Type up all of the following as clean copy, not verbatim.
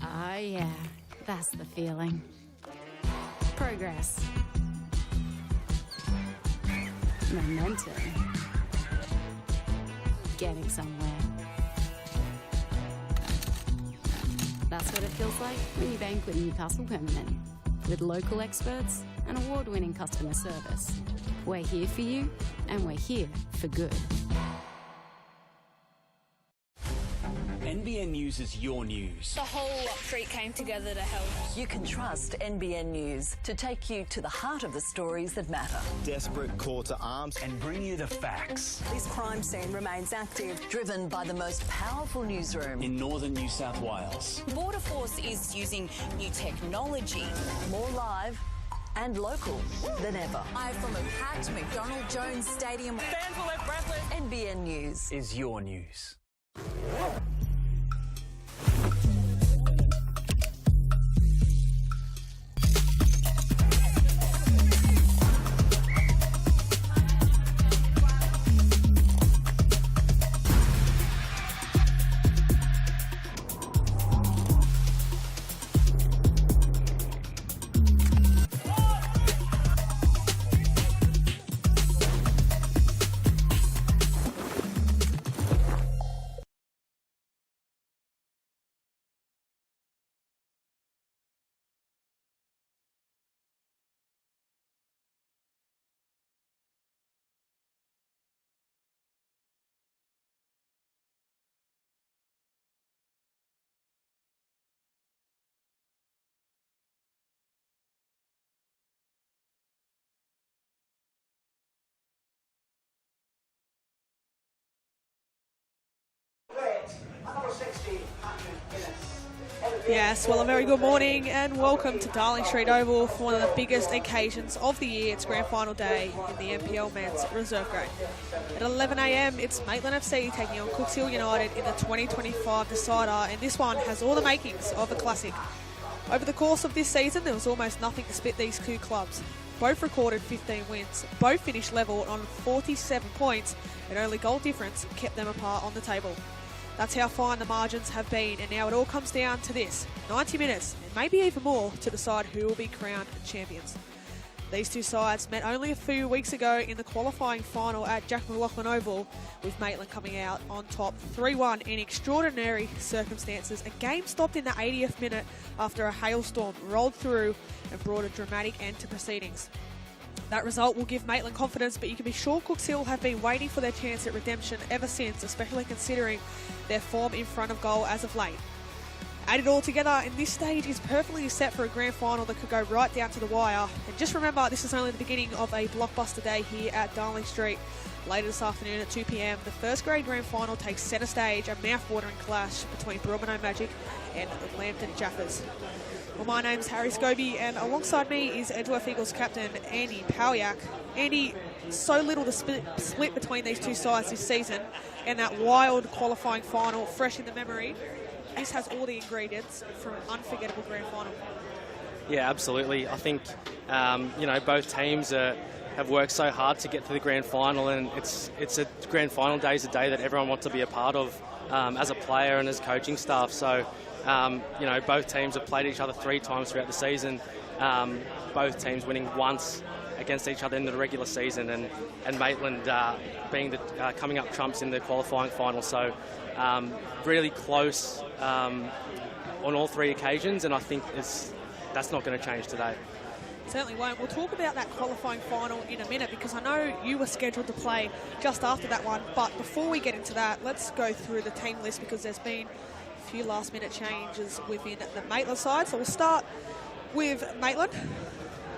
Oh yeah, that's the feeling. Progress. Momentum. Getting somewhere. That's what it feels like when you bank with Newcastle Permanent. With local experts and award-winning customer service. We're here for you, and we're here for good. NBN News is your news. The whole street came together to help. You can trust NBN News to take you to the heart of the stories that matter. Desperate call to arms And bring you the facts. This crime scene remains active, driven by the most powerful newsroom. In northern New South Wales. Border Force is using new technology. More live and local than ever. Live from a packed McDonald Jones Stadium. Fans were left breathless. NBN News Is your news. Yes, well, a very good morning and welcome to Darling Street Oval for one of the biggest occasions of the year. It's Grand Final Day in the NPL Men's Reserve Grade. At 11 a.m, it's Maitland FC taking on Cooks Hill United in the 2025 decider, and this one has all the makings of a classic. Over the course of this season, there was almost nothing to split these two clubs. Both recorded 15 wins, both finished level on 47 points, and only goal difference kept them apart on the table. That's how fine the margins have been, and now it all comes down to this: 90 minutes, and maybe even more, to decide who will be crowned champions. These two sides met only a few weeks ago in the qualifying final at Jack McLaughlin Oval, with Maitland coming out on top 3-1 in extraordinary circumstances. A game stopped in the 80th minute after a hailstorm rolled through and brought a dramatic end to proceedings. That result will give Maitland confidence, but you can be sure Cooks Hill have been waiting for their chance at redemption ever since, especially considering their form in front of goal as of late. Add it all together, and this stage is perfectly set for a grand final that could go right down to the wire. And just remember, this is only the beginning of a blockbuster day here at Darling Street. Later this afternoon at 2 p.m, the first grade grand final takes centre stage, a mouth-watering clash between Bromino Magic and Lambton Jaffers. Well, my name's Harry Scobie, and alongside me is Edgeworth Eagles captain Andy Powyak. Andy, so little to split between these two sides this season, and that wild qualifying final fresh in the memory. This has all the ingredients for an unforgettable grand final. Yeah, absolutely. I think both teams have worked so hard to get to the grand final, and it's a grand final day is a day that everyone wants to be a part of as a player and as coaching staff. So. Both teams have played each other 3 times throughout the season, both teams winning once against each other in the regular season, and Maitland being the coming up trumps in the qualifying final. So really close on all 3 occasions, and I think that's not going to change today. Certainly won't. We'll talk about that qualifying final in a minute, because I know you were scheduled to play just after that one. But before we get into that, let's go through the team list, because there's been few last-minute changes within the Maitland side. So we'll start with Maitland.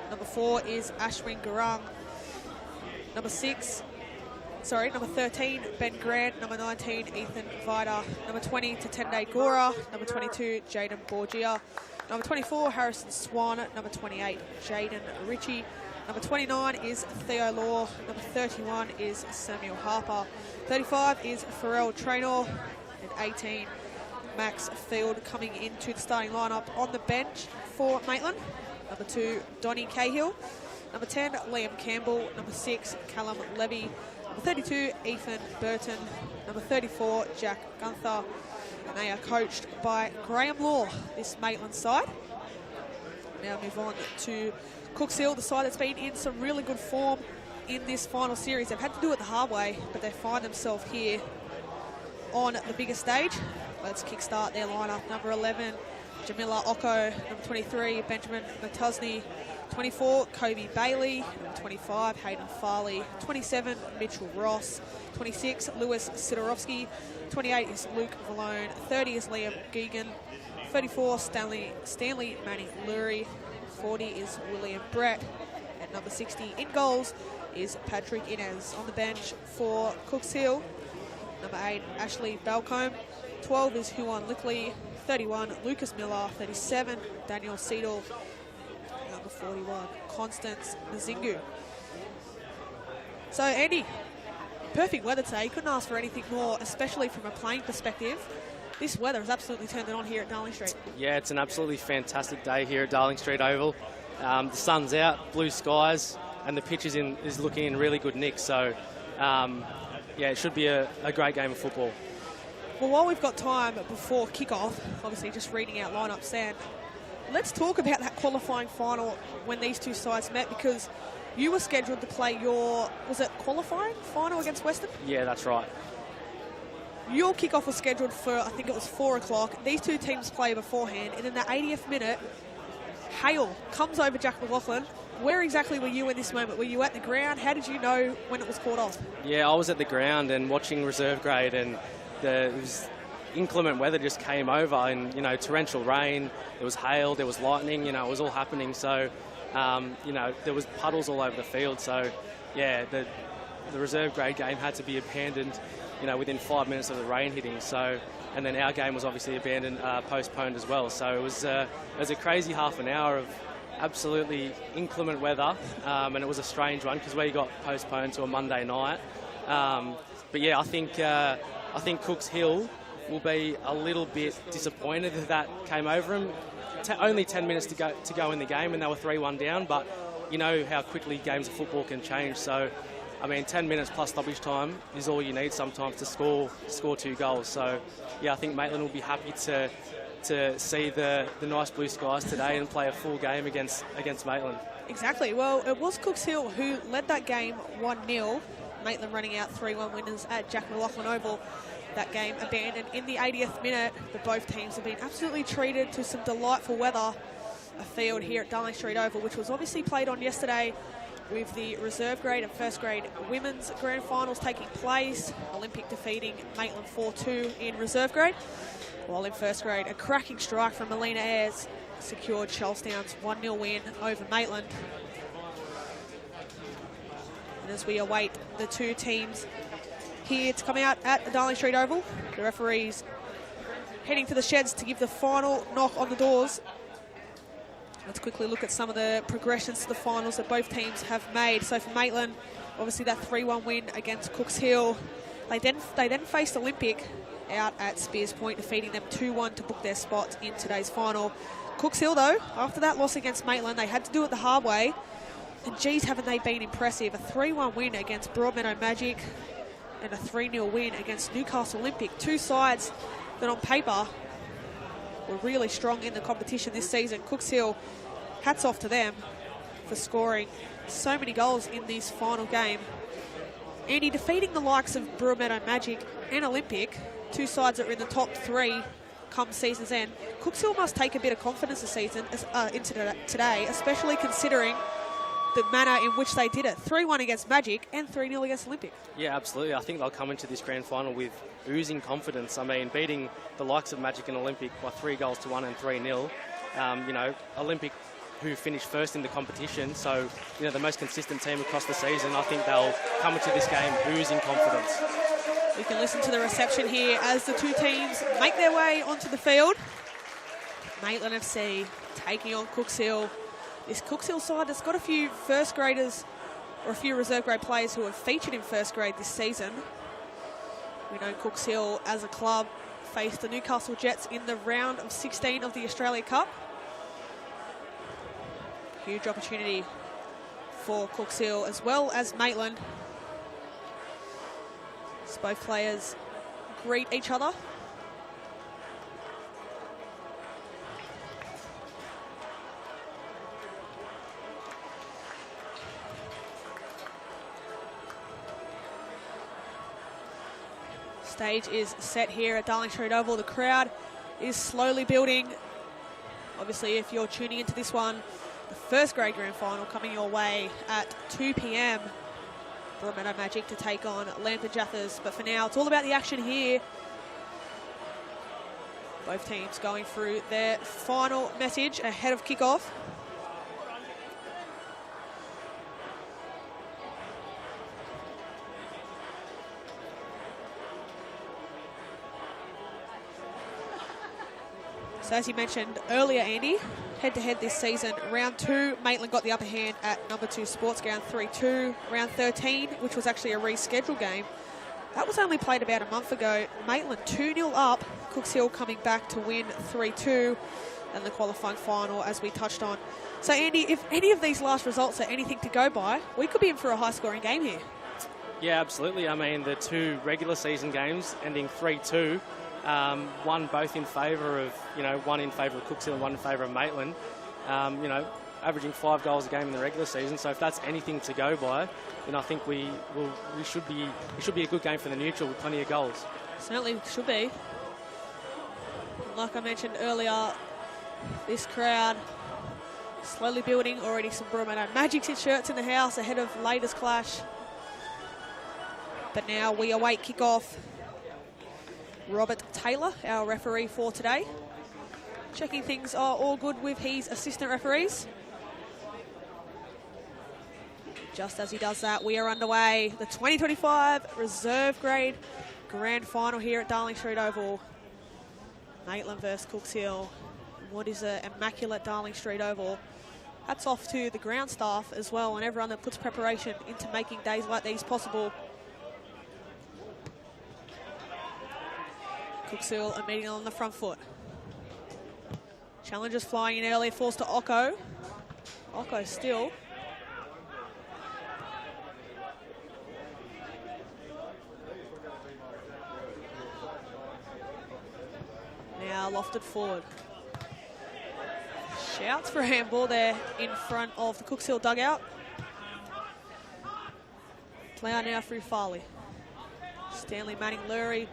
Number 4 is Ashwin Gurung. Number 13, Ben Grant. Number 19, Ethan Vida. Number 20, Tatende Gora. Number 22, Jaden Borgia. Number 24, Harrison Swan. Number 28, Jaden Ritchie. Number 29 is Theo Law. Number 31 is Samuel Harper. 35 is Pharrell Traynor. And 18, Max Field coming into the starting lineup. On the bench for Maitland, number 2, Donnie Cahill. Number 10, Liam Campbell. Number 6, Callum Levy. Number 32, Ethan Burton. Number 34, Jack Gunther. And they are coached by Graham Law, this Maitland side. Now move on to Cooks Hill, the side that's been in some really good form in this final series. They've had to do it the hard way, but they find themselves here on the biggest stage. Let's kickstart their lineup. Number 11, Jamila Ocko. Number 23, Benjamin Matusny. 24, Kobe Bailey. Number 25, Hayden Farley. 27, Mitchell Ross. 26, Lewis Sidorovsky. 28 is Luke Valone. 30 is Liam Geegan. 34, Stanley Manning Lurie. 40 is William Brett. And number 60 in goals is Patrick Inez. On the bench for Cooks Hill, number 8, Ashley Balcombe. 12 is Huan Lickley. 31, Lucas Miller. 37, Daniel Seidel. Number 41, Constance Mazingu. So, Andy, perfect weather today. Couldn't ask for anything more, especially from a playing perspective. This weather has absolutely turned it on here at Darling Street. Yeah, it's an absolutely fantastic day here at Darling Street Oval. The sun's out, blue skies, and the pitch is looking in really good nick. So, yeah, it should be a great game of football. Well, while we've got time before kickoff, obviously just reading out lineups then, let's talk about that qualifying final when these two sides met, because you were scheduled to play your, was it qualifying final against Western? Yeah, that's right. Your kickoff was scheduled for, I think it was 4 o'clock. These two teams play beforehand, and in the 80th minute, hail comes over Jack McLaughlin. Where exactly were you in this moment? Were you at the ground? How did you know when it was called off? Yeah, I was at the ground and watching reserve grade, and it was inclement weather just came over, and, you know, torrential rain, there was hail, there was lightning, you know, it was all happening. So, you know, there was puddles all over the field. So, yeah, the reserve grade game had to be abandoned, you know, within 5 minutes of the rain hitting. So, and then our game was obviously abandoned, postponed as well. So it was a crazy half an hour of absolutely inclement weather, and it was a strange one because we got postponed to a Monday night. But yeah, I think Cooks Hill will be a little bit disappointed that came over them. Only 10 minutes to go in the game, and they were 3-1 down. But you know how quickly games of football can change. So, I mean, 10 minutes plus stoppage time is all you need sometimes to score 2 goals. So, yeah, I think Maitland will be happy to see the nice blue skies today and play a full game against Maitland. Exactly. Well, it was Cooks Hill who led that game 1-0. Maitland running out 3-1 winners at Jack McLaughlin Oval. That game abandoned in the 80th minute, but both teams have been absolutely treated to some delightful weather. A field here at Darling Street Oval, which was obviously played on yesterday, with the reserve grade and first grade women's grand finals taking place. Olympic defeating Maitland 4-2 in reserve grade, while in first grade a cracking strike from Melina Ayres secured Charlestown's 1-0 win over Maitland. And as we await the two teams here to come out at the Darling Street Oval, the referees heading to the sheds to give the final knock on the doors. Let's quickly look at some of the progressions to the finals that both teams have made. So for Maitland, obviously that 3-1 win against Cooks Hill. They then faced Olympic out at Spears Point, defeating them 2-1 to book their spot in today's final. Cooks Hill, though, after that loss against Maitland, they had to do it the hard way. And geez, haven't they been impressive. A 3-1 win against Broadmeadow Magic and a 3-0 win against Newcastle Olympic. Two sides that on paper were really strong in the competition this season. Cooks Hill, hats off to them for scoring so many goals in this final game. Andy, defeating the likes of Broadmeadow Magic and Olympic, two sides that are in the top 3 come season's end, Cooks Hill must take a bit of confidence this season into today, especially considering the manner in which they did it. 3-1 against Magic and 3-0 against Olympic. Yeah, absolutely. I think they'll come into this grand final with oozing confidence. I mean, beating the likes of Magic and Olympic by 3-1 and 3-0. You know, Olympic, who finished first in the competition, so, you know, the most consistent team across the season, I think they'll come into this game oozing confidence. We can listen to the reception here as the two teams make their way onto the field. Maitland FC taking on Cooks Hill. This Cooks Hill side that's got a few first graders or a few reserve grade players who have featured in first grade this season. We know Cooks Hill as a club faced the Newcastle Jets in the round of 16 of the Australia Cup. Huge opportunity for Cooks Hill as well as Maitland. both players greet each other. Stage is set here at Darling Street Oval. The crowd is slowly building. Obviously, if you're tuning into this one, the first grade grand final coming your way at 2 p.m. Broadmeadow Magic to take on Lambton Jathers. But for now, it's all about the action here. Both teams going through their final message ahead of kickoff. So as you mentioned earlier, Andy, head-to-head this season, round 2, Maitland got the upper hand at number 2 Sports Ground 3-2. Round 13, which was actually a rescheduled game, that was only played about a month ago. Maitland 2-0 up, Cooks Hill coming back to win 3-2, and the qualifying final, as we touched on. So Andy, if any of these last results are anything to go by, we could be in for a high-scoring game here. Yeah, absolutely. I mean, the 2 regular season games ending 3-2, one both in favour of, one in favour of Cooks Hill and one in favour of Maitland. Averaging 5 goals a game in the regular season. So if that's anything to go by, then I think it should be a good game for the neutral with plenty of goals. Certainly should be. Like I mentioned earlier, this crowd slowly building. Already some Broadmeadow Magic shirts in the house ahead of latest clash. But now we await kickoff. Robert Taylor, our referee for today, checking things are all good with his assistant referees. Just as he does that, we are underway. The 2025 reserve grade grand final here at Darling Street Oval. Maitland versus Cooks Hill. What is an immaculate Darling Street Oval. Hats off to the ground staff as well and everyone that puts preparation into making days like these possible. Cooks Hill immediately on the front foot. Challengers flying in early, falls to Ocko. Ocko still. Now lofted forward. Shouts for a handball there in front of the Cooks Hill dugout. Play out now through Farley. Stanley Manning Lurie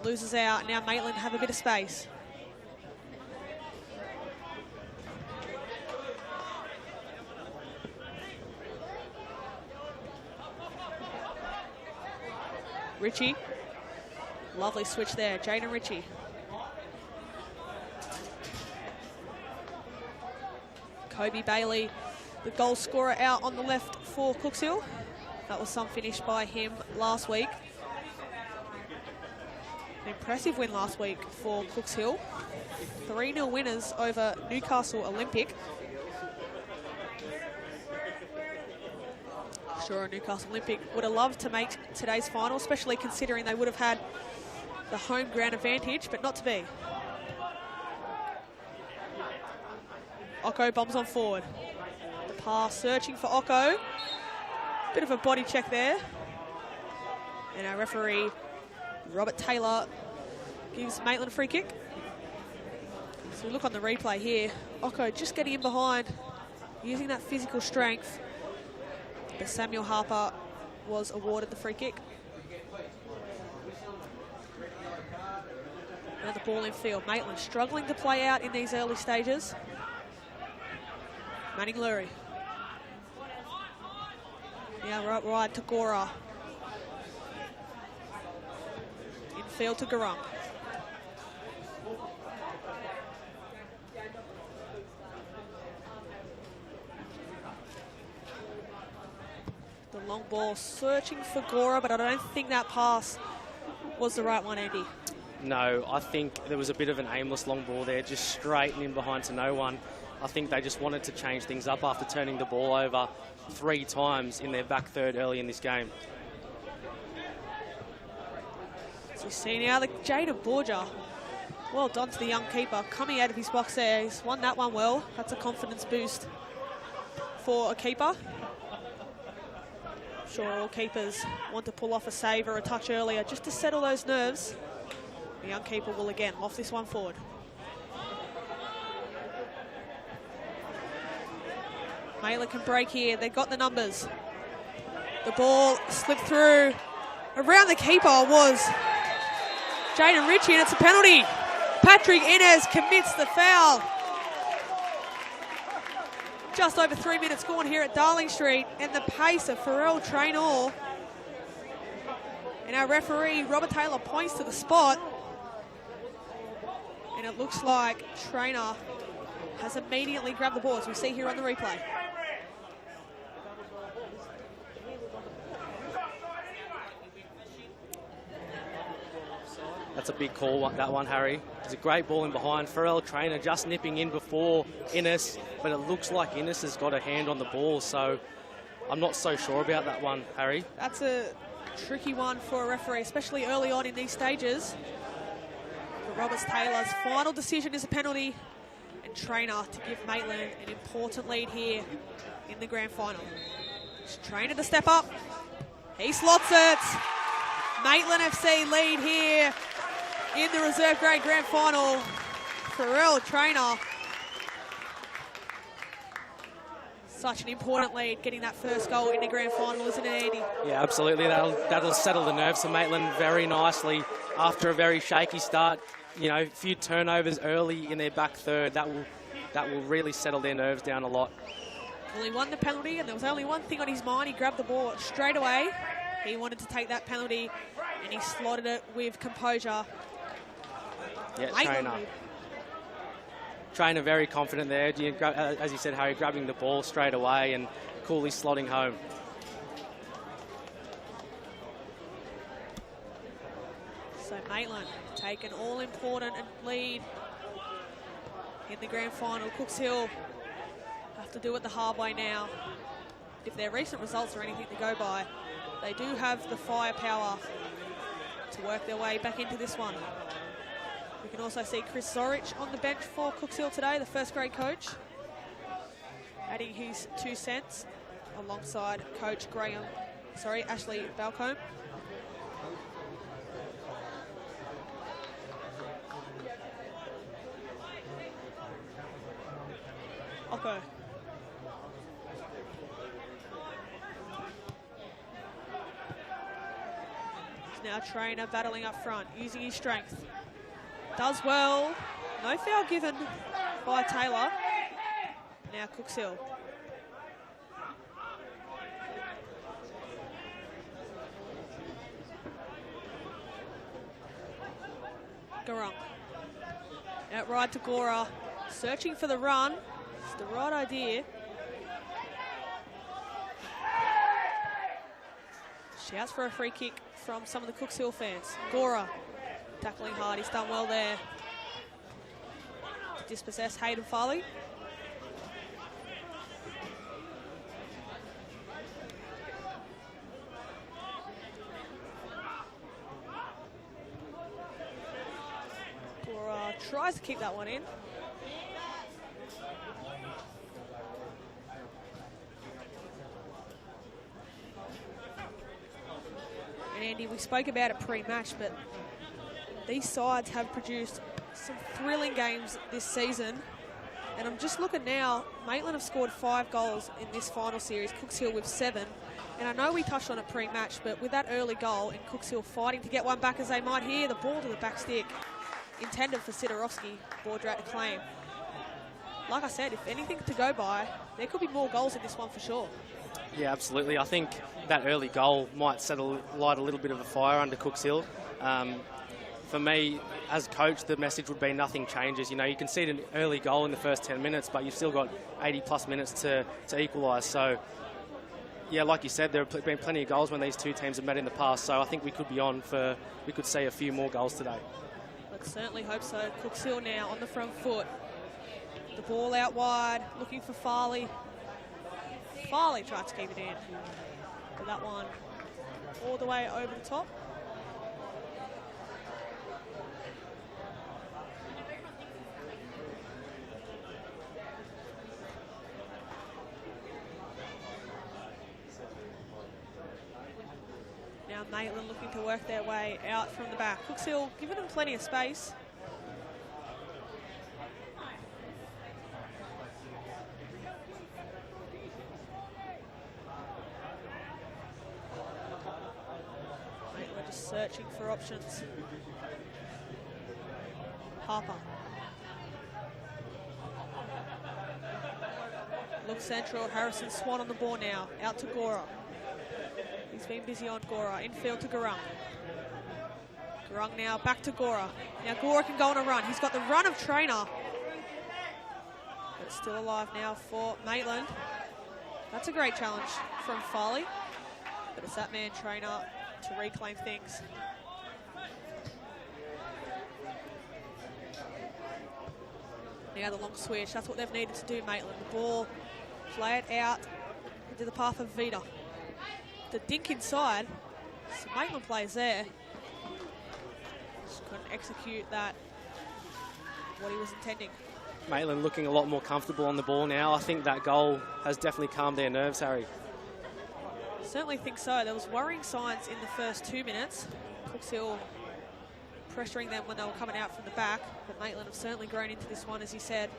loses out. Now Maitland have a bit of space. Ritchie. Lovely switch there. Jaden Ritchie. Kobe Bailey, the goal scorer, out on the left for Cooks Hill. That was some finish by him last week. An impressive win last week for Cooks Hill. 3-0 winners over Newcastle Olympic. Sure, Newcastle Olympic would have loved to make today's final, especially considering they would have had the home ground advantage, but not to be. Ocko bombs on forward. The pass searching for Ocko. Bit of a body check there. And our referee, Robert Taylor, gives Maitland a free kick. So we look on the replay here. Ocko just getting in behind, using that physical strength. But Samuel Harper was awarded the free kick. Now the ball in field. Maitland struggling to play out in these early stages. Manning Lurie. Now right wide to Gora. Infield to Garum. The long ball searching for Gora, but I don't think that pass was the right one, Andy. No, I think there was a bit of an aimless long ball there, just straight and in behind to no one. I think they just wanted to change things up after turning the ball over 3 times in their back third early in this game. So you see now the Jaden Borger. Well done to the young keeper, coming out of his box there. He's won that one well. That's a confidence boost for a keeper. sure all keepers want to pull off a save or a touch earlier just to settle those nerves. The young keeper will again loft this one forward. Maitland can break here. They've got the numbers. The ball slipped through. Around the keeper was Jaden Ritchie, and it's a penalty. Patrick Innes commits the foul. Just over 3 minutes gone here at Darling Street, and the pace of Pharrell Traynor. And our referee, Robert Taylor, points to the spot. And it looks like Traynor has immediately grabbed the ball, as we see here on the replay. That's a big call, that one, Harry. It's a great ball in behind. Pharrell Traynor just nipping in before Innes, but it looks like Innes has got a hand on the ball, so I'm not so sure about that one, Harry. That's a tricky one for a referee, especially early on in these stages. For Roberts Taylor's final decision is a penalty, and Traynor to give Maitland an important lead here in the grand final. It's Traynor to step up. He slots it. Maitland FC lead here in the reserve grade grand final. Pharrell Traynor. Such an important lead, getting that first goal in the grand final, isn't it, Andy? Yeah, absolutely. That'll settle the nerves for Maitland very nicely after a very shaky start. You know, a few turnovers early in their back third. That will really settle their nerves down a lot. Well, he won the penalty, and there was only one thing on his mind. He grabbed the ball straight away. He wanted to take that penalty, and he slotted it with composure. Yeah, Traynor very confident there. As you said, Harry, grabbing the ball straight away and coolly slotting home. So Maitland take an all-important lead in the grand final. Cooks Hill have to do it the hard way now. If their recent results are anything to go by, they do have the firepower to work their way back into this one. We can also see Chris Zorich on the bench for Cooks Hill today, the first grade coach, adding his 2 cents alongside coach Ashley Balcombe. Okay. Now Traynor battling up front, using his strength. Does well. No foul given by Taylor. Now Cooks Hill. Garunk. Outright to Gora. Searching for the run. It's the right idea. Shouts for a free kick from some of the Cooks Hill fans. Gora tackling hard. He's done well there to dispossess Hayden Farley. Gora tries to keep that one in. And Andy, we spoke about it pre-match, but these sides have produced some thrilling games this season. And I'm just looking now, Maitland have scored 5 goals in this final series, Cooks Hill with 7. And I know we touched on it pre-match, but with that early goal and Cooks Hill fighting to get one back as they might here, the ball to the back stick, intended for Sidorovsky, border at the claim. Like I said, if anything to go by, there could be more goals in this one for sure. Yeah, absolutely. I think that early goal might light a little bit of a fire under Cooks Hill. For me, as coach, the message would be nothing changes. You know, you concede an early goal in the first 10 minutes, but you've still got 80-plus minutes to equalise. So, yeah, like you said, there have been plenty of goals when these two teams have met in the past. So I think we could be we could see a few more goals today. Let's certainly hope so. Cooks Hill now on the front foot. The ball out wide, looking for Farley. Farley tries to keep it in. But that one all the way over the top. Maitland looking to work their way out from the back. Cooks Hill giving them plenty of space. Maitland just searching for options. Harper. Looks central. Harrison Swan on the ball now. Out to Gora. He's been busy on Gora. Infield to Gurung. Gurung now back to Gora. Now Gora can go on a run. He's got the run of Trainer. But it's still alive now for Maitland. That's a great challenge from Farley. But it's that man Trainer to reclaim things. Now the long switch. That's what they've needed to do, Maitland. The ball, play it out into the path of Vida. The dink inside. So Maitland plays there. Just couldn't execute that, what he was intending. Maitland looking a lot more comfortable on the ball now. I think that goal has definitely calmed their nerves, Harry. Certainly think so. There was worrying signs in the first 2 minutes. Cooks Hill pressuring them when they were coming out from the back, but Maitland have certainly grown into this one, as he said.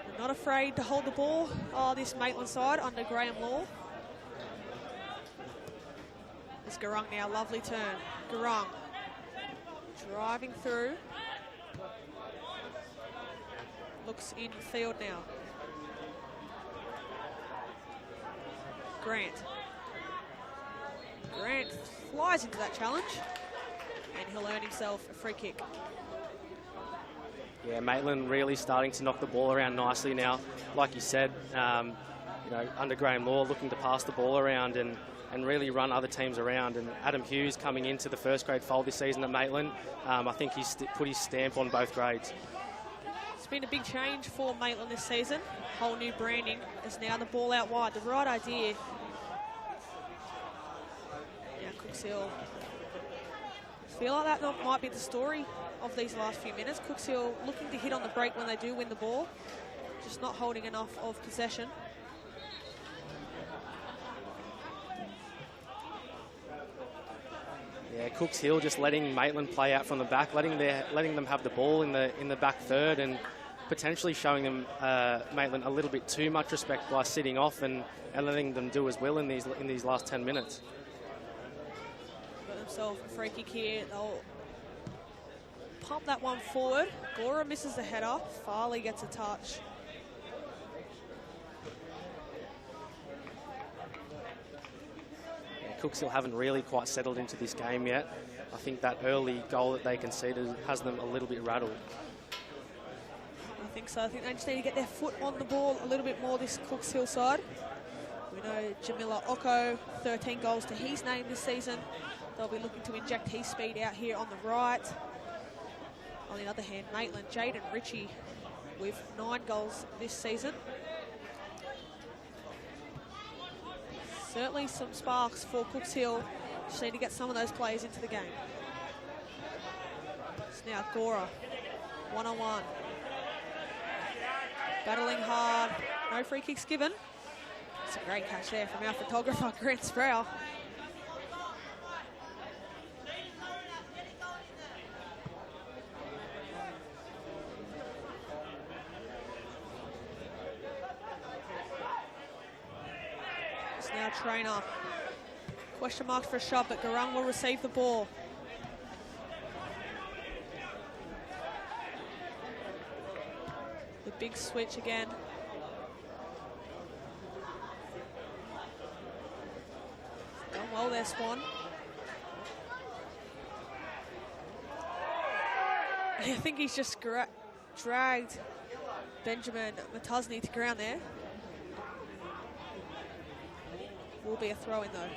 They're not afraid to hold the ball. Oh, this Maitland side under Graham Law. There's Gurung now, lovely turn. Gurung driving through. Looks in field now. Grant flies into that challenge, and he'll earn himself a free kick. Yeah, Maitland really starting to knock the ball around nicely now. Like you said, you know, under Graham Law, looking to pass the ball around and really run other teams around. And Adam Hughes coming into the first grade fold this season at Maitland, I think he's put his stamp on both grades. It's been a big change for Maitland this season. Whole new branding is now the ball out wide. The right idea. Now Cooks Hill. Feel like that might be the story of these last few minutes. Cooks Hill looking to hit on the break when they do win the ball. Just not holding enough of possession. Yeah, Cooks Hill just letting Maitland play out from the back, letting them have the ball in the back third, and potentially showing them Maitland a little bit too much respect by sitting off and letting them do as well in these last 10 minutes. Got themselves a free kick here. They'll pump that one forward. Gora misses the header. Farley gets a touch. Cooks Hill haven't really quite settled into this game yet. I think that early goal that they conceded has them a little bit rattled. I think so. I think they just need to get their foot on the ball a little bit more, this Cooks Hill side. We know Jamila Oko, 13 goals to his name this season. They'll be looking to inject his speed out here on the right. On the other hand, Maitland, Jaden Ritchie with 9 goals this season. Certainly some sparks for Cooks Hill. Just need to get some of those players into the game. It's now Gora, one-on-one. Battling hard, no free kicks given. It's a great catch there from our photographer, Grant Sproul. It's now Trainer. Question mark for a shot, but Gurung will receive the ball. The big switch again. Done well there, Swan. I think he's just dragged Benjamin Matusny to ground there. Will be a throw-in though.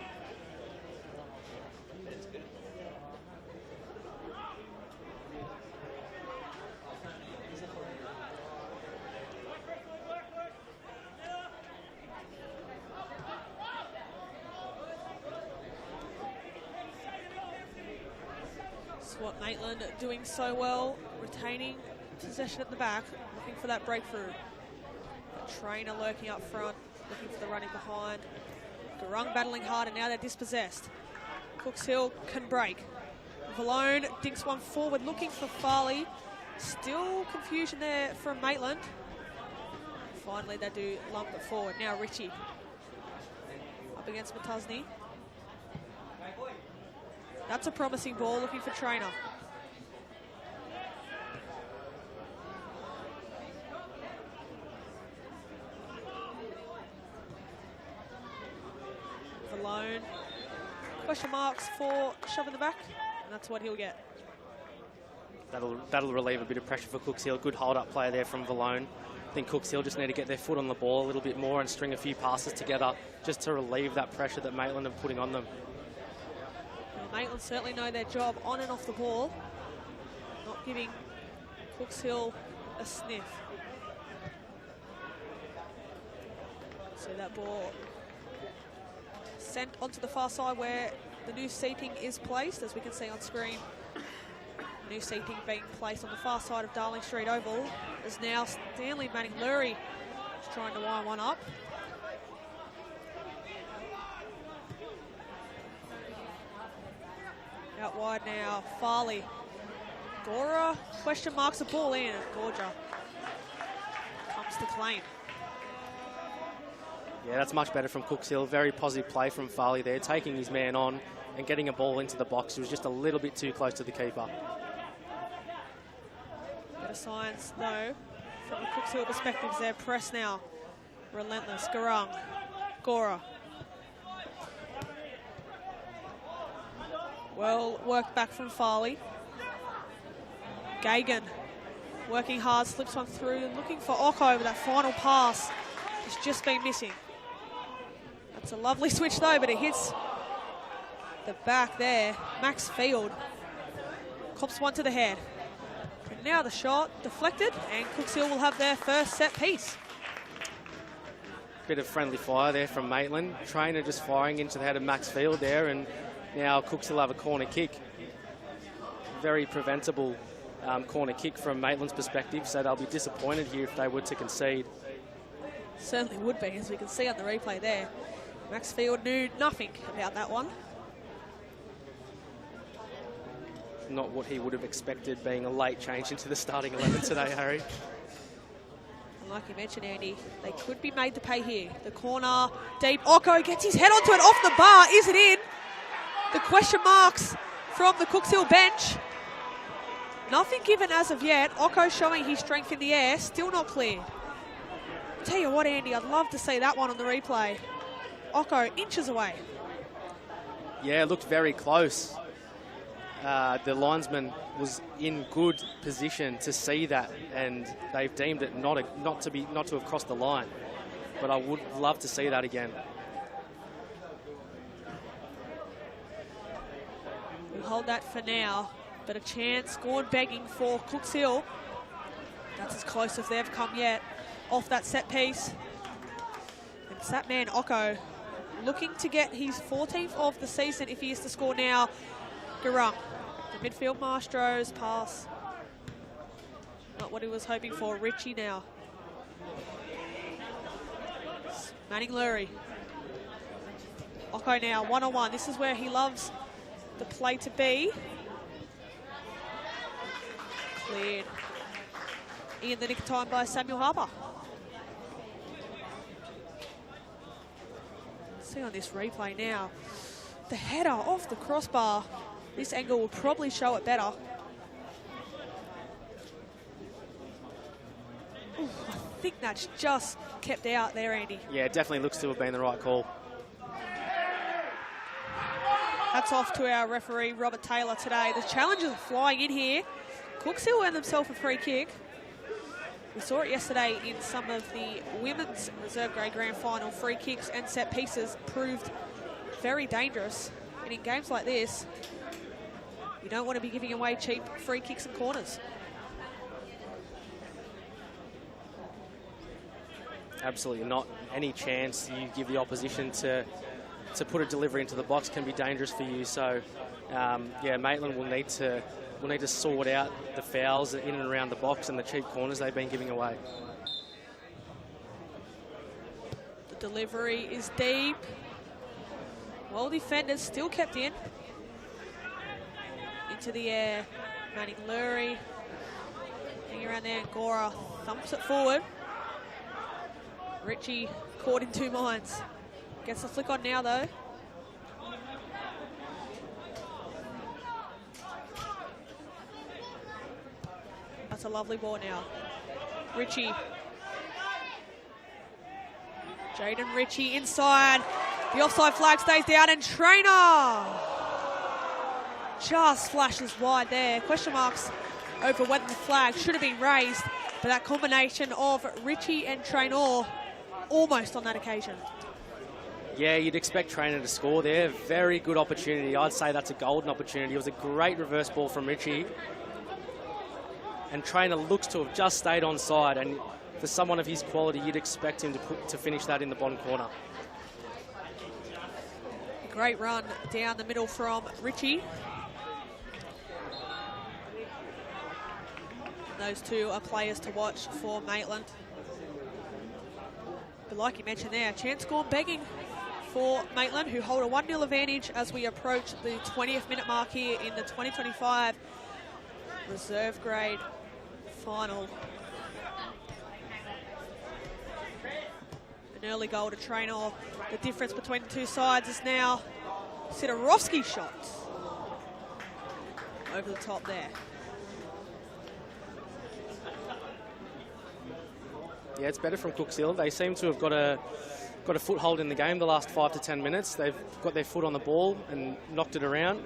What Maitland doing so well, retaining possession at the back, looking for that breakthrough. Trainer lurking up front, looking for the running behind. Gurung battling hard, and now they're dispossessed. Cooks Hill can break. Valone dinks one forward, looking for Farley. Still confusion there from Maitland. Finally, they do lump it forward. Now Richie up against Matusny. That's a promising ball, looking for Trainer. Valone. Question marks for shove in the back, and that's what he'll get. That'll relieve a bit of pressure for Cooks Hill. Good hold-up play there from Valone. I think Cooks Hill just need to get their foot on the ball a little bit more and string a few passes together just to relieve that pressure that Maitland are putting on them. Well, Maitland certainly know their job on and off the ball. Not giving Cooks Hill a sniff. So that ball sent onto the far side where the new seating is placed, as we can see on screen. New seating being placed on the far side of Darling Street Oval, as now Stanley Manning-Lurie is trying to wind one up. Out wide now, Farley. Gora, question marks the ball in, and Gorja comes to claim. Yeah, that's much better from Cooks Hill. Very positive play from Farley there, taking his man on and getting a ball into the box. He was just a little bit too close to the keeper. Better signs, though, from the Cooks Hill perspective. Their press now. Relentless. Gurung. Gora. Well worked back from Farley. Gagan working hard, slips one through, looking for Ocko with that final pass. He's just been missing. That's a lovely switch though, but it hits the back there. Max Field cops one to the head. And now the shot deflected, and Cooks Hill will have their first set piece. Bit of friendly fire there from Maitland. Trainer just firing into the head of Max Field there, and now Cooks Hill have a corner kick. Very preventable corner kick from Maitland's perspective, so they'll be disappointed here if they were to concede. Certainly would be, as we can see on the replay there. Max Field knew nothing about that one. Not what he would have expected, being a late change into the starting 11 today, Harry. And like you mentioned, Andy, they could be made to pay here. The corner, deep. Ocko gets his head onto it, off the bar. Is it in? The question marks from the Cooks Hill bench. Nothing given as of yet. Ocko showing his strength in the air, still not cleared. Tell you what, Andy, I'd love to see that one on the replay. Ocko inches away. Yeah, it looked very close. The linesman was in good position to see that, and they've deemed it not to have crossed the line. But I would love to see that again. We'll hold that for now, but a chance scored begging for Cooks Hill. That's as close as they've come yet off that set piece. And it's that man, Ocko, looking to get his 14th of the season if he is to score now. Gurung, the midfield maestro's pass. Not what he was hoping for. Richie now. Manning-Lurie. Ocko now, one-on-one. This is where he loves the play to be. Cleared in the nick of time by Samuel Harper. See on this replay now, the header off the crossbar. This angle will probably show it better. Ooh, I think that's just kept out there, Andy. Yeah, it definitely looks to have been the right call. Hats off to our referee, Robert Taylor, today. The challengers are flying in here. Cooks Hill earned themselves a free kick. We saw it yesterday in some of the women's reserve grade grand final. Free kicks and set pieces proved very dangerous. And in games like this, you don't want to be giving away cheap free kicks and corners. Absolutely not. Any chance you give the opposition to put a delivery into the box can be dangerous for you. So, yeah, Maitland will need to sort out the fouls in and around the box and the cheap corners they've been giving away. Delivery is deep. Well defended, still kept in. Into the air, Manning Lurie. Hanging around there, and Gora thumps it forward. Richie caught in two minds. Gets the flick on now though. That's a lovely ball now. Richie. Jaden Richie inside. The offside flag stays down, and Trainer just flashes wide there. Question marks over whether the flag should have been raised, but that combination of Richie and Traynor almost on that occasion. Yeah, you'd expect Trainer to score there. Very good opportunity. I'd say that's a golden opportunity. It was a great reverse ball from Richie. And Trainer looks to have just stayed onside, and for someone of his quality, you'd expect him to finish that in the bottom corner. Great run down the middle from Richie. Those two are players to watch for Maitland. But like you mentioned there, chance gone begging for Maitland, who hold a 1-0 advantage as we approach the 20th minute mark here in the 2025 reserve grade final. An early goal to Traynor. The difference between the two sides is now Sidorovsky's shot. Over the top there. Yeah, it's better from Cooks Hill. They seem to have got a foothold in the game the last 5 to 10 minutes. They've got their foot on the ball and knocked it around.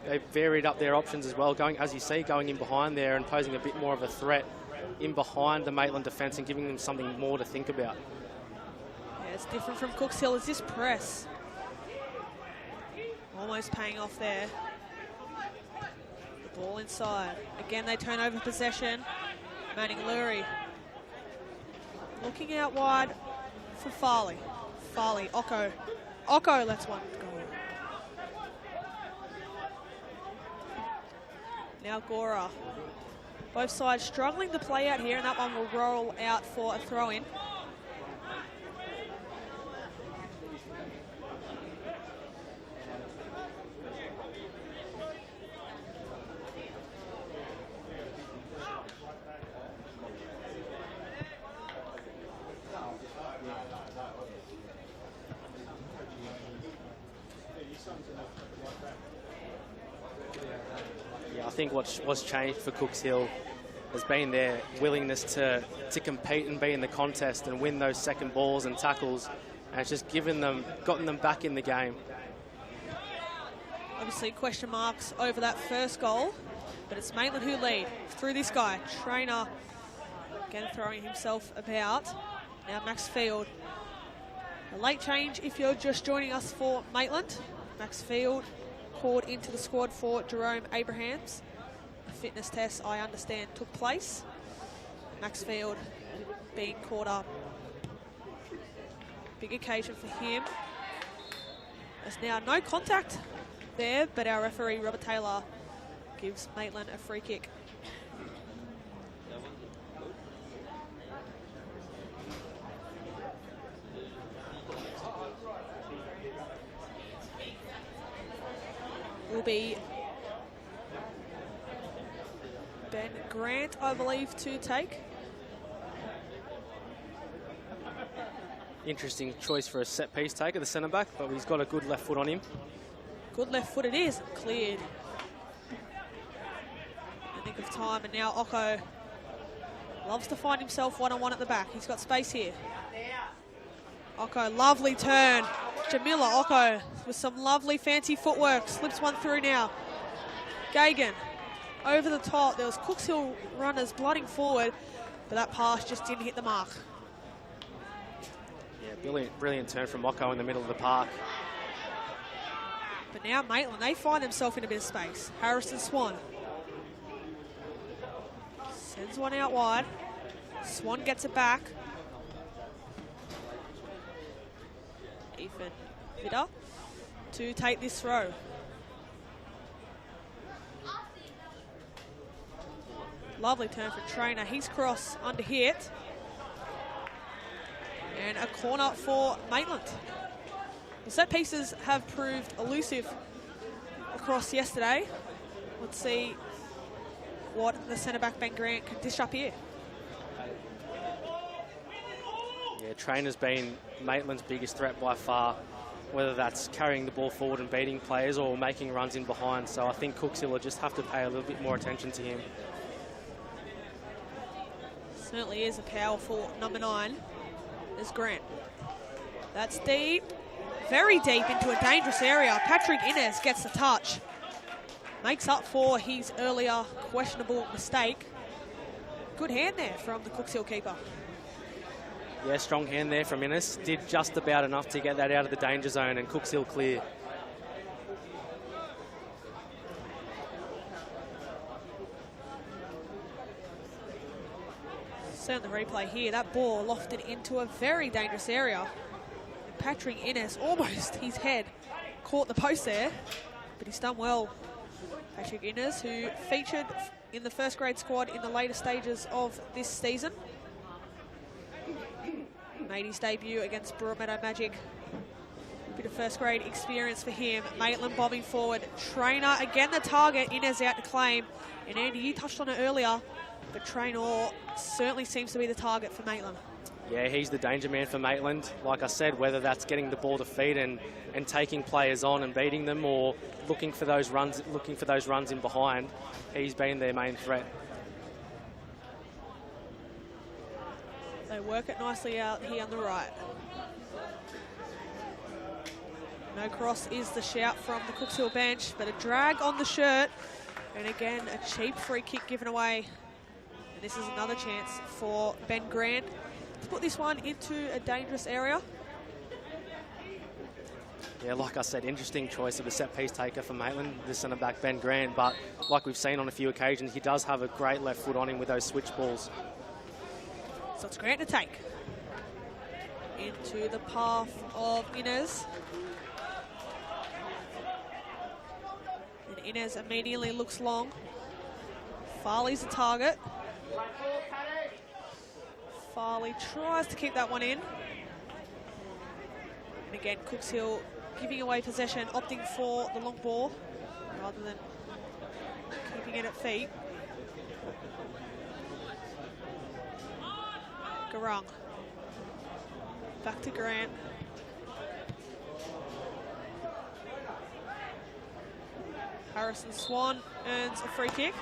They've varied up their options as well, going, as you see, going in behind there and posing a bit more of a threat in behind the Maitland defence and giving them something more to think about. Yeah, it's different from Cooks Hill as this press. Almost paying off there. The ball inside. Again, they turn over possession. Manning Lurie. Looking out wide for Farley. Farley, Ocko. Ocko lets one go. Now Gora. Both sides struggling to play out here, and that one will roll out for a throw-in. I think what's changed for Cooks Hill has been their willingness to compete and be in the contest and win those second balls and tackles, and it's just gotten them back in the game. Obviously question marks over that first goal, but it's Maitland who lead through this guy. Trainer again throwing himself about. Now Max Field. A late change if you're just joining us for Maitland. Max Field called into the squad for Jerome Abrahams. The fitness test, I understand, took place. Max Field being caught up. Big occasion for him. There's now no contact there, but our referee, Robert Taylor, gives Maitland a free kick. Will be Ben Grant, I believe, to take. Interesting choice for a set piece take at the centre back, but he's got a good left foot on him. Good left foot it is, cleared. In the nick of time, and now Ocko loves to find himself one-on-one at the back. He's got space here. Ocko, lovely turn. Jamila Ocko with some lovely fancy footwork. Slips one through now. Gagan over the top. There was Cooks Hill runners blooding forward, but that pass just didn't hit the mark. Yeah, brilliant turn from Ocko in the middle of the park. But now Maitland, they find themselves in a bit of space. Harrison Swan sends one out wide. Swan gets it back. Ethan Vidder to take this throw. Lovely turn for Trainer. He's cross under hit. And a corner for Maitland. The set pieces have proved elusive across yesterday. Let's see what the centre-back Ben Grant can dish up here. Yeah, Trainer's been Maitland's biggest threat by far, whether that's carrying the ball forward and beating players or making runs in behind. So I think Cookshill will just have to pay a little bit more attention to him. Certainly is a powerful number 9. There's Grant. That's deep. Very deep into a dangerous area. Patrick Innes gets the touch. Makes up for his earlier questionable mistake. Good hand there from the Cookshill keeper. Yeah, strong hand there from Innes. Did just about enough to get that out of the danger zone, and Cookshill clear. So in the replay here, that ball lofted into a very dangerous area. Patrick Innes, almost his head caught the post there, but he's done well. Patrick Innes, who featured in the first grade squad in the later stages of this season. Made his debut against Broadmeadow Magic. Bit of first grade experience for him. Maitland bombing forward. Trainer again the target. Innes out to claim. And Andy, you touched on it earlier, but Traynor certainly seems to be the target for Maitland. Yeah, he's the danger man for Maitland. Like I said, whether that's getting the ball to feet and taking players on and beating them, or looking for those runs in behind, he's been their main threat. They work it nicely out here on the right. No cross is the shout from the Cookshill bench, but a drag on the shirt. And again, a cheap free kick given away. And this is another chance for Ben Grant to put this one into a dangerous area. Yeah, like I said, interesting choice of a set-piece taker for Maitland, the centre-back Ben Grant. But like we've seen on a few occasions, he does have a great left foot on him with those switch balls. So it's Grant to take. Into the path of Innes. And Innes immediately looks long. Farley's the target. Farley tries to keep that one in. And again, Cookshill giving away possession, opting for the long ball rather than keeping it at feet. Garung. Back to Grant. Harrison Swan earns a free kick.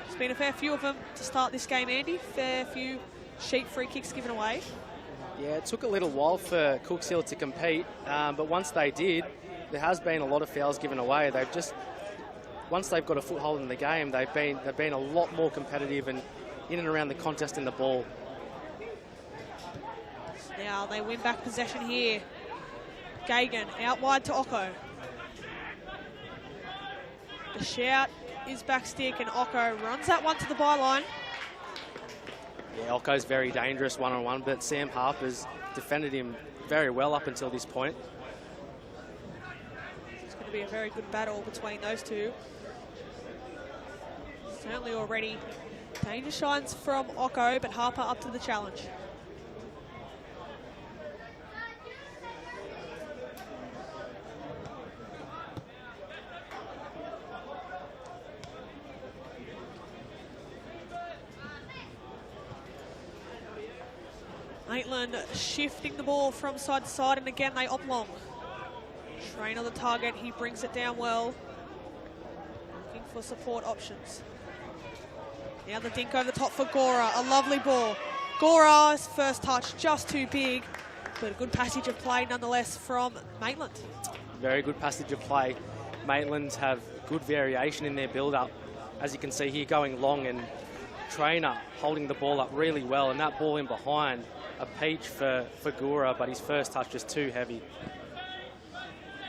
There's been a fair few of them to start this game, Andy. Fair few cheap free kicks given away. Yeah, it took a little while for Cookshill to compete, but once they did, there has been a lot of fouls given away. They've just, once they've got a foothold in the game, they've been a lot more competitive and in and around the contest in the ball. Now they win back possession here. Gagan out wide to Ocko. The shout is back stick and Ocko runs that one to the byline. Yeah, Ocko's very dangerous one-on-one, but Sam Harper's defended him very well up until this point. It's going to be a very good battle between those two. Certainly already danger shines from Ocko, but Harper up to the challenge. Maitland shifting the ball from side to side, and again they opt long. Trainer the target, he brings it down well. Looking for support options. Now the dink over the top for Gora, a lovely ball. Gora's first touch just too big, but a good passage of play nonetheless from Maitland. Very good passage of play. Maitland have good variation in their build-up. As you can see here, going long, and Trainer holding the ball up really well, and that ball in behind, a peach for Gora, but his first touch just too heavy.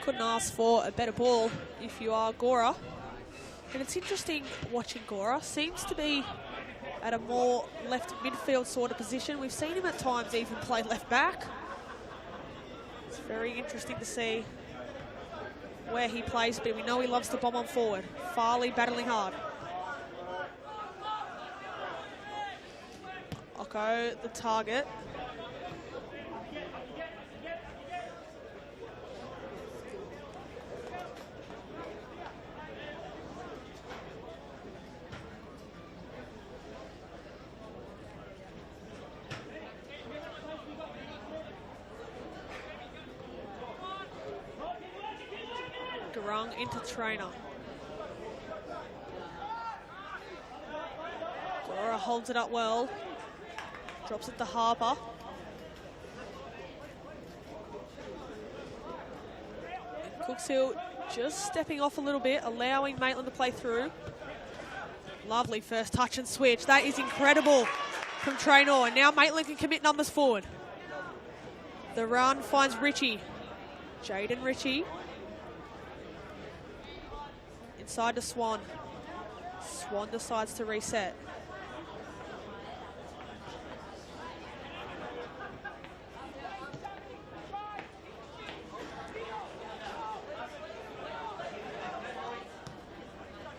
Couldn't ask for a better ball if you are Gora. And it's interesting watching Gora. Seems to be at a more left midfield sort of position. We've seen him at times even play left back. It's very interesting to see where he plays, but we know he loves to bomb on forward. Farley battling hard. Ocko, the target. Garung into Trainer. Gora holds it up well. Drops it to Harper. And Cookshill just stepping off a little bit, allowing Maitland to play through. Lovely first touch and switch. That is incredible from Traynor. And now Maitland can commit numbers forward. The run finds Richie. Jaden Richie. Inside to Swan. Swan decides to reset.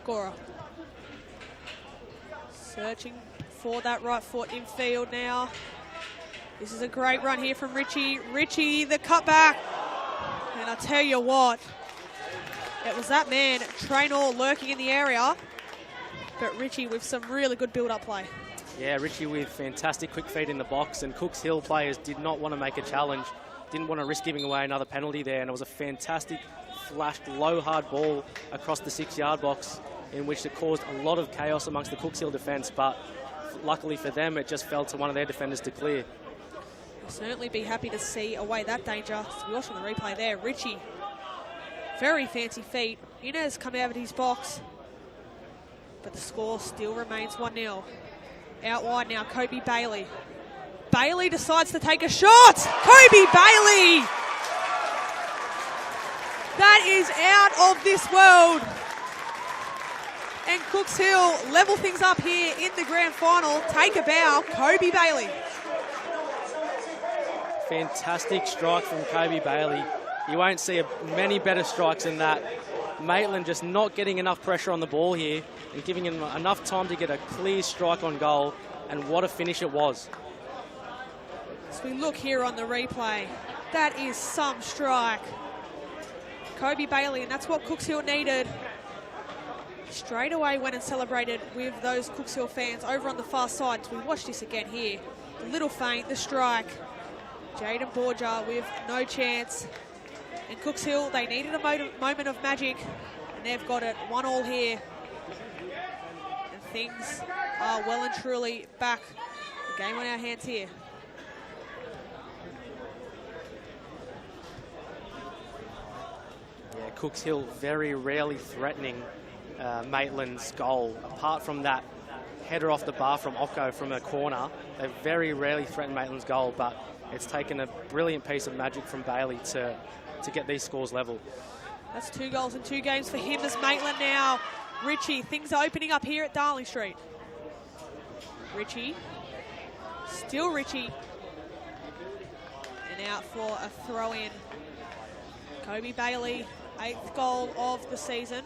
Gora. Searching for that right foot in field now. This is a great run here from Richie. Richie, the cutback. And I tell you what, it was that man, Traynor, lurking in the area. But Richie with some really good build-up play. Yeah, Richie with fantastic quick feet in the box, and Cooks Hill players did not want to make a challenge, didn't want to risk giving away another penalty there, and it was a fantastic flashed low hard ball across the 6-yard box in which it caused a lot of chaos amongst the Cooks Hill defence, but luckily for them it just fell to one of their defenders to clear. We'll certainly be happy to see away that danger. So we watch on the replay there, Richie, very fancy feet. Inez come out of his box, but the score still remains 1-0. Out wide now, Kobe Bailey. Bailey decides to take a shot. Kobe Bailey! That is out of this world. And Cooks Hill level things up here in the grand final. Take a bow, Kobe Bailey. Fantastic strike from Kobe Bailey. You won't see many better strikes than that. Maitland just not getting enough pressure on the ball here and giving him enough time to get a clear strike on goal, and what a finish it was. As we look here on the replay, that is some strike. Kobe Bailey, and that's what Cooks Hill needed. Straight away went and celebrated with those Cooks Hill fans over on the far side. So we watch this again here. The little feint, the strike. Jaden Borgia with no chance. And Cooks Hill, they needed a moment of magic, and they've got it. 1-1 here. And things are well and truly back. The game on our hands here. Yeah, Cooks Hill very rarely threatening Maitland's goal. Apart from that header off the bar from Occo from a corner, they very rarely threaten Maitland's goal, but it's taken a brilliant piece of magic from Bailey to get these scores level. That's 2 goals in 2 games for him as Maitland now. Richie, things are opening up here at Darling Street. Richie, still Richie. And out for a throw-in. Kobe Bailey, 8th goal of the season.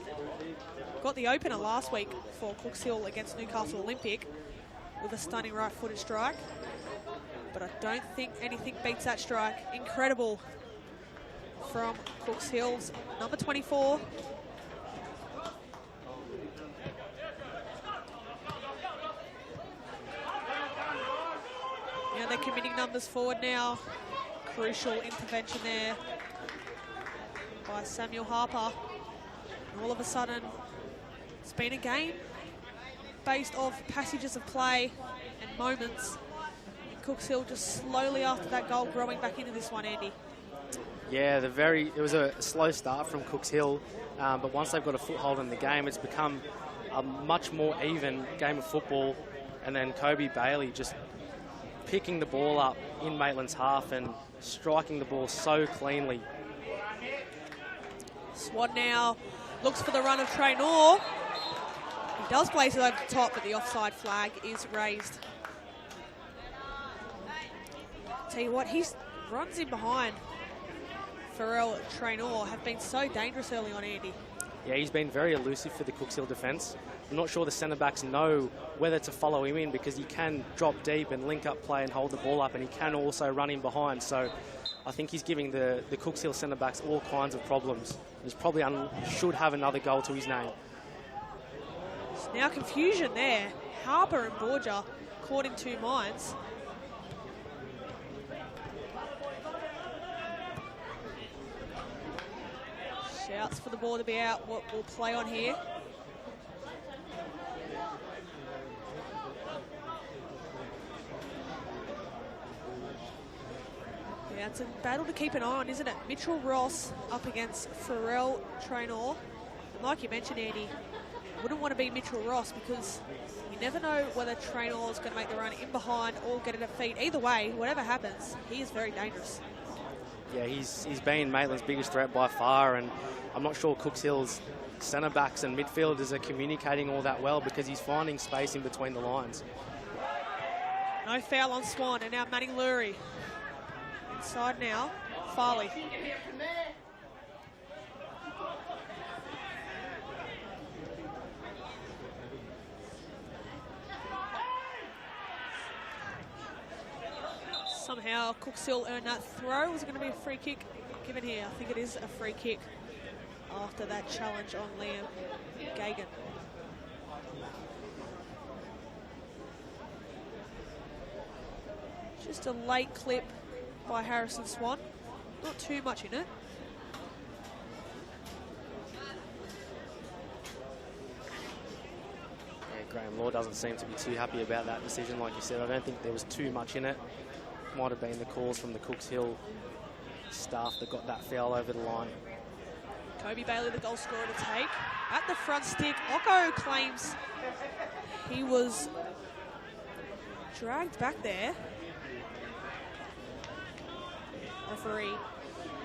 Got the opener last week for Cooks Hill against Newcastle Olympic with a stunning right-footed strike. But I don't think anything beats that strike. Incredible from Cooks Hill's number 24. Now they're committing numbers forward now. Crucial intervention there by Samuel Harper. And all of a sudden, it's been a game based off passages of play and moments. And Cooks Hill just slowly after that goal growing back into this one, Andy. Yeah, it was a slow start from Cooks Hill, but once they've got a foothold in the game, it's become a much more even game of football. And then Kobe Bailey just picking the ball up in Maitland's half and striking the ball so cleanly. Swan now looks for the run of Traynor. He does place it over the top, but the offside flag is raised. Tell you what, he runs in behind Pharrell Traynor have been so dangerous early on, Andy. Yeah, he's been very elusive for the Cooks Hill defence. I'm not sure the centre-backs know whether to follow him in, because he can drop deep and link up play and hold the ball up, and he can also run in behind. So I think he's giving the Cooks Hill centre-backs all kinds of problems. He's probably should have another goal to his name. There's now confusion there. Harper and Borgia caught in 2 minds. shouts for the ball to be out. We'll play on here. Yeah, it's a battle to keep an eye on, isn't it? Mitchell Ross up against Pharrell Traynor. And like you mentioned, Andy, wouldn't want to be Mitchell Ross because you never know whether Traynor's going to make the run in behind or get a defeat. Either way, whatever happens, he is very dangerous. Yeah, he's been Maitland's biggest threat by far, and I'm not sure Cooks Hill's centre backs and midfielders are communicating all that well because he's finding space in between the lines. No foul on Swan, and now Manning Lurie. Inside now, Farley. Somehow Cooks Hill earned that throw. Was it going to be a free kick given here? I think it is a free kick after that challenge on Liam Gagan. Just a late clip by Harrison Swan. Not too much in it. Yeah, Graham Law doesn't seem to be too happy about that decision, like you said. I don't think there was too much in it. Might have been the calls from the Cooks Hill staff that got that foul over the line. Kobe Bailey, the goal scorer, to take. At the front stick, Ocko claims he was dragged back there. Referee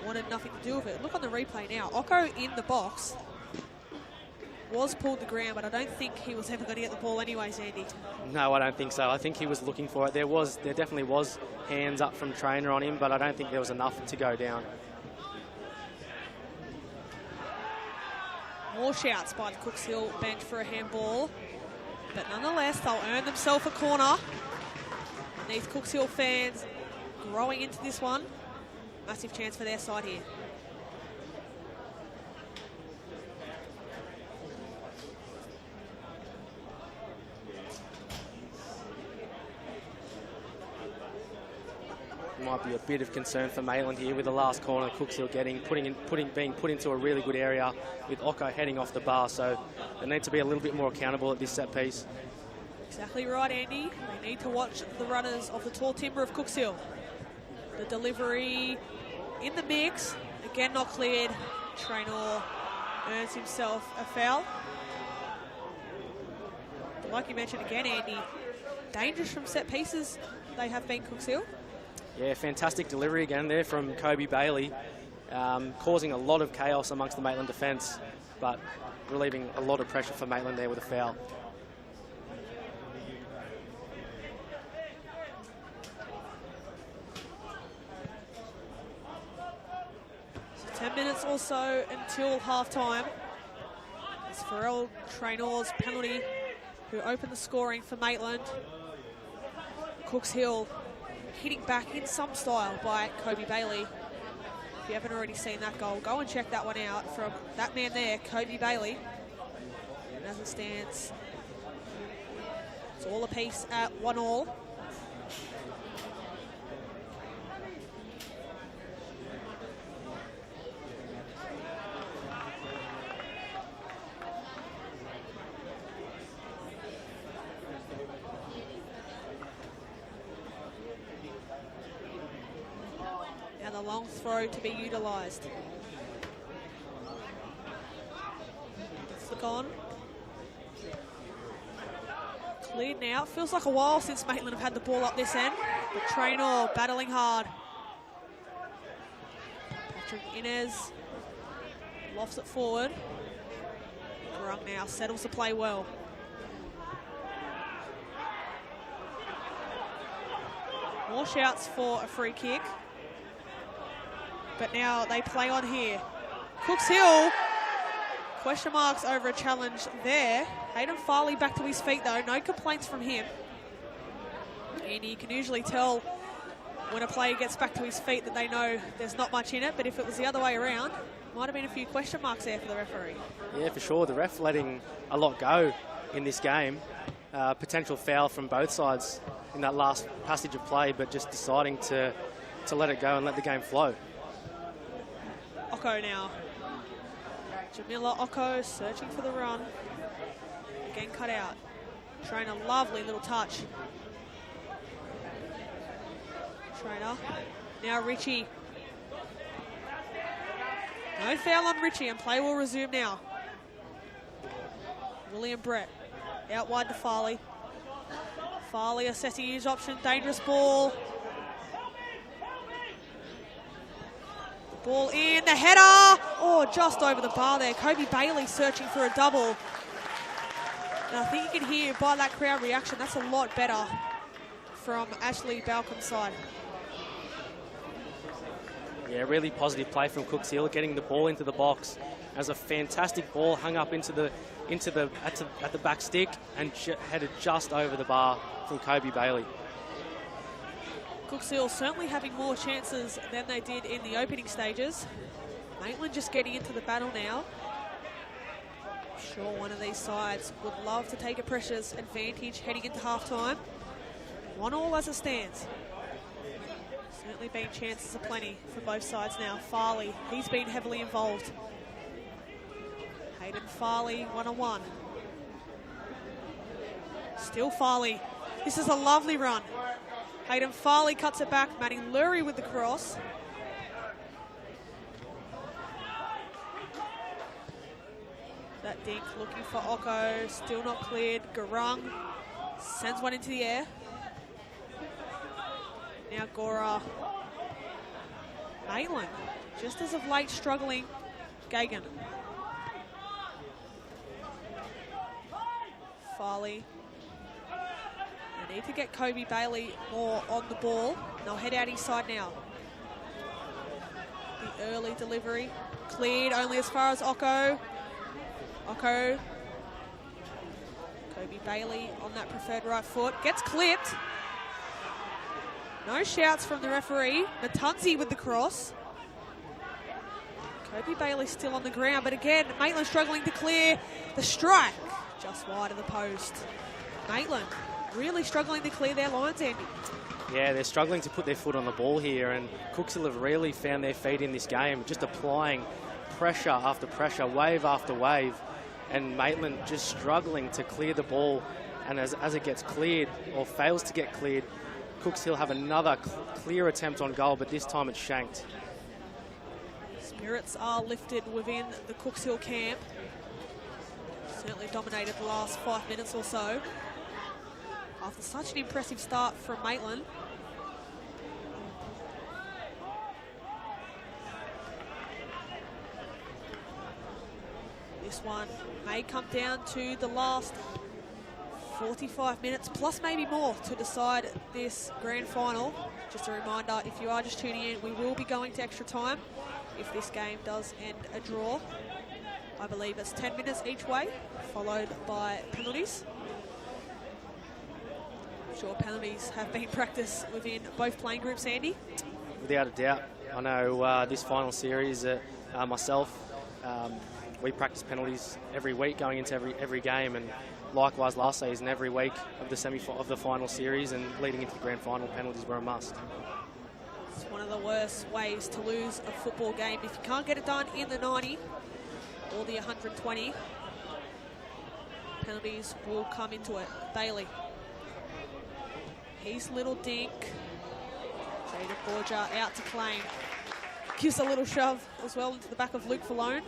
wanted nothing to do with it. Look on the replay now. Ocko in the box was pulled to ground, but I don't think he was ever going to get the ball anyways, Andy. No, I don't think so. I think he was looking for it. There definitely was hands up from Traynor on him, but I don't think there was enough to go down. More shouts by the Cooks Hill bench for a handball, but nonetheless, they'll earn themselves a corner. And these Cooks Hill fans growing into this one. Massive chance for their side here. Might be a bit of concern for Maitland here with the last corner Cooks Hill being put into a really good area with Ocko heading off the bar, so they need to be a little bit more accountable at this set piece. Exactly right, Andy. They need to watch the runners of the tall timber of Cooks Hill. The delivery in the mix, again not cleared. Traynor earns himself a foul. But like you mentioned again, Andy, dangerous from set pieces they have been, Cooks Hill. Yeah, fantastic delivery again there from Kobe Bailey, causing a lot of chaos amongst the Maitland defence, but relieving a lot of pressure for Maitland there with a foul. So 10 minutes or so until half-time. It's Pharrell Traynor's penalty who opened the scoring for Maitland. Cooks Hill hitting back in some style by Kobe Bailey. If you haven't already seen that goal, go and check that one out from that man there, Kobe Bailey. And as it stands, it's all apiece at 1-1. A long throw to be utilised. Flick on. Cleared now. Feels like a while since Maitland have had the ball up this end. But Traynor battling hard. Patrick Inez lofts it forward. Grung now settles the play well. More shouts for a free kick. But now they play on here. Cooks Hill, question marks over a challenge there. Hayden Farley back to his feet though, no complaints from him. And you can usually tell when a player gets back to his feet that they know there's not much in it, but if it was the other way around, might have been a few question marks there for the referee. Yeah, for sure. The ref letting a lot go in this game. Potential foul from both sides in that last passage of play, but just deciding to let it go and let the game flow. Ocko now. Jamila Oko searching for the run. Again cut out. Trainer, lovely little touch. Trainer. Now Richie. No foul on Richie, and play will resume now. William Brett out wide to Farley. Farley assessing his option, dangerous ball. Ball in, the header! Oh, just over the bar there. Kobe Bailey searching for a double. And I think you can hear by that crowd reaction, that's a lot better from Ashley Balcom's side. Yeah, really positive play from Cooks Hill, getting the ball into the box. As a fantastic ball hung up at the back stick and headed just over the bar from Kobe Bailey. Cooks Hill certainly having more chances than they did in the opening stages. Maitland just getting into the battle now. I'm sure one of these sides would love to take a precious advantage heading into halftime. 1-1 as it stands. Certainly been chances aplenty for both sides now. Farley, he's been heavily involved. Hayden Farley, 1-on-1. Still Farley. This is a lovely run. Hayden Farley cuts it back. Manning Lurie with the cross. That dink looking for Oko. Still not cleared. Garung sends one into the air. Now Gora. Maitland, just as of late struggling. Gagan. Farley. They need to get Kobe Bailey more on the ball. They'll head out his side now. The early delivery. Cleared only as far as Oko. Oko. Kobe Bailey on that preferred right foot. Gets clipped. No shouts from the referee. Matunzi with the cross. Kobe Bailey still on the ground, but again, Maitland struggling to clear the strike. Just wide of the post. Maitland really struggling to clear their lines, Andy. Yeah, they're struggling to put their foot on the ball here, and Cooks Hill have really found their feet in this game, just applying pressure after pressure, wave after wave, and Maitland just struggling to clear the ball, and as it gets cleared, or fails to get cleared, Cooks Hill have another clear attempt on goal, but this time it's shanked. Spirits are lifted within the Cooks Hill camp. Certainly dominated the last 5 minutes or so. After such an impressive start from Maitland. This one may come down to the last 45 minutes, plus maybe more, to decide this grand final. Just a reminder, if you are just tuning in, we will be going to extra time if this game does end a draw. I believe it's 10 minutes each way, followed by penalties. I'm sure penalties have been practiced within both playing groups, Andy. Without a doubt. I know this final series, myself, we practice penalties every week going into every game, and likewise last season, every week of the final series and leading into the grand final, penalties were a must. It's one of the worst ways to lose a football game. If you can't get it done in the 90 or the 120, penalties will come into it. Bailey. His little dink. Jada Borgia out to claim. Gives a little shove as well into the back of Luke Falone.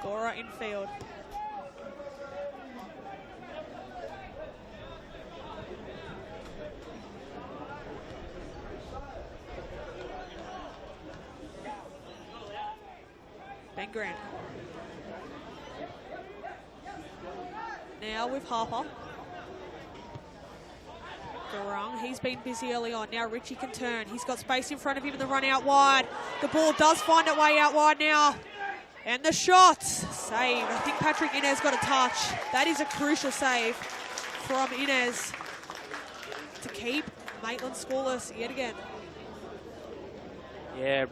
Gora infield. Ben Grant. Now with Harper. Garung, he's been busy early on. Now Richie can turn. He's got space in front of him in the run out wide. The ball does find its way out wide now. And the shot, save. I think Patrick Inez got a touch. That is a crucial save from Inez to keep Maitland scoreless yet again. Yeah,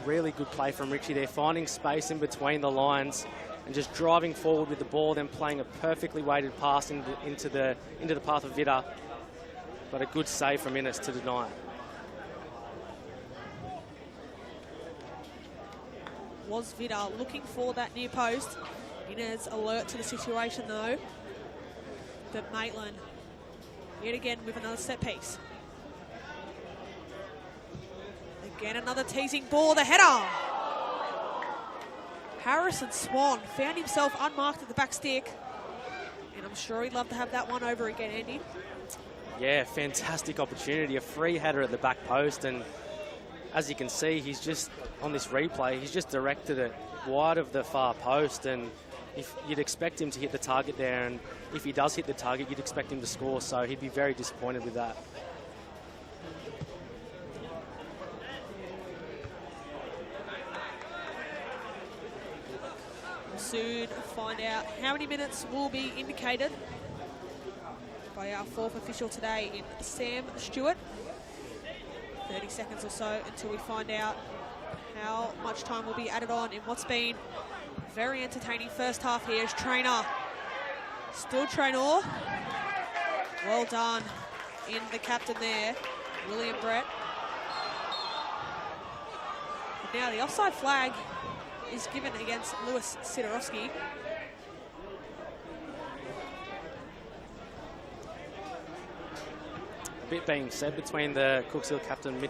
really good play from Richie there, finding space in between the lines and just driving forward with the ball, then playing a perfectly weighted pass into the path of Vida. but a good save from Innes to deny it. Was Vidal looking for that near post. Innes alert to the situation though. But Maitland, yet again with another set piece. Again, another teasing ball, the header. Harrison Swan found himself unmarked at the back stick. And I'm sure he'd love to have that one over again, Andy. Yeah, fantastic opportunity. A free header at the back post. And as you can see, he's just, on this replay, he's just directed it wide of the far post. And if you'd expect him to hit the target there. And if he does hit the target, you'd expect him to score. So he'd be very disappointed with that. Soon find out how many minutes will be indicated by our fourth official today in Sam Stewart. 30 seconds or so until we find out how much time will be added on in what's been a very entertaining first half here as Traynor. Still Traynor. Well done in the captain there, William Brett. And now the offside flag is given against Lewis Sidorowski. A bit being said between the Cooks Hill captain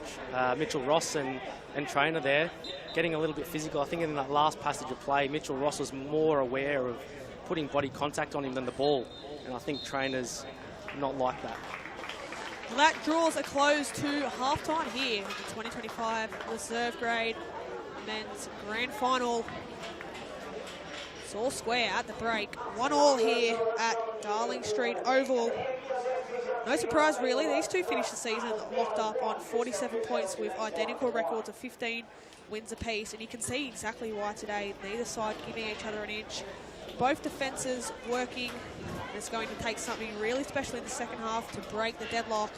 Mitchell Ross and Traynor there, getting a little bit physical. I think in that last passage of play, Mitchell Ross was more aware of putting body contact on him than the ball, and I think Traynor's not like that. Well, that draws a close to half-time here in the 2025 reserve grade men's grand final. It's all square at the break. 1-1 here at Darling Street Oval. No surprise really, these two finished the season locked up on 47 points with identical records of 15 wins apiece, and you can see exactly why today, neither side giving each other an inch. Both defences working. It's going to take something really special in the second half to break the deadlock.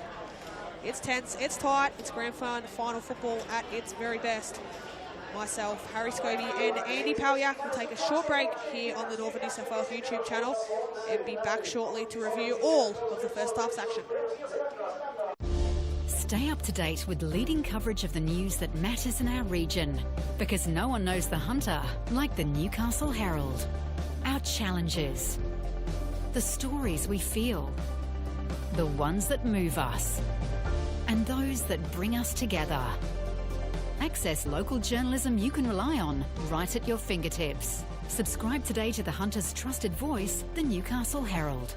It's tense, it's tight, it's grand final football at its very best. Myself, Harry Scobie and Andy Palyak will take a short break here on the Northern New South Wales YouTube channel and be back shortly to review all of the first half's action. Stay up to date with leading coverage of the news that matters in our region, because no one knows the Hunter like the Newcastle Herald. Our challenges, the stories we feel, the ones that move us, and those that bring us together. Access local journalism you can rely on right at your fingertips. Subscribe today to the Hunter's trusted voice, the Newcastle Herald.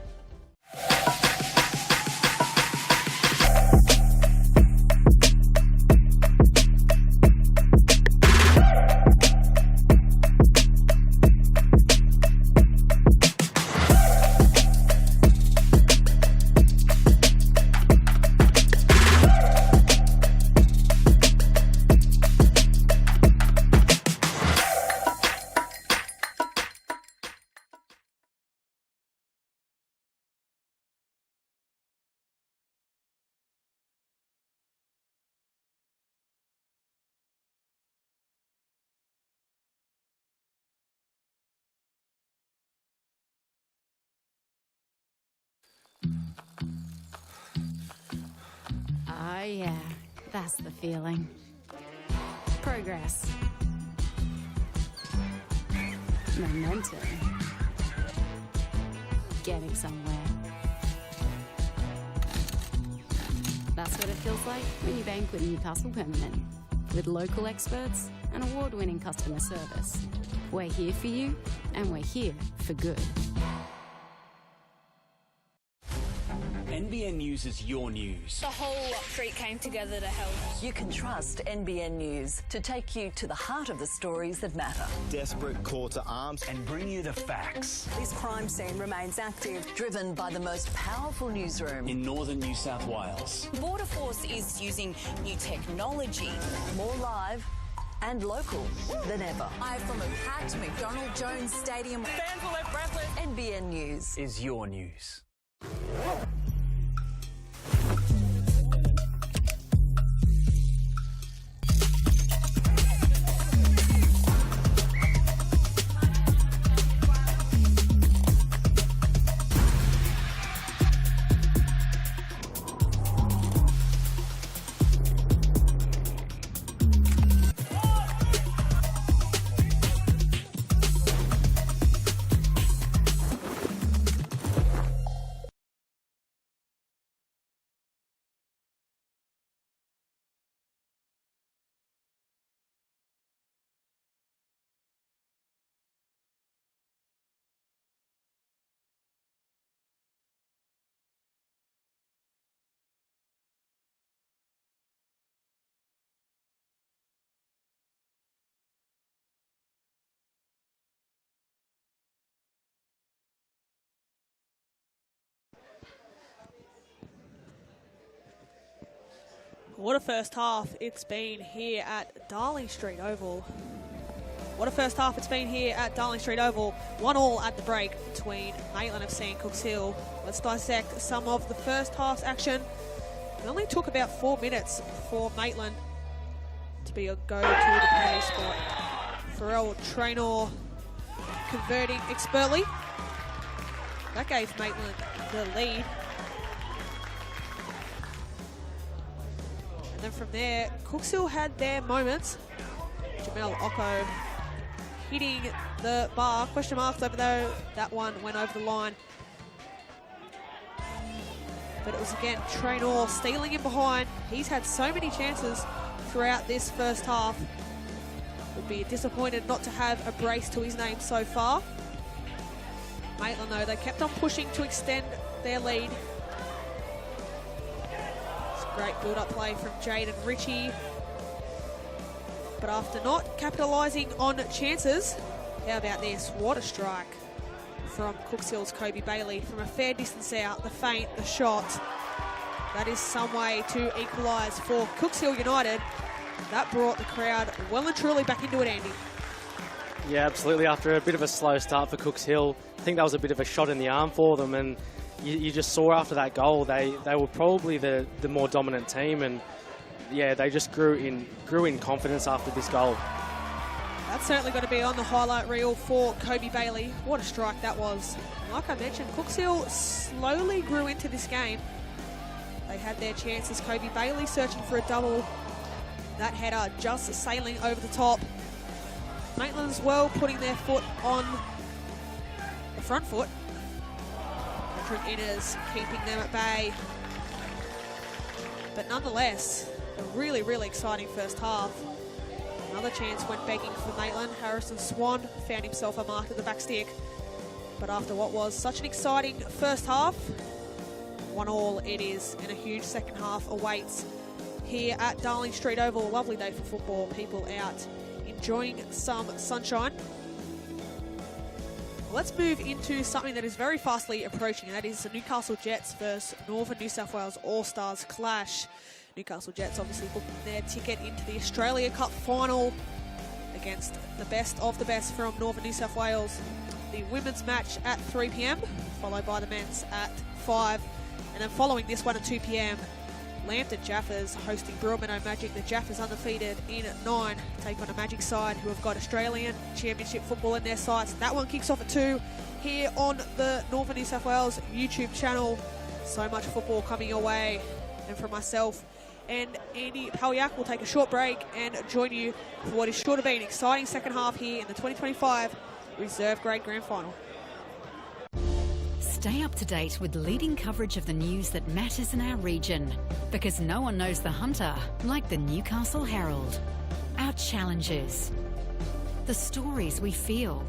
Oh yeah, that's the feeling. Progress. Momentum. Getting somewhere. That's what it feels like when you bank with Newcastle Permanent. With local experts and award-winning customer service. We're here for you, and we're here for good. NBN News is your news. The whole street came together to help. You can trust NBN News to take you to the heart of the stories that matter. Desperate call to arms. And bring you the facts. This crime scene remains active. Driven by the most powerful newsroom In northern New South Wales. Border Force is using new technology. more live and local than ever. Live from a packed McDonald Jones Stadium. Fans were left breathless. NBN News. Is your news. What a first half it's been here at Darling Street Oval. What a first half it's been here at Darling Street Oval. 1-1 at the break between Maitland FC and Cooks Hill. Let's dissect some of the first half's action. It only took about 4 minutes for Maitland to be a go to the penalty spot. Pharrell Traynor converting expertly. That gave Maitland the lead. And then from there, Cooks Hill had their moments. Jamel Ocko hitting the bar. Question marks over though. That one went over the line. But it was again Traynor stealing in behind. He's had so many chances throughout this first half. Would be disappointed not to have a brace to his name so far. Maitland though, they kept on pushing to extend their lead. Great build-up play from Jaden Ritchie. But after not capitalising on chances, how about this? What a strike from Cooks Hill's Kobe Bailey from a fair distance out. The feint, the shot. That is some way to equalise for Cooks Hill United. That brought the crowd well and truly back into it, Andy. Yeah, absolutely. After a bit of a slow start for Cooks Hill, I think that was a bit of a shot in the arm for them, and you just saw after that goal they were probably the more dominant team, and yeah, they just grew in confidence after this goal. That's certainly going to be on the highlight reel for Kobe Bailey. What a strike that was. Like I mentioned, Cooks Hill slowly grew into this game. They had their chances. Kobe Bailey searching for a double. That header just sailing over the top. Maitland as well putting their foot on the front foot. Patrick Inners keeping them at bay. But nonetheless, a really, really exciting first half. Another chance went begging for Maitland. Harrison Swan found himself a mark at the back stick. But after what was such an exciting first half, 1-1 it is, and a huge second half awaits here at Darling Street Oval. A lovely day for football. People out enjoying some sunshine. Let's move into something that is very fastly approaching, and that is the Newcastle Jets versus Northern New South Wales All-Stars clash. Newcastle Jets obviously booking their ticket into the Australia Cup final against the best of the best from Northern New South Wales. The women's match at 3 p.m, followed by the men's at 5. And then following this one at 2 p.m, Lambton Jaffers hosting Brewer-Meadow Magic. The Jaffers undefeated in 9 take on a Magic side who have got Australian Championship football in their sights. That one kicks off at 2 here on the Northern New South Wales YouTube channel. So much football coming your way. And from myself and Andy Palyak, will take a short break and join you for what is sure to be an exciting second half here in the 2025 Reserve Grade Grand Final. Stay up to date with leading coverage of the news that matters in our region, because no one knows the Hunter like the Newcastle Herald. Our challenges, the stories we feel,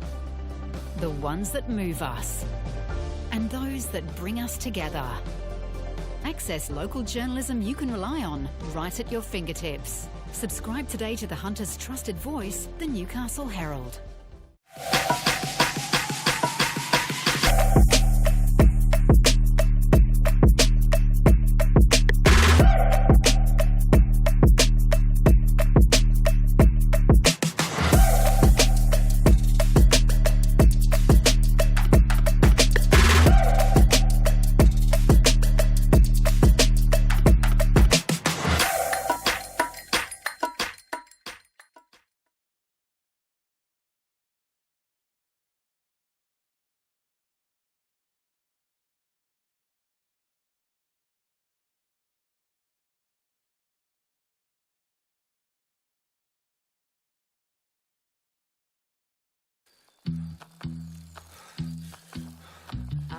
the ones that move us, and those that bring us together. Access local journalism you can rely on right at your fingertips. Subscribe today to the Hunter's trusted voice, the Newcastle Herald.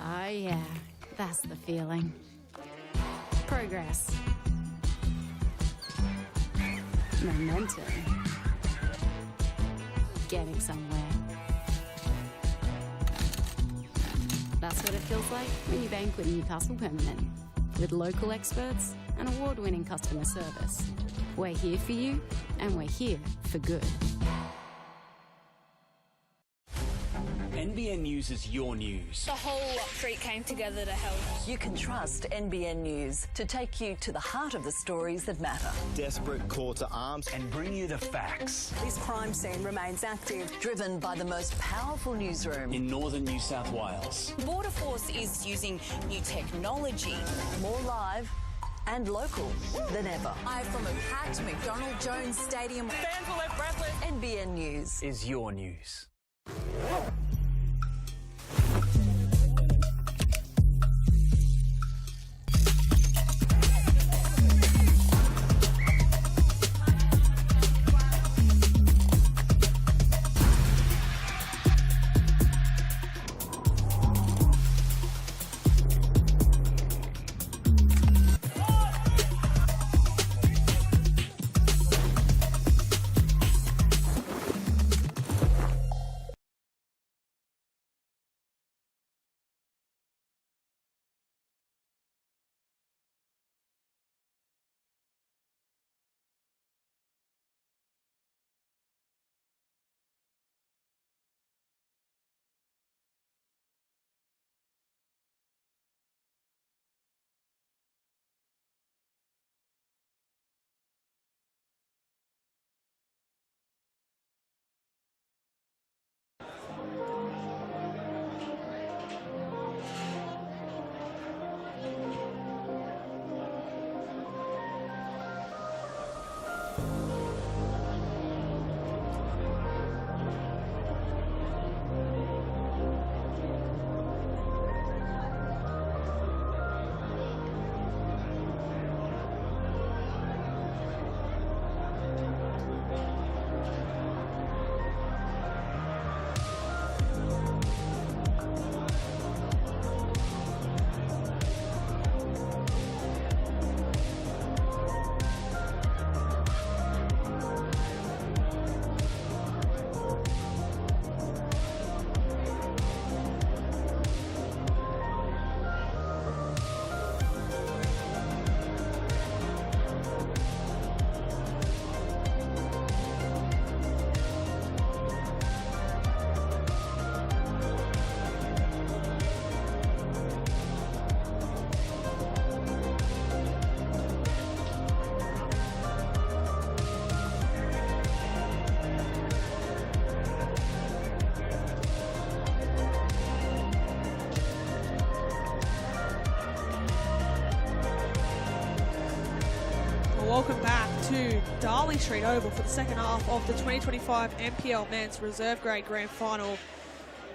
Oh yeah, that's the feeling. Progress. Momentum. Getting somewhere. That's what it feels like when you bank with Newcastle Permanent. With local experts and award-winning customer service. We're here for you, and we're here for good. NBN News news is your news. The whole street came together to help. You can trust NBN News to take you to the heart of the stories that matter. Desperate call to arms. And bring you the facts. This crime scene remains active. Driven by the most powerful newsroom. In northern New South Wales. Border Force is using new technology. More live and local than ever. Live from a packed McDonald Jones Stadium. Fans were left breathless. NBN News is your news. Welcome back to Darling Street Oval for the second half of the 2025 NPL Men's Reserve Grade Grand Final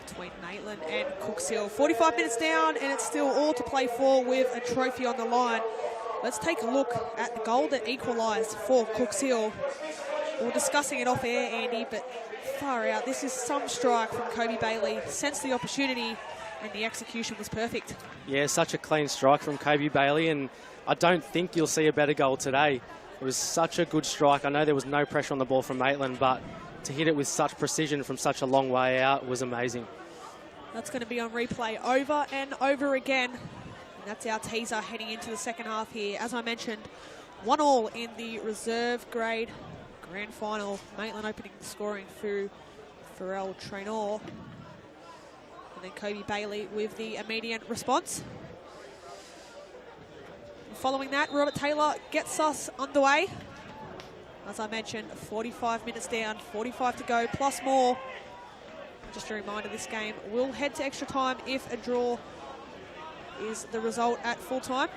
between Maitland and Cooks Hill. 45 minutes down and it's still all to play for with a trophy on the line. Let's take a look at the goal that equalised for Cooks Hill. We were discussing it off air, Andy, but far out. This is some strike from Kobe Bailey. Sensed the opportunity and the execution was perfect. Yeah, such a clean strike from Kobe Bailey, and I don't think you'll see a better goal today. It was such a good strike. I know there was no pressure on the ball from Maitland, but to hit it with such precision from such a long way out was amazing. That's going to be on replay over and over again. And that's our teaser heading into the second half here. As I mentioned, 1-1 in the reserve grade grand final. Maitland opening the scoring through Pharrell Traynor. And then Kobe Bailey with the immediate response. Following that, Robert Taylor gets us underway. As I mentioned, 45 minutes down, 45 to go, plus more. Just a reminder, this game will head to extra time if a draw is the result at full time.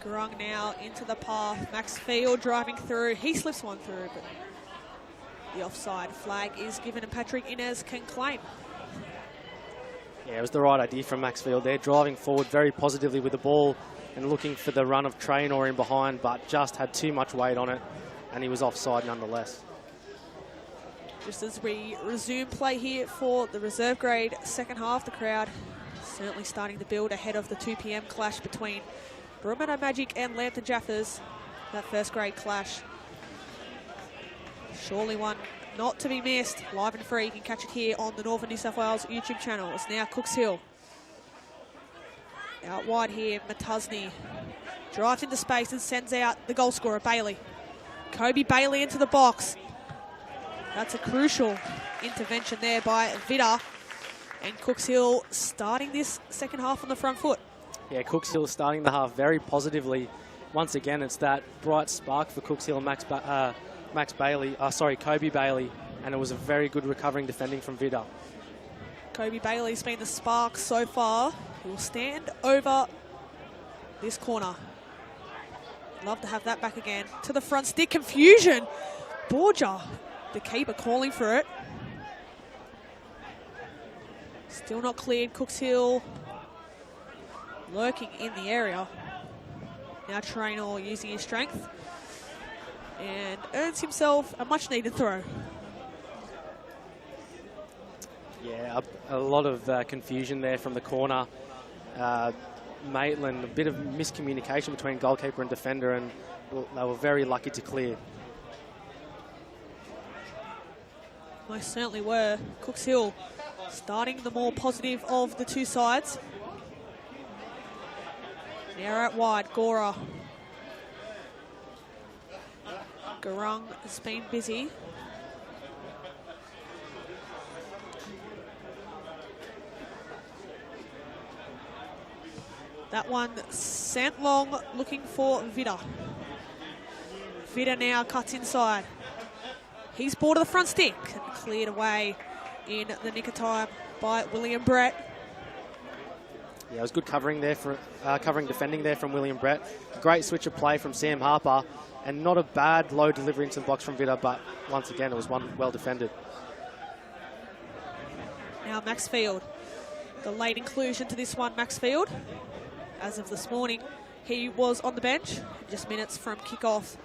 Gurung now into the path. Max Field driving through. He slips one through, but the offside flag is given and Patrick Inez can claim. Yeah, it was the right idea from Maxfield there, driving forward very positively with the ball and looking for the run of Traynor in behind, but just had too much weight on it, and he was offside nonetheless. Just as we resume play here for the reserve grade second half, the crowd certainly starting to build ahead of the 2 p.m. clash between Parramatta Magic and Lambton Jaffers. That first grade clash. Surely one not to be missed. Live and free. You can catch it here on the Northern New South Wales YouTube channel. It's now Cooks Hill. Out wide here, Matusny Drives into space and sends out the goal scorer, Bailey. Kobe Bailey into the box. That's a crucial intervention there by Vida. And Cooks Hill starting this second half on the front foot. Yeah, Cooks Hill starting the half very positively. Once again, it's that bright spark for Cooks Hill and Kobe Bailey, and it was a very good recovering defending from Vida. Kobe Bailey's been the spark so far. He will stand over this corner. Love to have that back again. To the front stick, confusion. Borgia, the keeper, calling for it. Still not cleared. Cooks Hill lurking in the area. Now Traynor using his strength and earns himself a much needed throw. Yeah, a lot of confusion there from the corner. Maitland, a bit of miscommunication between goalkeeper and defender, and they were very lucky to clear. Most certainly were. Cooks Hill starting the more positive of the two sides. Now out wide, Gora. Garung has been busy. That one sent long, looking for Vida. Vida now cuts inside. He's ball to the front stick and cleared away in the nick of time by William Brett. Yeah, it was good covering there for defending there from William Brett. Great switch of play from Sam Harper, and not a bad low delivery into the box from Vida, but once again it was one well defended. Now Max Field, the late inclusion to this one, Max Field. As of this morning, he was on the bench just minutes from kickoff.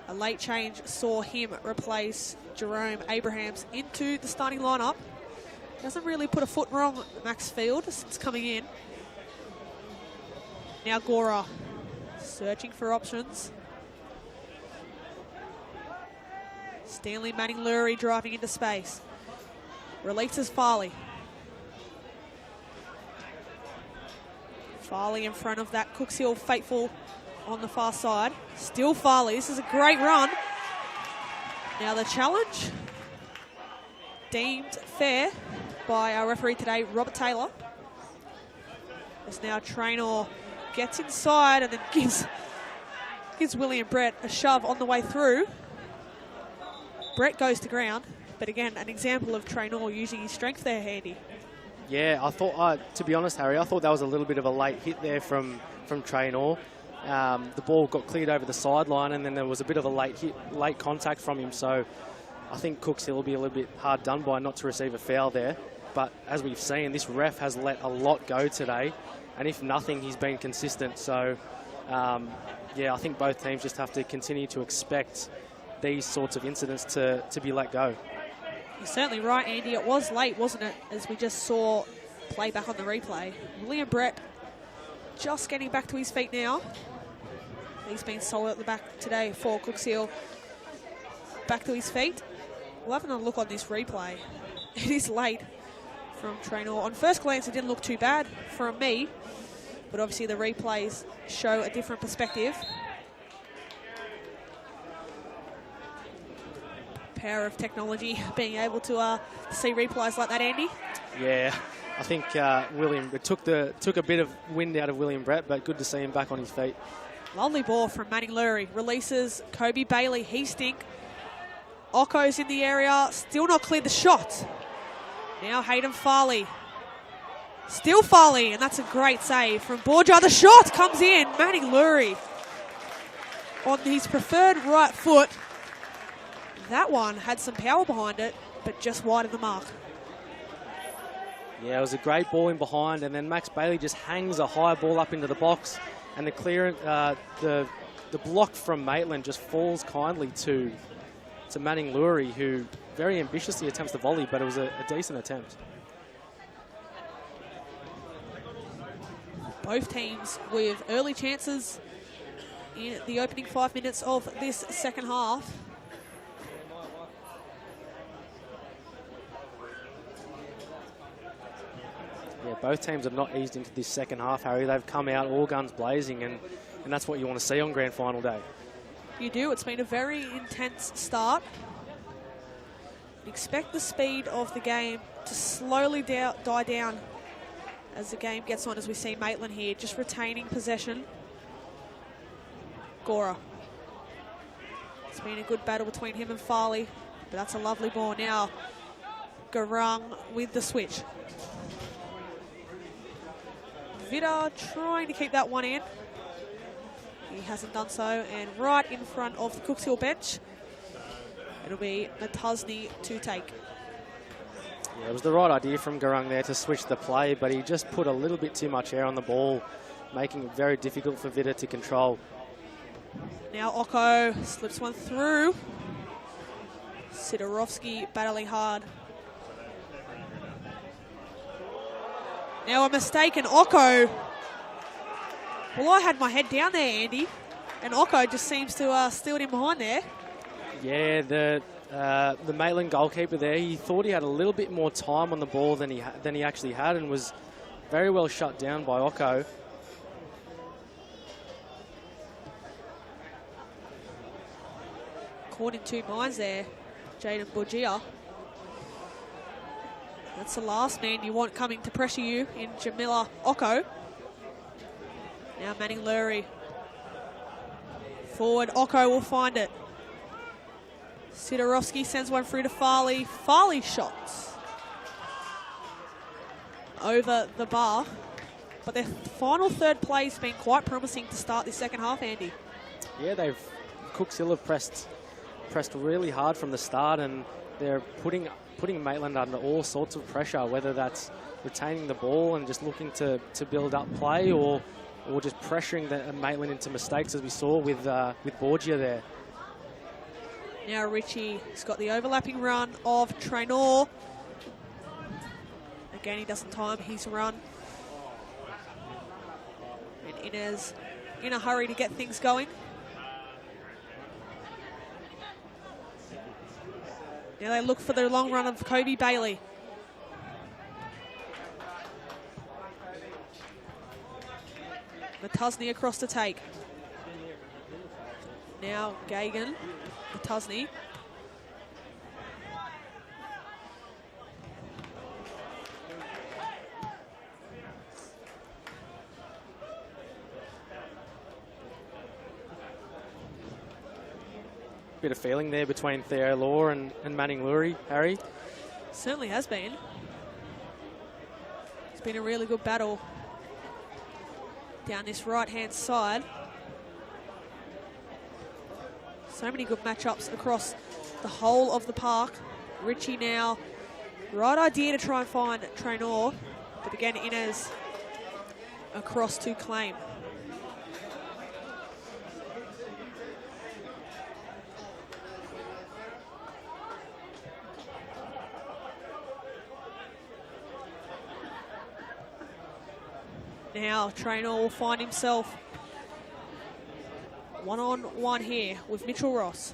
A late change saw him replace Jerome Abrahams into the starting lineup. Doesn't really put a foot wrong, Max Field, since coming in. Now Gora, searching for options. Stanley Manning-Lurie driving into space. Releases Farley. Farley in front of that Cooks Hill faithful on the far side. Still Farley. This is a great run. Now the challenge deemed fair by our referee today, Robert Taylor. As now Traynor gets inside and then gives William Brett a shove on the way through. Brett goes to ground, but again, an example of Traynor using his strength there, Handy. Yeah, I thought, to be honest, Harry, I thought that was a little bit of a late hit there from Traynor. The ball got cleared over the sideline, and then there was a bit of a late contact from him. So I think Cooks Hill will be a little bit hard done by not to receive a foul there. But as we've seen, this ref has let a lot go today, and if nothing, he's been consistent. So yeah, I think both teams just have to continue to expect these sorts of incidents to be let go. You're certainly right, Andy. It was late, wasn't it, as we just saw play back on the replay. William Brett just getting back to his feet now. He's been solid at the back today for Cooks Hill. Back to his feet. We'll have another look on this replay. It is late from Traynor. On first glance, it didn't look too bad from me, but obviously the replays show a different perspective. Power of technology, being able to see replays like that, Andy. Yeah, I think it took a bit of wind out of William Brett, but good to see him back on his feet. Lovely ball from Manning-Lurie. Releases Kobe Bailey. He stink. Occo's in the area. Still not cleared the shot. Now Hayden Farley. Still Farley, and that's a great save from Borgia. The shot comes in. Manning-Lurie on his preferred right foot. That one had some power behind it, but just wide of the mark. Yeah, it was a great ball in behind, and then Max Bailey just hangs a high ball up into the box, and the clearance, the block from Maitland just falls kindly to Manning-Lurie, who very ambitiously attempts the volley, but it was a decent attempt. Both teams with early chances in the opening 5 minutes of this second half. Yeah, both teams have not eased into this second half, Harry. They've come out all guns blazing, and and that's what you want to see on grand final day. You do. It's been a very intense start. Expect the speed of the game to slowly die down as the game gets on, as we see Maitland here just retaining possession. Gora. It's been a good battle between him and Farley, but that's a lovely ball. Now Garung with the switch. Vida trying to keep that one in. He hasn't done so, and right in front of the Cooks Hill bench, it'll be Matusny to take. Yeah, it was the right idea from Garung there to switch the play, but he just put a little bit too much air on the ball, making it very difficult for Vida to control. Now Oko slips one through. Sidorovsky battling hard. Now a mistake, and Oko. Well, I had my head down there, Andy, and Oko just seems to steal it in behind there. Yeah, the Maitland goalkeeper there, he thought he had a little bit more time on the ball than he actually had, and was very well shut down by Oko. Caught in two minds there, Jaden Borgia. That's the last man you want coming to pressure you in Jamila Oko. Now Manning Lurie. Forward, Oko will find it. Sidorovsky sends one through to Farley. Farley shots over the bar. But their final third play's been quite promising to start this second half, Andy. Yeah, Cooks Hill have pressed really hard from the start, and they're putting Maitland under all sorts of pressure, whether that's retaining the ball and just looking to build up play, or just pressuring Maitland into mistakes, as we saw with Borgia there. Now Richie's got the overlapping run of Traynor. Again, he doesn't time his run. And Inez in a hurry to get things going. Now they look for the long run of Kobe Bailey. Matusny across to take. Now Gagan, Matusny. Bit of feeling there between Theo Law and Manning Lurie, Harry. Certainly has been. It's been a really good battle down this right-hand side. So many good matchups across the whole of the park. Richie now, right idea to try and find Traynor, but again Inez across to claim. Now Traynor will find himself one-on-one here with Mitchell Ross.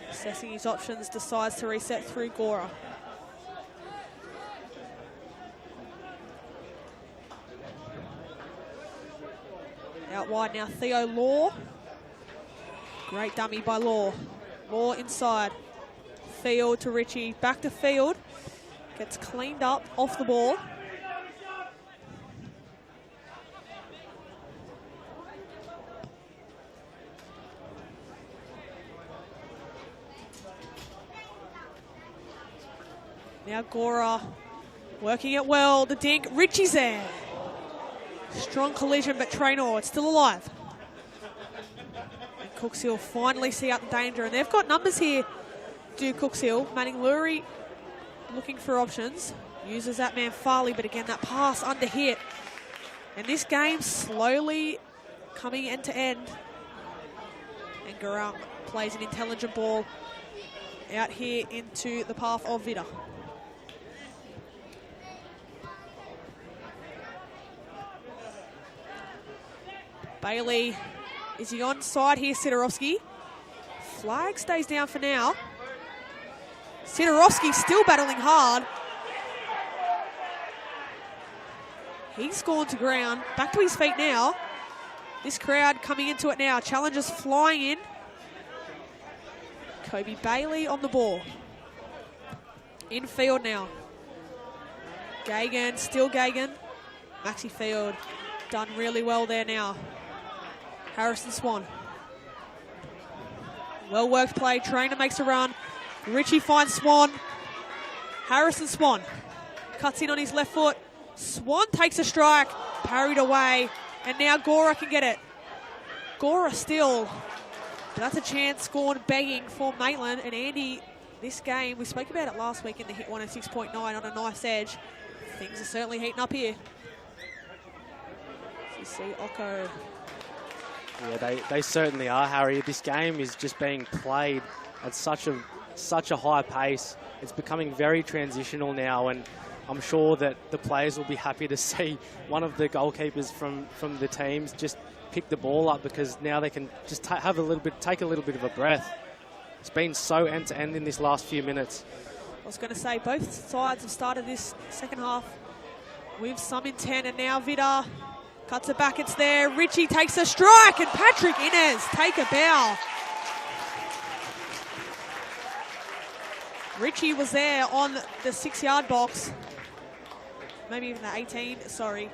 Assessing his options, decides to reset through Gora. Out wide now, Theo Law. Great dummy by Law. Law inside. Field to Richie, back to Field. Gets cleaned up off the ball. Now Gora working it well. The dink. Richie's there. Strong collision, but Traynor, it's still alive. And Cooks Hill finally see out the danger. And they've got numbers here, do Cooks Hill. Manning Lurie looking for options. Uses that man Farley, but again, that pass under hit. And this game slowly coming end to end. And Garung plays an intelligent ball out here into the path of Vida. Bailey, is he onside here, Sidorovsky? Flag stays down for now. Sidorovsky still battling hard. He's gone to ground, back to his feet now. This crowd coming into it now. Challengers flying in. Kobe Bailey on the ball. Infield now. Gagan, still Gagan. Maxi Field done really well there now. Harrison Swan. Well worked play. Trainer makes a run. Richie finds Swan. Harrison Swan cuts in on his left foot. Swan takes a strike. Parried away. And now Gora can get it. Gora still. But that's a chance scored begging for Maitland. And Andy, this game, we spoke about it last week in the hit 106.9 on a nice edge. Things are certainly heating up here. So you see Occo. Yeah, they certainly are, Harry. This game is just being played at such a high pace. It's becoming very transitional now, and I'm sure that the players will be happy to see one of the goalkeepers from the teams just pick the ball up, because now they can just take a little bit of a breath. It's been so end-to-end in this last few minutes. I was going to say, both sides have started this second half with some intent, and now Vida cuts it back, it's there. Richie takes a strike, and Patrick Inez take a bow. Richie was there on the 6-yard box, maybe even the 18, sorry.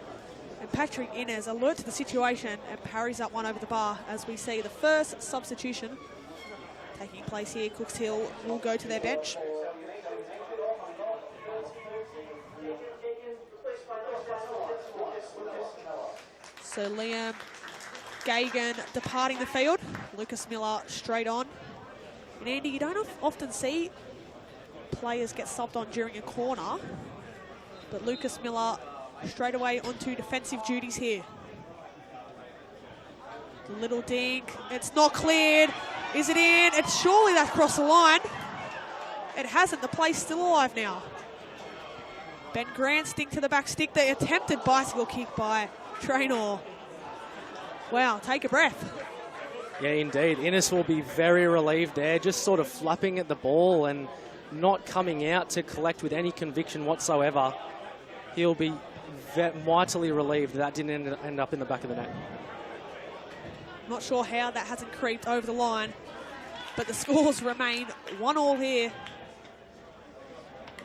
And Patrick Inez alert to the situation and parries up one over the bar, as we see the first substitution taking place here. Cooks Hill will go to their bench. So Liam Gagan departing the field. Lucas Miller straight on. And Andy, you don't often see players get subbed on during a corner, but Lucas Miller straight away onto defensive duties here. The little dink, it's not cleared. Is it in? It's surely that's crossed the line. It hasn't, the play's still alive now. Ben Grant stick to the back stick. The attempted bicycle kick by Traynor. Wow, take a breath. Yeah, indeed. Innes will be very relieved there, just sort of flapping at the ball and not coming out to collect with any conviction whatsoever. He'll be mightily relieved that didn't end up in the back of the net. Not sure how that hasn't creeped over the line, but the scores remain 1-1 here.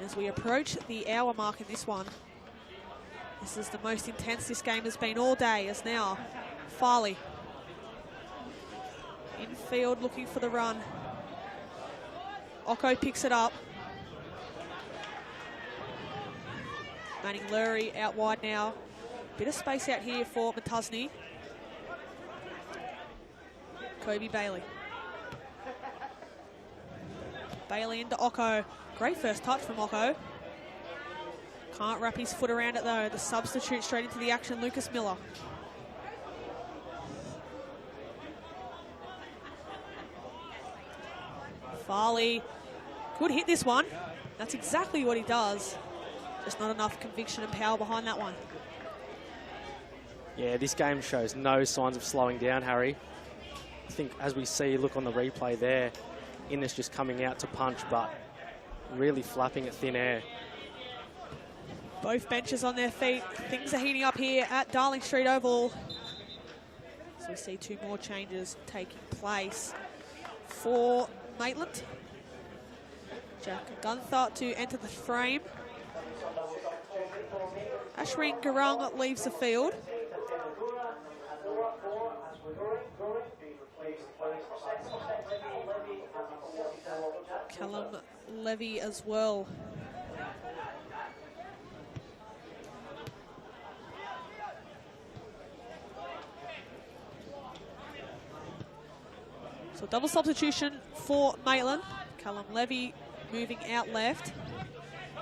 As we approach the hour mark in this one, this is the most intense this game has been all day, as now Farley infield looking for the run. Occo picks it up. Manning Lurie out wide now. Bit of space out here for Matusny. Kobe Bailey. Bailey into Occo. Great first touch from Occo. Can't wrap his foot around it though. The substitute straight into the action, Lucas Miller. Farley could hit this one. That's exactly what he does. Just not enough conviction and power behind that one. Yeah, this game shows no signs of slowing down, Harry. I think as we see, look on the replay there, Innes just coming out to punch, but really flapping at thin air. Both benches on their feet. Things are heating up here at Darling Street Oval. So we see two more changes taking place for Maitland. Jack Gunther to enter the frame. Ashwin Garung leaves the field. Callum Levy as well. So double substitution for Maitland. Callum Levy moving out left.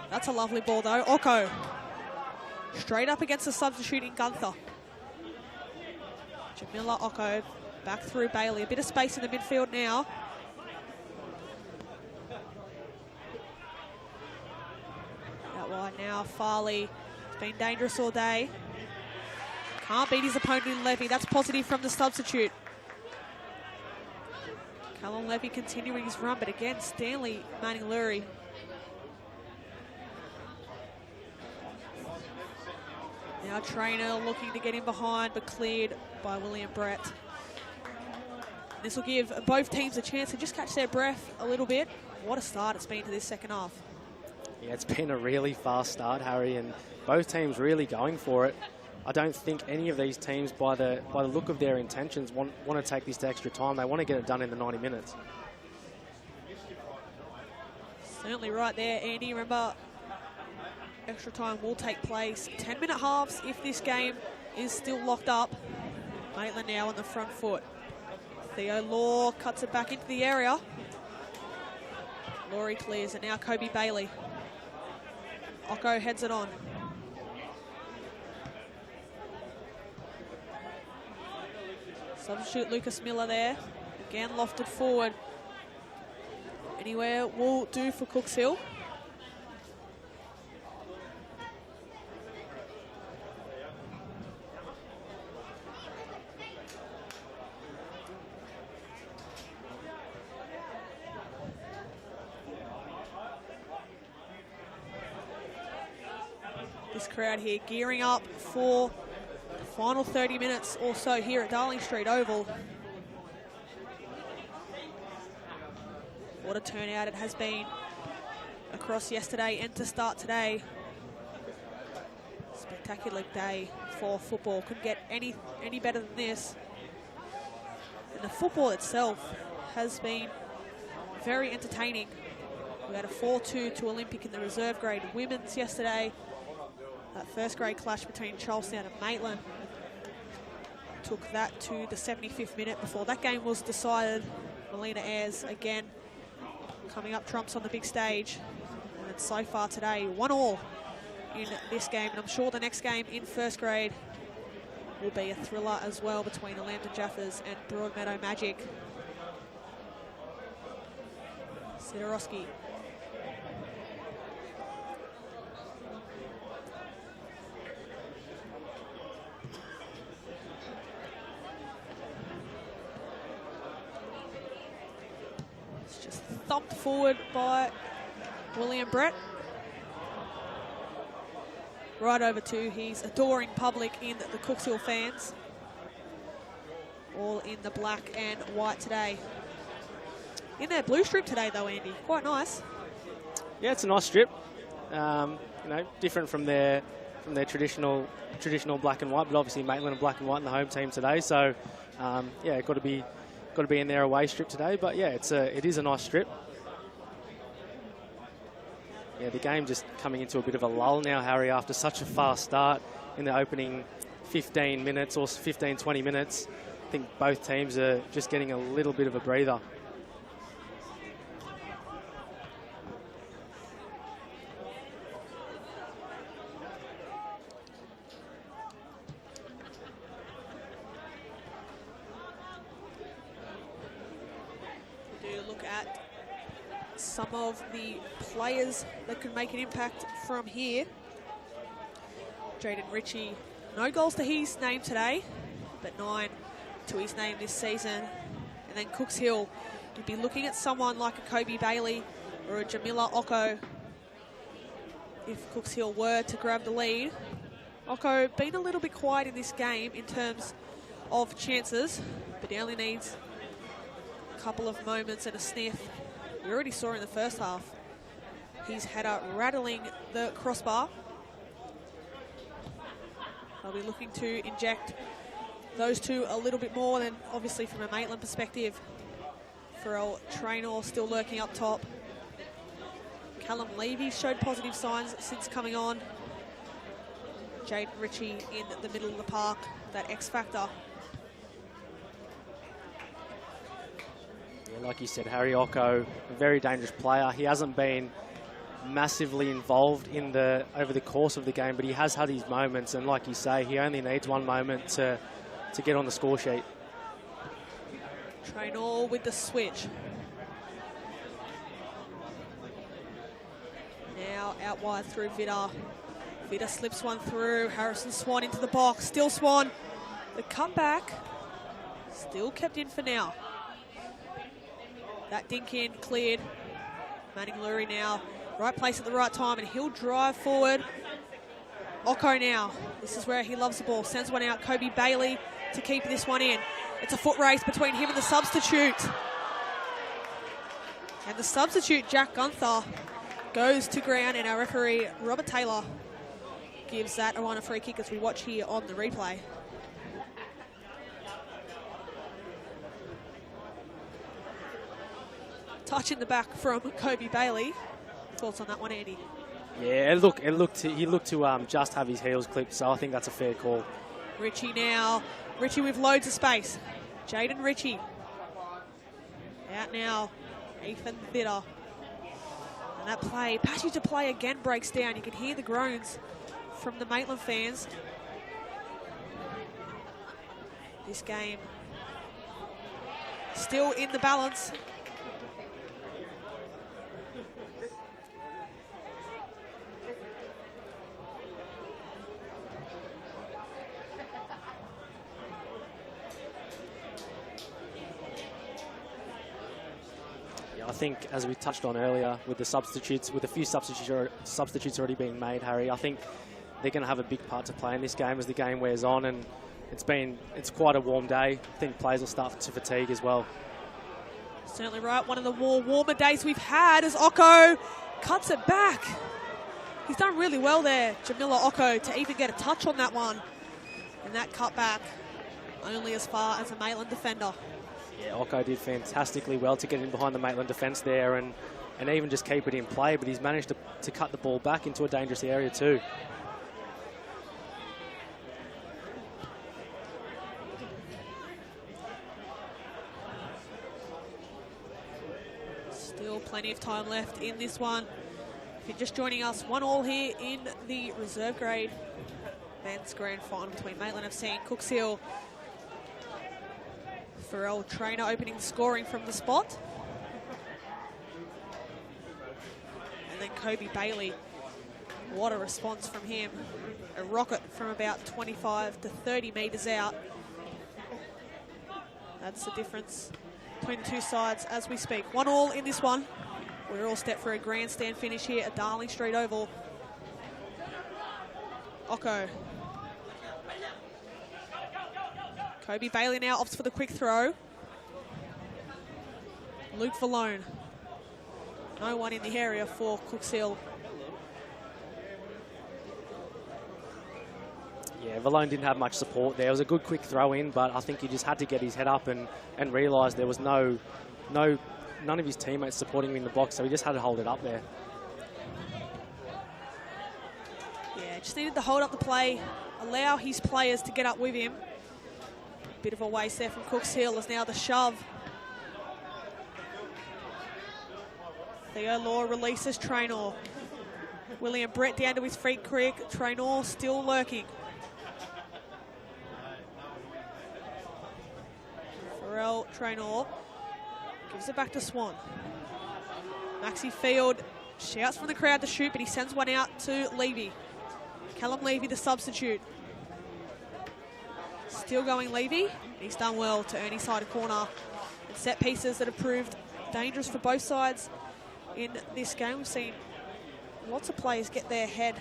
That's a lovely ball though. Occo straight up against the substituting Gunther. Jamila Occo back through Bailey. A bit of space in the midfield now. Out wide now, Farley. It's been dangerous all day. Can't beat his opponent in Levy. That's positive from the substitute. Callum Levy continuing his run, but again, Stanley Manning Lurie. Now Trainer looking to get in behind, but cleared by William Brett. This will give both teams a chance to just catch their breath a little bit. What a start it's been to this second half. Yeah, it's been a really fast start, Harry, and both teams really going for it. I don't think any of these teams, by the look of their intentions, want to take this to extra time. They want to get it done in the 90 minutes. Certainly right there, Andy. Remember, extra time will take place. 10-minute halves if this game is still locked up. Maitland now on the front foot. Theo Law cuts it back into the area. Laurie clears it now. Kobe Bailey. Ocko heads it on. Substitute Lucas Miller there. Again lofted forward. Anywhere will do for Cooks Hill. This crowd here gearing up for the final 30 minutes or so here at Darling Street Oval. What a turnout it has been across yesterday and to start today. Spectacular day for football. Couldn't get any better than this. And the football itself has been very entertaining. We had a 4-2 to Olympic in the reserve grade women's yesterday. That first grade clash between Charlestown and Maitland took that to the 75th minute before that game was decided. Melina Ayres again coming up trumps on the big stage. And so far today, 1-1 in this game. And I'm sure the next game in first grade will be a thriller as well between the Lambton Jaffers and Broadmeadow Magic. Sidorowski. Thumped forward by William Brett. Right over to his adoring public in the Cooks Hill fans. All in the black and white today. In their blue strip today though, Andy. Quite nice. Yeah, it's a nice strip. You know, different from their traditional black and white, but obviously Maitland are black and white in the home team today. So yeah, got to be in their away strip today, but yeah, it is a nice strip. Yeah, the game just coming into a bit of a lull now, Harry, after such a fast start in the opening 15 minutes or 15, 20 minutes. I think both teams are just getting a little bit of a breather. Some of the players that can make an impact from here. Jaden Ritchie, no goals to his name today, but 9 to his name this season. And then Cooks Hill, you'd be looking at someone like a Kobe Bailey or a Jamila Ocko if Cooks Hill were to grab the lead. Ocko been a little bit quiet in this game in terms of chances, but he only needs a couple of moments and a sniff. We already saw in the first half his header rattling the crossbar. They'll be looking to inject those two a little bit more than obviously from a Maitland perspective. Farrell Traynor still lurking up top. Callum Levy showed positive signs since coming on. Jaden Ritchie in the middle of the park, that X factor. Like you said, Harry Ocko, a very dangerous player. He hasn't been massively involved over the course of the game, but he has had his moments, and like you say, he only needs one moment to get on the score sheet. Traynor with the switch. Now out wide through Vida. Vida slips one through. Harrison Swan into the box. Still Swan. The comeback still kept in for now. That dink in, cleared. Manning Lurie now, right place at the right time, and he'll drive forward. Ocko now. This is where he loves the ball. Sends one out. Kobe Bailey to keep this one in. It's a foot race between him and the substitute. And the substitute, Jack Gunther, goes to ground, and our referee, Robert Taylor, gives that a free kick as we watch here on the replay. Touch in the back from Kobe Bailey. Thoughts on that one, Andy? Yeah, he looked to just have his heels clipped, so I think that's a fair call. Ritchie now. Ritchie with loads of space. Jaden Ritchie. Out now. Ethan Bitter. And that play, passage of play again breaks down. You can hear the groans from the Maitland fans. This game still in the balance. I think, as we touched on earlier, with the substitutes, with a few substitutes already being made, Harry, I think they're going to have a big part to play in this game as the game wears on, and it's quite a warm day. I think players will start to fatigue as well. Certainly right. One of the more warmer days we've had as Ocko cuts it back. He's done really well there, Jamila Ocko, to even get a touch on that one. And that cut back only as far as a Maitland defender. Yeah, Ocko did fantastically well to get in behind the Maitland defence there and even just keep it in play, but he's managed to cut the ball back into a dangerous area too. Still plenty of time left in this one. If you're just joining us, 1-1 here in the reserve grade men's grand final between Maitland FC and Cooks Hill. Pharrell Trainer opening scoring from the spot. And then Kobe Bailey. What a response from him. A rocket from about 25 to 30 metres out. That's the difference between the two sides as we speak. 1-1 in this one. We're all set for a grandstand finish here at Darling Street Oval. Ocko. Kobe Bailey now opts for the quick throw. Luke Valone. No one in the area for Cooks Hill. Yeah, Valone didn't have much support there. It was a good quick throw in, but I think he just had to get his head up and realise there was none of his teammates supporting him in the box, so he just had to hold it up there. Yeah, just needed to hold up the play, allow his players to get up with him. Bit of a waste there from Cooks Hill as now the shove. Theo Law releases Traynor. William Brett down to his feet quick. Traynor still lurking. Pharrell Traynor gives it back to Swan. Maxi Field shouts from the crowd to shoot, but he sends one out to Levy. Callum Levy, the substitute. Still going Levy. He's done well to earn his side a corner. And set pieces that have proved dangerous for both sides in this game. We've seen lots of players get their head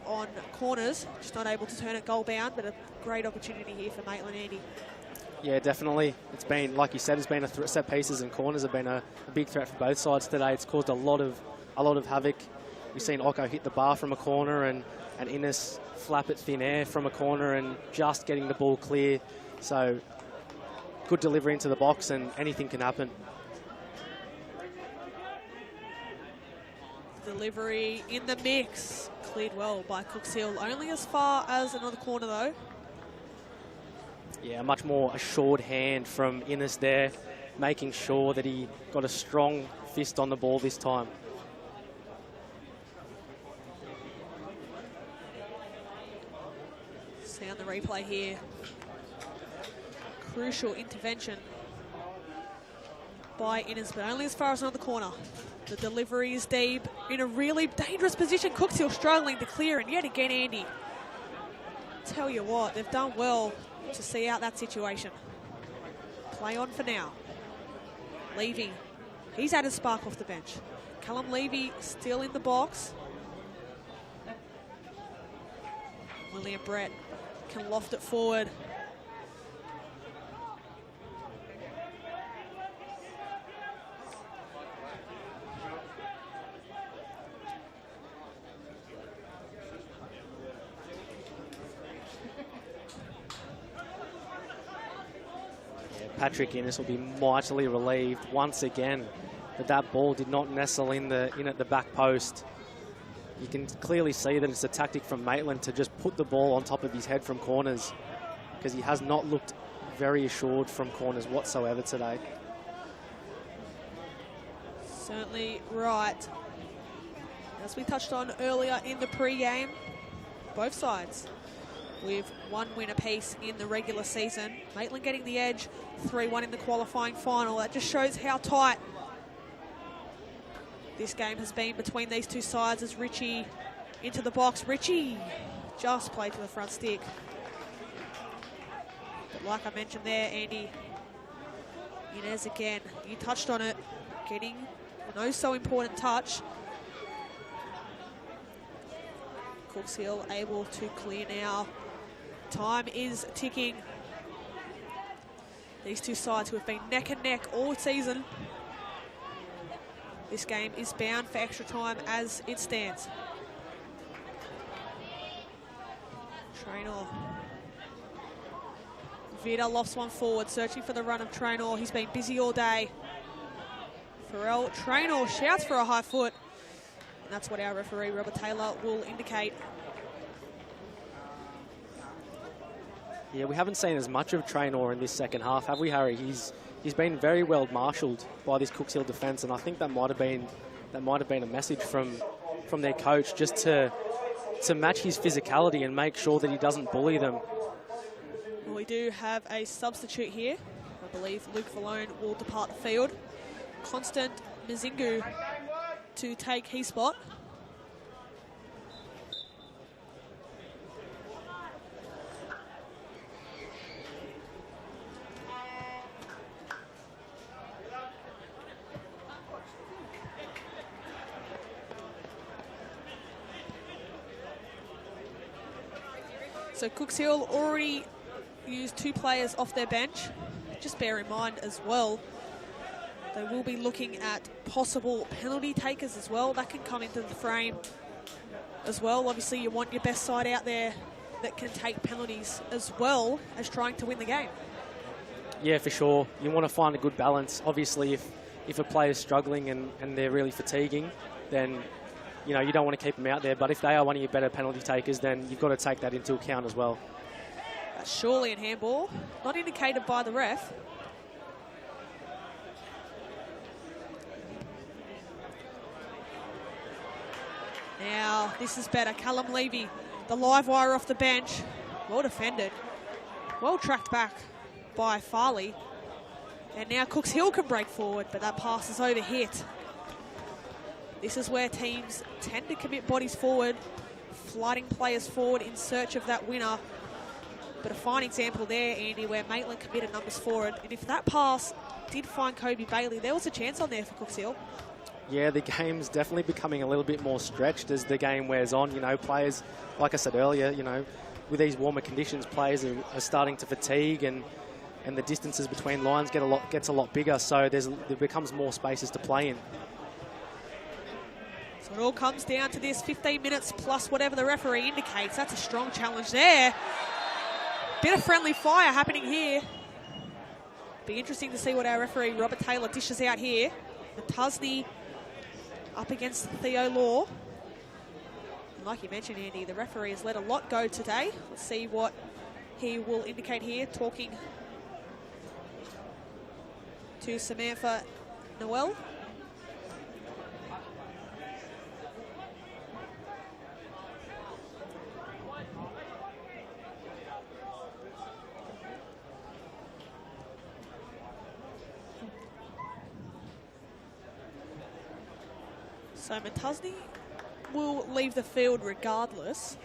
on corners, just not able to turn it goal bound, but a great opportunity here for Maitland, Andy. Yeah, definitely. It's been, like you said, it's been set pieces and corners have been a big threat for both sides today. It's caused a lot of havoc. We've seen Ocko hit the bar from a corner and Innes flap at thin air from a corner and just getting the ball clear. So good delivery into the box and anything can happen. Delivery in the mix. Cleared well by Cooks Hill. Only as far as another corner though. Yeah, much more assured hand from Innes there, making sure that he got a strong fist on the ball this time. See on the replay here. Crucial intervention by Innes, but only as far as another corner. The delivery is deep, in a really dangerous position. Cooks Hill struggling to clear, and yet again, Andy. Tell you what, they've done well to see out that situation. Play on for now. Levy, he's added spark off the bench. Callum Levy still in the box. William Brett can loft it forward. Patrick Innes will be mightily relieved once again that that ball did not nestle in at the back post. You can clearly see that it's a tactic from Maitland to just put the ball on top of his head from corners, because he has not looked very assured from corners whatsoever today. Certainly right. As we touched on earlier in the pre-game, both sides with one win apiece in the regular season. Maitland getting the edge, 3-1 in the qualifying final. That just shows how tight this game has been between these two sides as Richie into the box. Richie just played to the front stick. But like I mentioned there, Andy, Inez again, you touched on it, getting an oh so important touch. Cooks Hill able to clear now. Time is ticking. These two sides who have been neck and neck all season. This game is bound for extra time as it stands. Traynor. Vida lofts one forward, searching for the run of Traynor. He's been busy all day. Farrell Traynor shouts for a high foot. And that's what our referee, Robert Taylor, will indicate. Yeah, we haven't seen as much of Traynor in this second half, have we, Harry? He's been very well marshalled by this Cooks Hill defence, and I think that might have been a message from their coach, just to match his physicality and make sure that he doesn't bully them. Well, we do have a substitute here. I believe Luke Valone will depart the field. Constant Mzingu to take his spot. So Cooks Hill already used 2 players off their bench. Just bear in mind as well, they will be looking at possible penalty takers as well. That can come into the frame as well. Obviously, you want your best side out there that can take penalties as well as trying to win the game. Yeah, for sure. You want to find a good balance. Obviously, if a player's struggling and they're really fatiguing, then you don't want to keep them out there. But if they are one of your better penalty takers, then you've got to take that into account as well. That's surely in handball, not indicated by the ref. Now, this is better. Callum Levy, the live wire off the bench. Well defended. Well tracked back by Farley. And now Cooks Hill can break forward, but that pass is overhit. This is where teams tend to commit bodies forward, flooding players forward in search of that winner. But a fine example there, Andy, where Maitland committed numbers forward. And if that pass did find Kobe Bailey, there was a chance on there for Cooks Hill. Yeah, the game's definitely becoming a little bit more stretched as the game wears on. Players, like I said earlier, with these warmer conditions, players are starting to fatigue, and the distances between lines gets a lot bigger, so there becomes more spaces to play in. So it all comes down to this 15 minutes plus whatever the referee indicates. That's a strong challenge there. Bit of friendly fire happening here. Be interesting to see what our referee, Robert Taylor, dishes out here. Matusny up against Theo Law. And like you mentioned, Andy, the referee has let a lot go today. Let's see what he will indicate here, talking to Samantha Noel. So Matusny will leave the field regardless.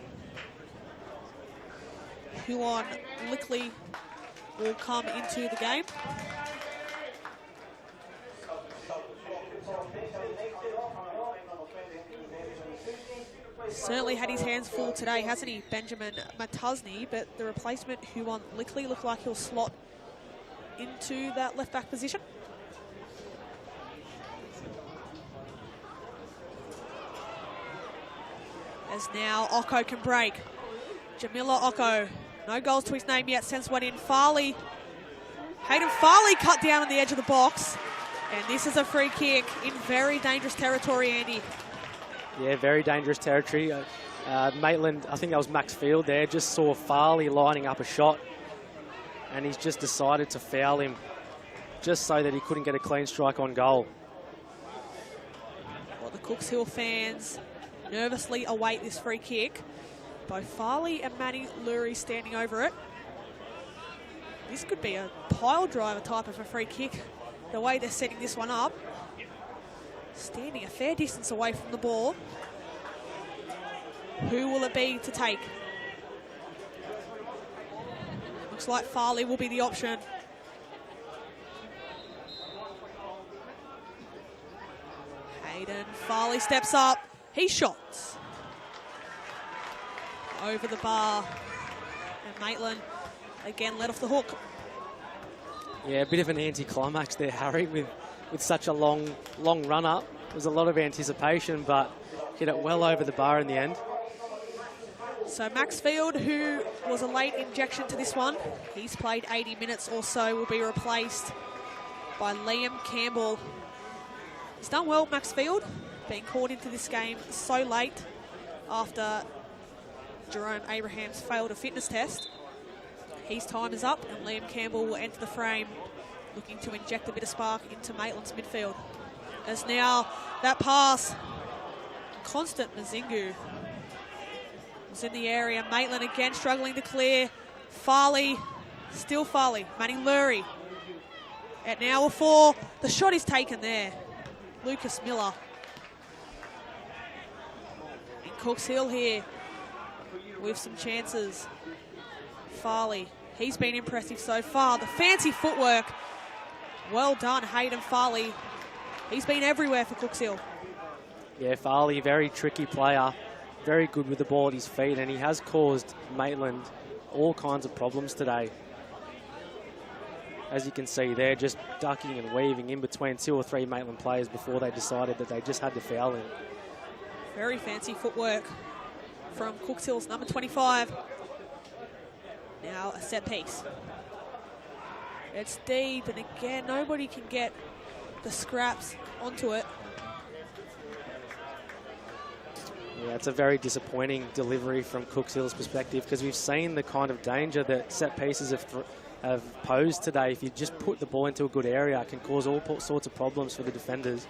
Huon Lickley will come into the game. Certainly had his hands full today, hasn't he, Benjamin Matusny? But the replacement, Huon Lickley, looked like he'll slot into that left-back position. As now Ocko can break. Jamila Ocko, no goals to his name yet, sends one in. Farley, Hayden Farley cut down on the edge of the box. And this is a free kick in very dangerous territory, Andy. Yeah, very dangerous territory. Maitland, I think that was Max Field there, just saw Farley lining up a shot. And he's just decided to foul him just so that he couldn't get a clean strike on goal. Well, the Cooks Hill fans nervously await this free kick. Both Farley and Manny Lurie standing over it. This could be a pile driver type of a free kick, the way they're setting this one up. Standing a fair distance away from the ball. Who will it be to take? Looks like Farley will be the option. Hayden Farley steps up. He shots over the bar. And Maitland again let off the hook. Yeah, a bit of an anticlimax there, Harry, with such a long run up. There's a lot of anticipation, but hit it well over the bar in the end. So Max Field, who was a late injection to this one, he's played 80 minutes or so, will be replaced by Liam Campbell. He's done well, Max Field, being called into this game so late after Jerome Abrahams failed a fitness test. His time is up, and Liam Campbell will enter the frame, looking to inject a bit of spark into Maitland's midfield. As now that pass, Constant Mazingu was in the area. Maitland again struggling to clear. Farley, still Farley. Manning Lurie at now a 4. The shot is taken there. Lucas Miller. And Cooks Hill here with some chances. Farley, he's been impressive so far. The fancy footwork. Well done, Hayden Farley. He's been everywhere for Cooks Hill. Yeah, Farley, very tricky player. Very good with the ball at his feet, and he has caused Maitland all kinds of problems today. As you can see, they're just ducking and weaving in between 2 or 3 Maitland players before they decided that they just had to foul him. Very fancy footwork from Cooks Hill's number 25. Now a set piece. It's deep, and again, nobody can get the scraps onto it. Yeah, it's a very disappointing delivery from Cooks Hill's perspective, because we've seen the kind of danger that set pieces have posed today. If you just put the ball into a good area, it can cause all sorts of problems for the defenders.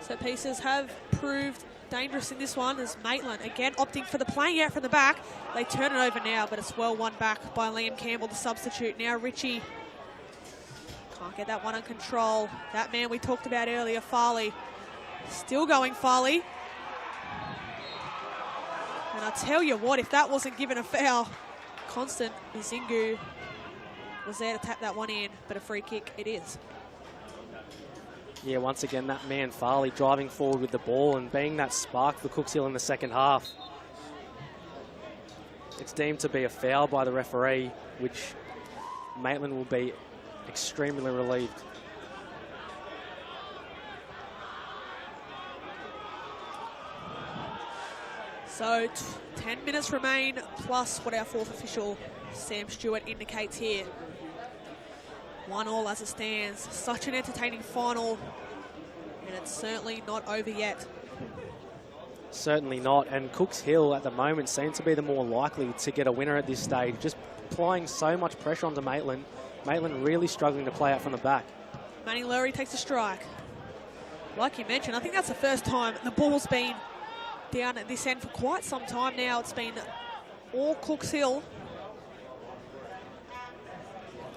Set pieces have proved dangerous in this one, as Maitland again opting for the playing out from the back. They turn it over now, but it's well won back by Liam Campbell, the substitute. Now Richie can't get that one under control. That man we talked about earlier, Farley, still going Farley. And I'll tell you what, if that wasn't given a foul, Constant Zingu was there to tap that one in, but a free kick it is. Yeah, once again, that man Farley driving forward with the ball and being that spark for Cooks Hill in the second half. It's deemed to be a foul by the referee, which Maitland will be extremely relieved. So 10 minutes remain, plus what our 4th official, Sam Stewart, indicates here. 1-1 as it stands. Such an entertaining final, and it's certainly not over yet. Certainly not, and Cooks Hill at the moment seem to be the more likely to get a winner at this stage, just applying so much pressure onto Maitland. Maitland really struggling to play out from the back. Manning Lurie takes a strike. Like you mentioned, I think that's the first time the ball's been down at this end for quite some time now. It's been all Cooks Hill.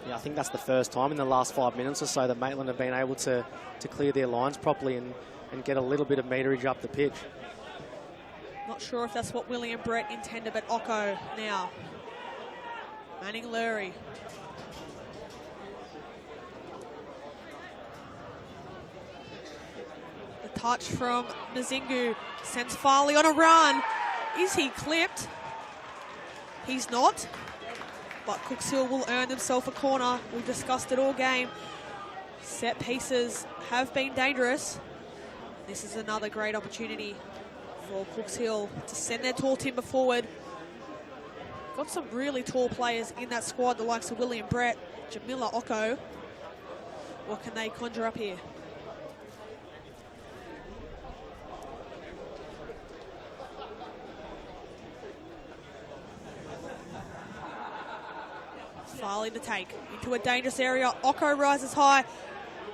Yeah, I think that's the first time in the last 5 minutes or so that Maitland have been able to clear their lines properly and get a little bit of meterage up the pitch. Not sure if that's what William Brett intended, but Ocko now. Manning Lurie. The touch from Mazingu. Sends Farley on a run. Is he clipped? He's not. But Cooks Hill will earn themselves a corner. We've discussed it all game. Set pieces have been dangerous. This is another great opportunity for Cooks Hill to send their tall timber forward. Got some really tall players in that squad, the likes of William Brett, Jamila Oko. What can they conjure up here? Farley to take into a dangerous area. Oko rises high.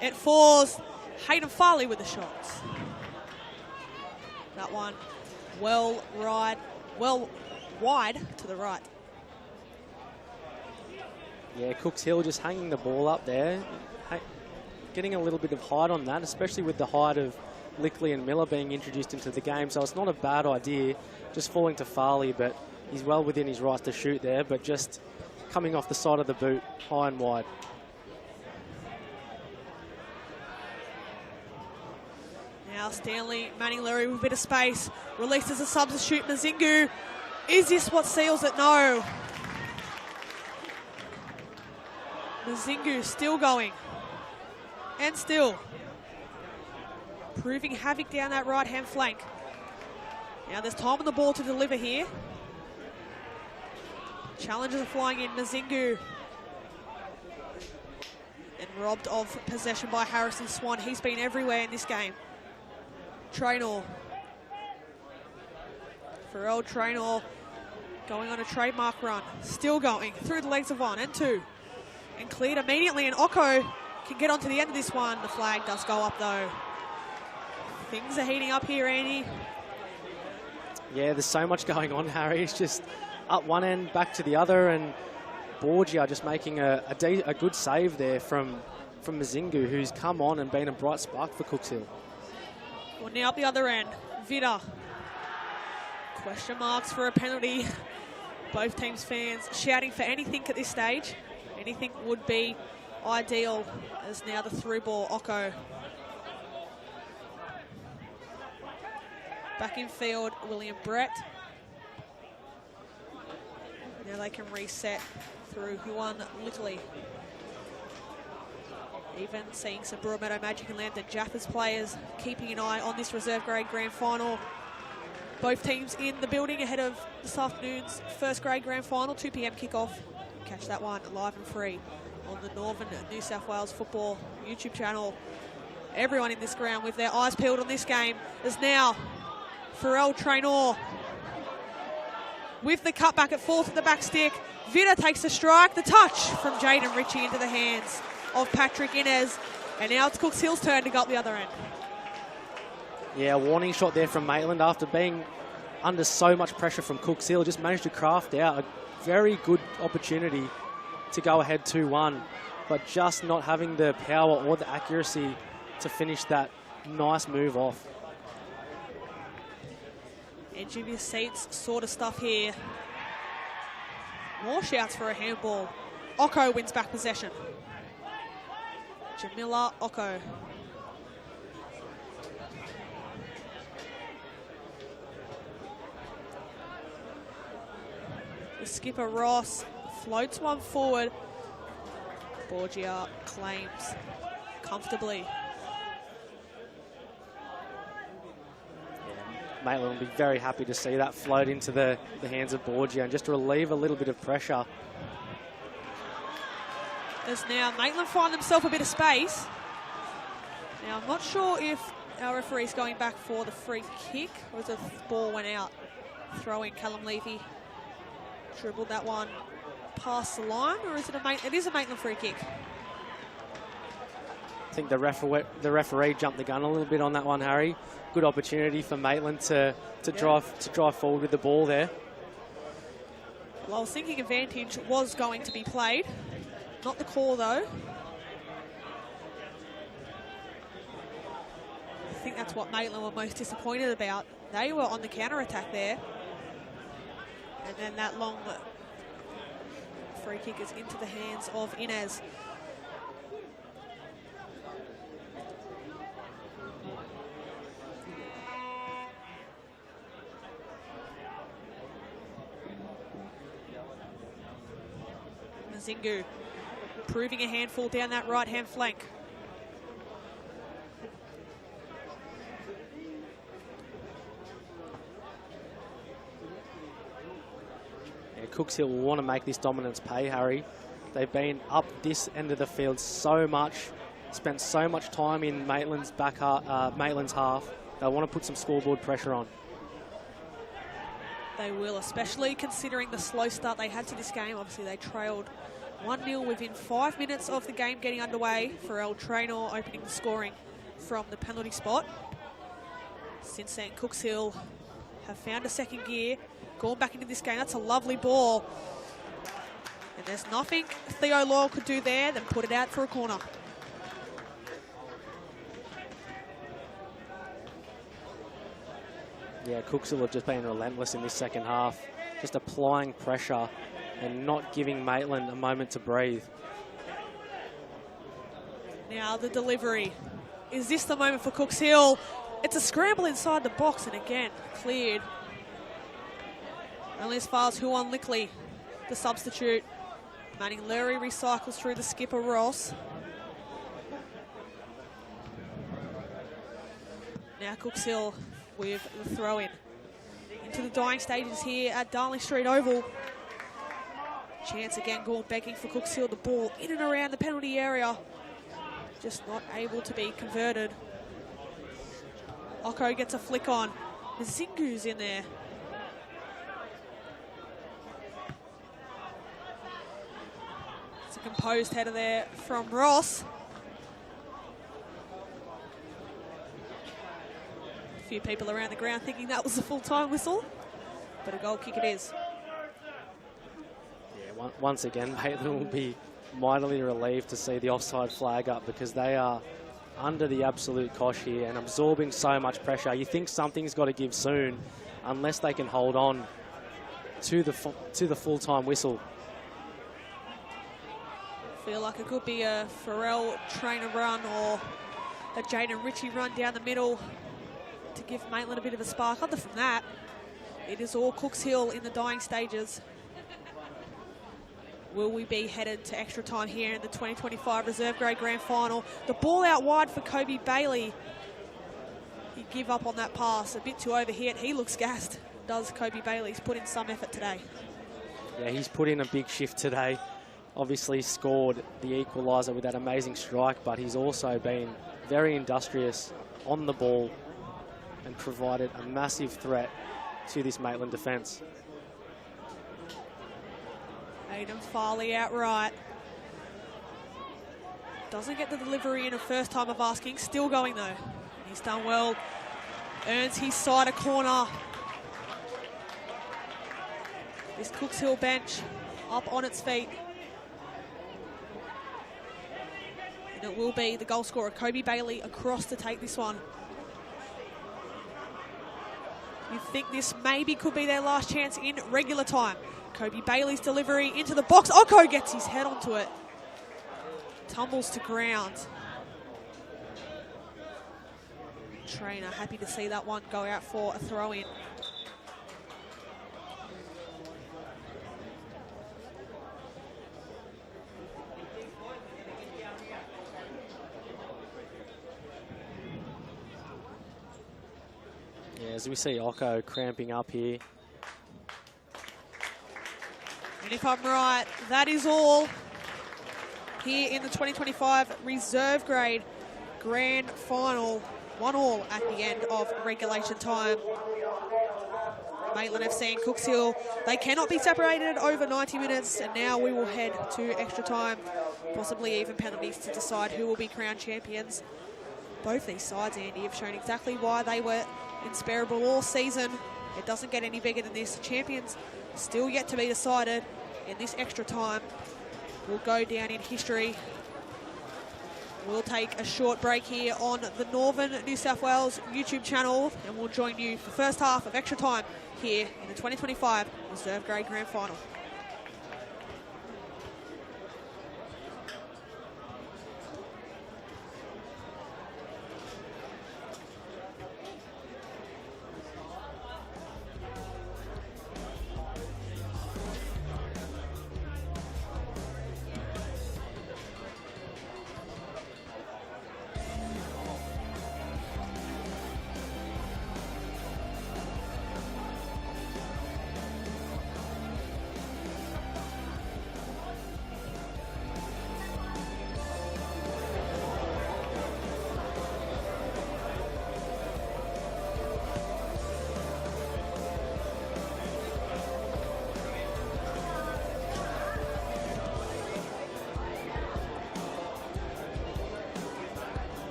It falls. Hayden Farley with the shots. That one well wide to the right. Yeah, Cooks Hill just hanging the ball up there. Getting a little bit of height on that, especially with the height of Lickley and Miller being introduced into the game. So it's not a bad idea, just falling to Farley, but he's well within his rights to shoot there, but just coming off the side of the boot, high and wide. Now Stanley Manning-Leary with a bit of space. Releases a substitute, Mazingu. Is this what seals it? No. Mazingu still going. And still. Proving havoc down that right-hand flank. Now there's time on the ball to deliver here. Challenges are flying in. Mazingu. And robbed of possession by Harrison Swan. He's been everywhere in this game. Traynor. Pharrell Traynor going on a trademark run. Still going through the legs of one and two. And cleared immediately, and Oko can get onto the end of this one. The flag does go up though. Things are heating up here, Andy. Yeah, there's so much going on, Harry. It's just up one end, back to the other, and Borgia just making a good save there from Mazingu, who's come on and been a bright spark for Cooks Hill. Well, now up the other end, Vida. Question marks for a penalty. Both teams' fans shouting for anything at this stage. Anything would be ideal, as now the through ball, Oko. Back in field, William Brett. Now they can reset through Huan Littley. Even seeing some Broadmeadow Magic and Lambton Jaffers players keeping an eye on this reserve grade grand final. Both teams in the building ahead of this afternoon's first grade grand final, 2 p.m. kickoff. Catch that one live and free on the Northern New South Wales Football YouTube channel. Everyone in this ground with their eyes peeled on this game is now Pharrell Traynor. With the cutback, it falls to the back stick. Vida takes the strike. The touch from Jaden Ritchie into the hands of Patrick Inez. And now it's Cooks Hill's turn to go up the other end. Yeah, a warning shot there from Maitland after being under so much pressure from Cooks Hill. Just managed to craft out a very good opportunity to go ahead 2-1, but just not having the power or the accuracy to finish that nice move off. Edge of your seats sort of stuff here. More shouts for a handball. Oko wins back possession. Jamila Oko. The skipper Ross floats one forward. Borgia claims comfortably. Maitland will be very happy to see that float into the hands of Borgia and just relieve a little bit of pressure. As now Maitland find themselves a bit of space. Now I'm not sure if our referee's going back for the free kick or as the ball went out. Throwing Callum Levy. Dribbled that one past the line, or is it it is a Maitland free kick. I think the referee jumped the gun a little bit on that one, Harry. Good opportunity for Maitland to drive forward with the ball there. Well, I was thinking advantage was going to be played. Not the call, though. I think that's what Maitland were most disappointed about. They were on the counter-attack there. And then that long free kick is into the hands of Inez. Zingu proving a handful down that right-hand flank. Yeah, Cooks Hill will want to make this dominance pay, Harry. They've been up this end of the field so much, spent so much time in Maitland's Maitland's half. They want to put some scoreboard pressure on. They will, especially considering the slow start they had to this game. Obviously, they trailed 1-0 within 5 minutes of the game getting underway. Pharrell Traynor opening the scoring from the penalty spot. Since then, Cooks Hill have found a second gear, gone back into this game. That's a lovely ball. And there's nothing Theo Loyal could do there than put it out for a corner. Yeah, Cooks Hill have just been relentless in this second half, just applying pressure and not giving Maitland a moment to breathe. Now the delivery. Is this the moment for Cooks Hill? It's a scramble inside the box, and again, cleared. Only as far as Huon Lickley, the substitute. Manning Lurie recycles through the skipper, Ross. Now Cooks Hill with the throw-in. Into the dying stages here at Darling Street Oval. Chance again going begging for Cooks Hill. The ball in and around the penalty area. Just not able to be converted. Ocko gets a flick on. Zingu's in there. It's a composed header there from Ross. A few people around the ground thinking that was a full-time whistle, but a goal kick it is. Yeah, once again, Maitland will be mightily relieved to see the offside flag up, because they are under the absolute cosh here and absorbing so much pressure. You think something's got to give soon, unless they can hold on to the full-time whistle. Feel like it could be a Pharrell Traynor run or a Jaden Ritchie run down the middle to give Maitland a bit of a spark. Other than that, it is all Cooks Hill in the dying stages. Will we be headed to extra time here in the 2025 Reserve Grade Grand Final? The ball out wide for Kobe Bailey. He give up on that pass, a bit too overhit. He looks gassed, does Kobe Bailey. He's put in some effort today. Yeah, he's put in a big shift today. Obviously scored the equaliser with that amazing strike, but he's also been very industrious on the ball and provided a massive threat to this Maitland defence. Aidan Farley outright. Doesn't get the delivery in a first time of asking. Still going though. He's done well. Earns his side a corner. This Cooks Hill bench up on its feet. And it will be the goal scorer, Kobe Bailey, across to take this one. You think this maybe could be their last chance in regular time. Kobe Bailey's delivery into the box. Ocko gets his head onto it. Tumbles to ground. Traynor happy to see that one go out for a throw-in. Yeah, as we see Ocko cramping up here. And if I'm right, that is all here in the 2025 Reserve Grade Grand Final. 1-1 at the end of regulation time. Maitland FC and Cooks Hill, they cannot be separated over 90 minutes, and now we will head to extra time, possibly even penalties to decide who will be crowned champions. Both these sides, Andy, have shown exactly why they were inspirable all season. It doesn't get any bigger than this. Champions still yet to be decided, and this extra time will go down in history. We'll take a short break here on the Northern New South Wales YouTube channel, and we'll join you for the first half of extra time here in the 2025 Reserve Grade Grand Final.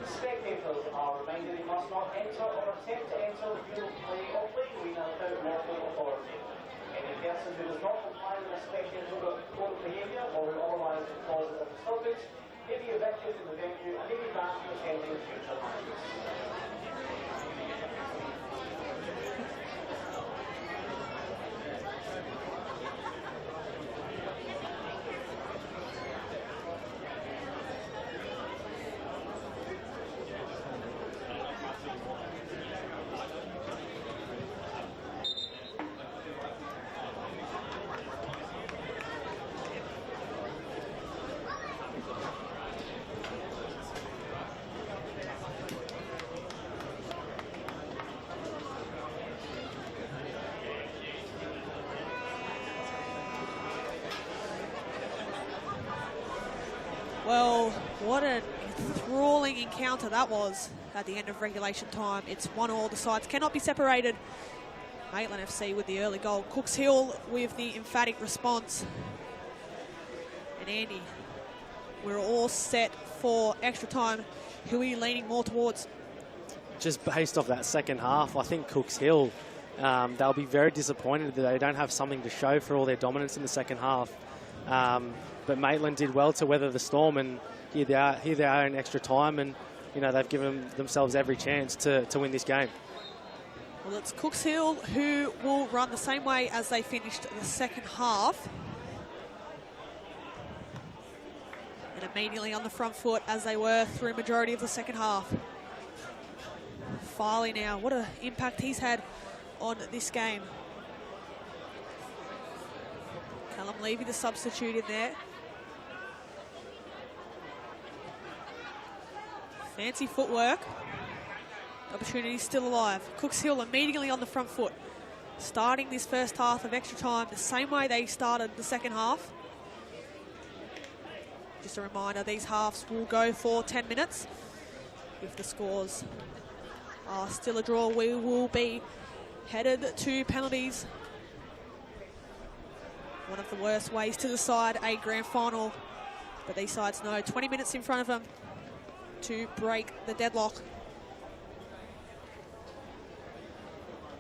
Spectators are reminded they must not enter or attempt to enter the field of play or play arena without lawful authority. Any person who does not comply with a spectator code of behaviour or who otherwise causes a disturbance may be evicted from the venue and may be banned from attending future matches. Well, what a enthralling encounter that was at the end of regulation time. It's 1-1. The sides cannot be separated. Maitland FC with the early goal. Cooks Hill with the emphatic response. And Andy, we're all set for extra time. Who are you leaning more towards? Just based off that second half, I think Cooks Hill, they'll be very disappointed that they don't have something to show for all their dominance in the second half. But Maitland did well to weather the storm, and here they are in extra time, and you know they've given themselves every chance to win this game. Well, it's Cooks Hill who will run the same way as they finished the second half. And immediately on the front foot as they were through majority of the second half. Farley now, what an impact he's had on this game. Callum Levy, the substitute in there. Fancy footwork. Opportunity still alive. Cooks Hill immediately on the front foot. Starting this first half of extra time the same way they started the second half. Just a reminder, these halves will go for 10 minutes. If the scores are still a draw, we will be headed to penalties. One of the worst ways to decide a grand final. But these sides know 20 minutes in front of them to break the deadlock.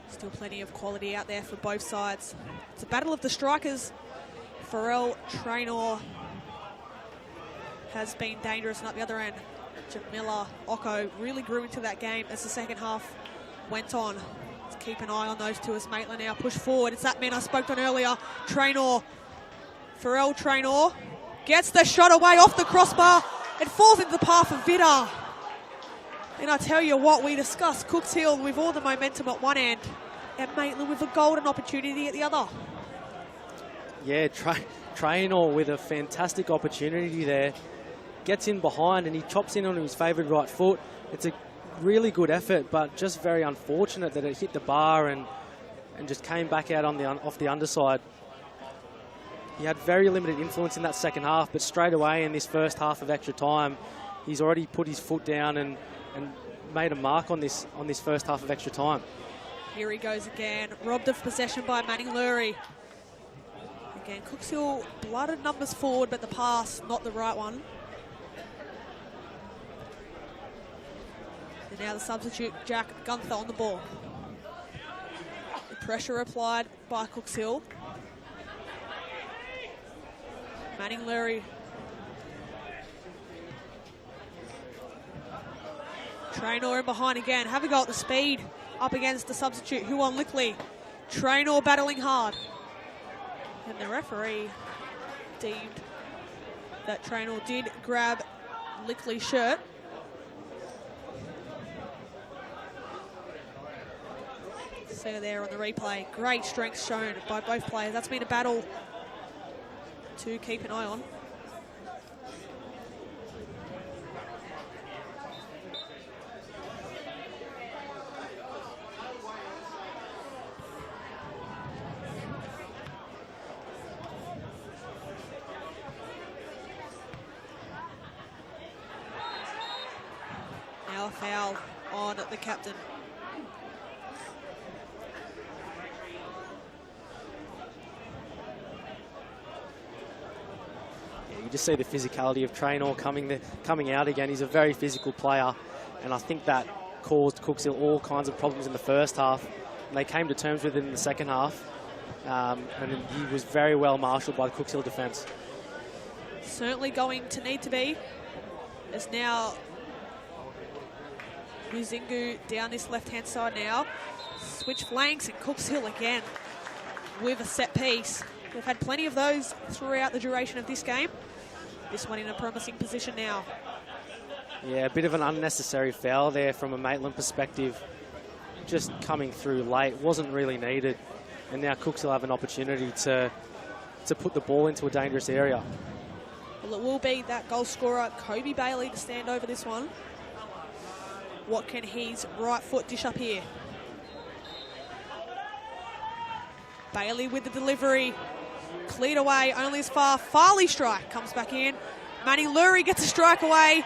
Still plenty of quality out there for both sides. It's a battle of the strikers. Farrell Traynor has been dangerous, and at the other end, Jamila Occo really grew into that game as the second half went on. Let's keep an eye on those two as Maitland now push forward. It's that man I spoke on earlier, Traynor. Farrell Traynor gets the shot away off the crossbar. It falls into the path of Vidar. And I tell you what, we discussed Cooks Hill with all the momentum at one end and Maitland with a golden opportunity at the other. Yeah, Traynor with a fantastic opportunity there. Gets in behind and he chops in on his favoured right foot. It's a really good effort, but just very unfortunate that it hit the bar and just came back out on off the underside. He had very limited influence in that second half, but straight away in this first half of extra time, he's already put his foot down and made a mark on this first half of extra time. Here he goes again, robbed of possession by Manning Lurie. Again, Cooks Hill blooded numbers forward, but the pass, not the right one. And now the substitute, Jack Gunther, on the ball. The pressure applied by Cooks Hill. Manning Lurie. Traynor in behind again. Have a go at the speed up against the substitute, Huon Lickley. Traynor battling hard. And the referee deemed that Traynor did grab Lickley's shirt. So there on the replay. Great strength shown by both players. That's been a battle to keep an eye on. foul on the captain. Yeah, you just see the physicality of Traynor coming out again. He's a very physical player, and I think that caused Cookshill all kinds of problems in the first half. And they came to terms with it in the second half, and he was very well marshalled by the Cookshill defence. Certainly going to need to be. As now Muzingu down this left-hand side now. Switch flanks and Cookshill again with a set piece. We've had plenty of those throughout the duration of this game. This one in a promising position now. Yeah, a bit of an unnecessary foul there from a Maitland perspective. Just coming through late, wasn't really needed. And now Cookshill have an opportunity to put the ball into a dangerous area. Well, it will be that goal scorer, Kobe Bailey, to stand over this one. What can his right foot dish up here? Bailey with the delivery. Cleared away, only as far. Farley strike comes back in. Manny Lurie gets a strike away.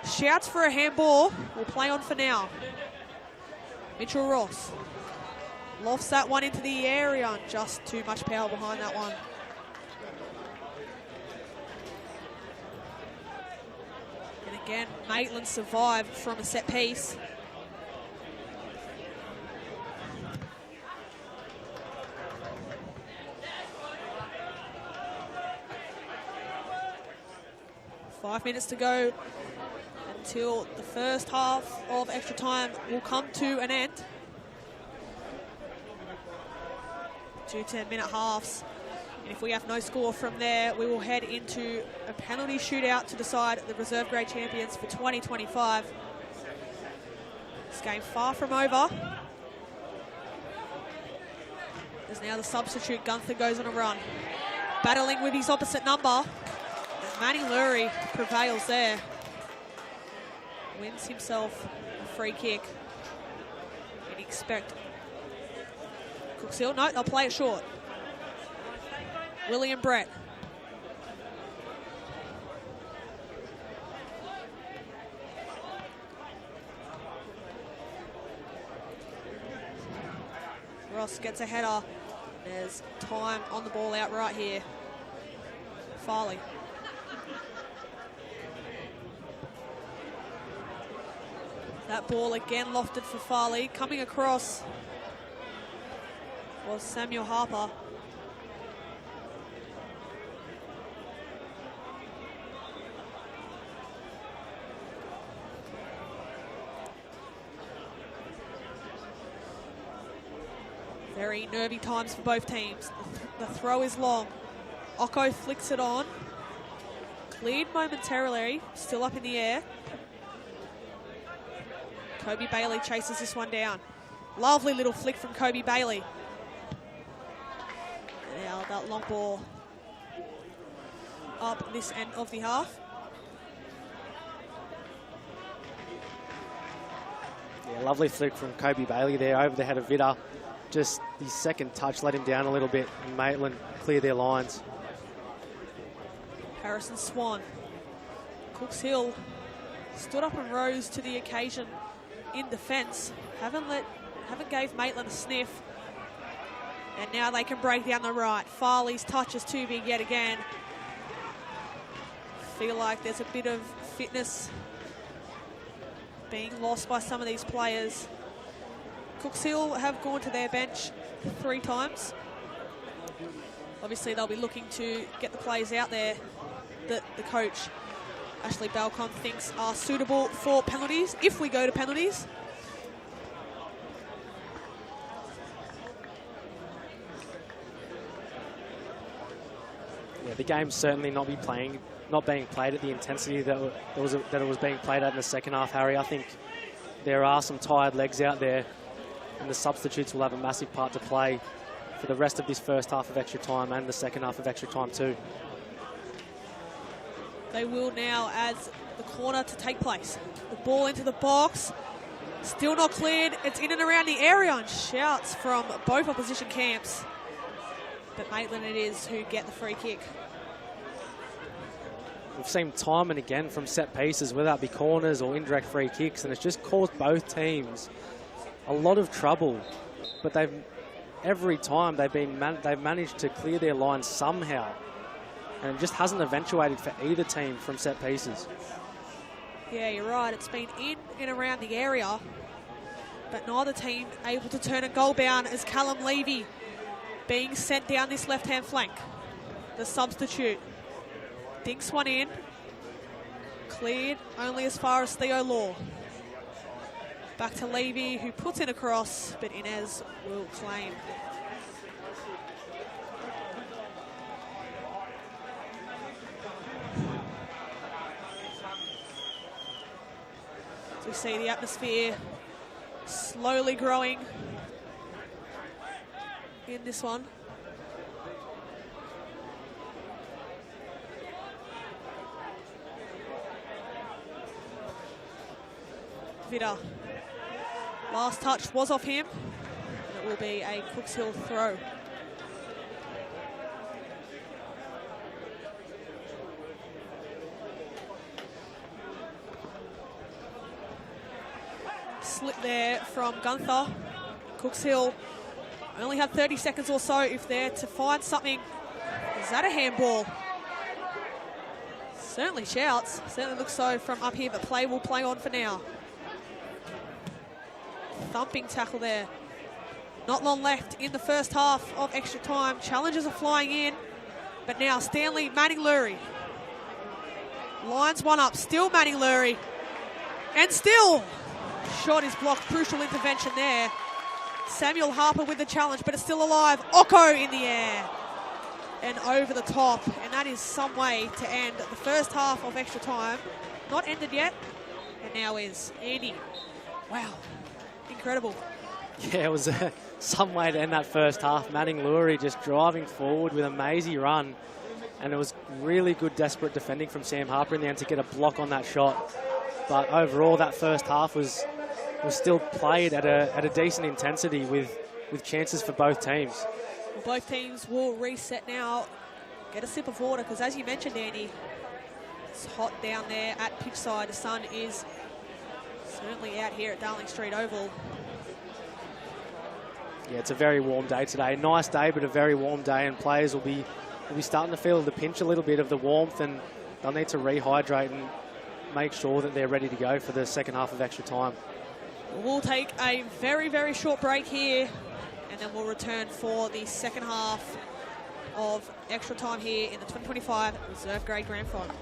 Shouts for a handball. We'll play on for now. Mitchell Ross lofts that one into the area. Just too much power behind that one. And again, Maitland survived from a set piece. Five minutes to go until the first half of extra time will come to an end. 2 10-minute halves. And if we have no score from there, we will head into a penalty shootout to decide the reserve grade champions for 2025. This game far from over. As now the substitute Gunther goes on a run. Battling with his opposite number. Manny Lurie prevails there. Wins himself a free kick. You'd expect Cookshill. No, they'll play it short. William Brett. Ross gets a header. There's time on the ball out right here. Farley. That ball again lofted for Farley. Coming across was Samuel Harper. Very nervy times for both teams. The throw is long. Ocko flicks it on. Cleared momentarily, still up in the air. Kobe Bailey chases this one down. Lovely little flick from Kobe Bailey. Now that long ball up this end of the half. Yeah, lovely flick from Kobe Bailey there over the head of Vitta. Just the second touch let him down a little bit, and Maitland clear their lines. Harrison Swan. Cookshill stood up and rose to the occasion in defence. Haven't gave Maitland a sniff. And now they can break down the right. Farley's touch is too big yet again. Feel like there's a bit of fitness being lost by some of these players. Cookshill have gone to their bench 3 times. Obviously they'll be looking to get the players out there that the coach, Ashley Balcom, thinks are suitable for penalties, if we go to penalties. Yeah, the game's certainly not being played at the intensity that it was being played at in the second half, Harry. I think there are some tired legs out there, and the substitutes will have a massive part to play for the rest of this first half of extra time and the second half of extra time too. They will now as the corner to take place. The ball into the box. Still not cleared. It's in and around the area, and shouts from both opposition camps. But Maitland it is who get the free kick. we've seen time and again from set pieces, whether that be corners or indirect free kicks, and it's just caused both teams a lot of trouble. But every time they've managed to clear their line somehow, and it just hasn't eventuated for either team from set pieces. Yeah, you're right. It's been in and around the area, but neither team able to turn a goal bound as Callum Levy being sent down this left-hand flank. The substitute dinks one in, cleared only as far as Theo Law. Back to Levy, who puts in a cross, but Inez will claim. So we see the atmosphere slowly growing in this one. Vida. Last touch was off him. It will be a Cooks Hill throw. Slip there from Gunther. Cooks Hill only have 30 seconds or so if they're to find something. Is that a handball? Certainly shouts. Certainly looks so from up here, but play will play on for now. Thumping tackle there. Not long left in the first half of extra time. Challenges are flying in, but now Stanley Manning-Lurie. Lines one up, still Manning-Lurie. And still, shot is blocked. Crucial intervention there. Samuel Harper with the challenge, but it's still alive. Occo in the air and over the top, and that is some way to end the first half of extra time. Not ended yet, and now is Andy. Wow. Incredible. Yeah, it was some way to end that first half. Manning-Lurie just driving forward with a mazy run, and it was really good desperate defending from Sam Harper in the end to get a block on that shot. But overall, that first half was still played at a decent intensity with chances for both teams. Well, both teams will reset now. Get a sip of water, because as you mentioned, Andy, it's hot down there at pitchside. The sun is certainly out here at Darling Street Oval. Yeah, it's a very warm day today. Nice day, but a very warm day, and players will be starting to feel the pinch a little bit of the warmth, and they'll need to rehydrate and make sure that they're ready to go for the second half of extra time. We'll take a very, very short break here, and then we'll return for the second half of extra time here in the 2025 Reserve Grade Grand Final.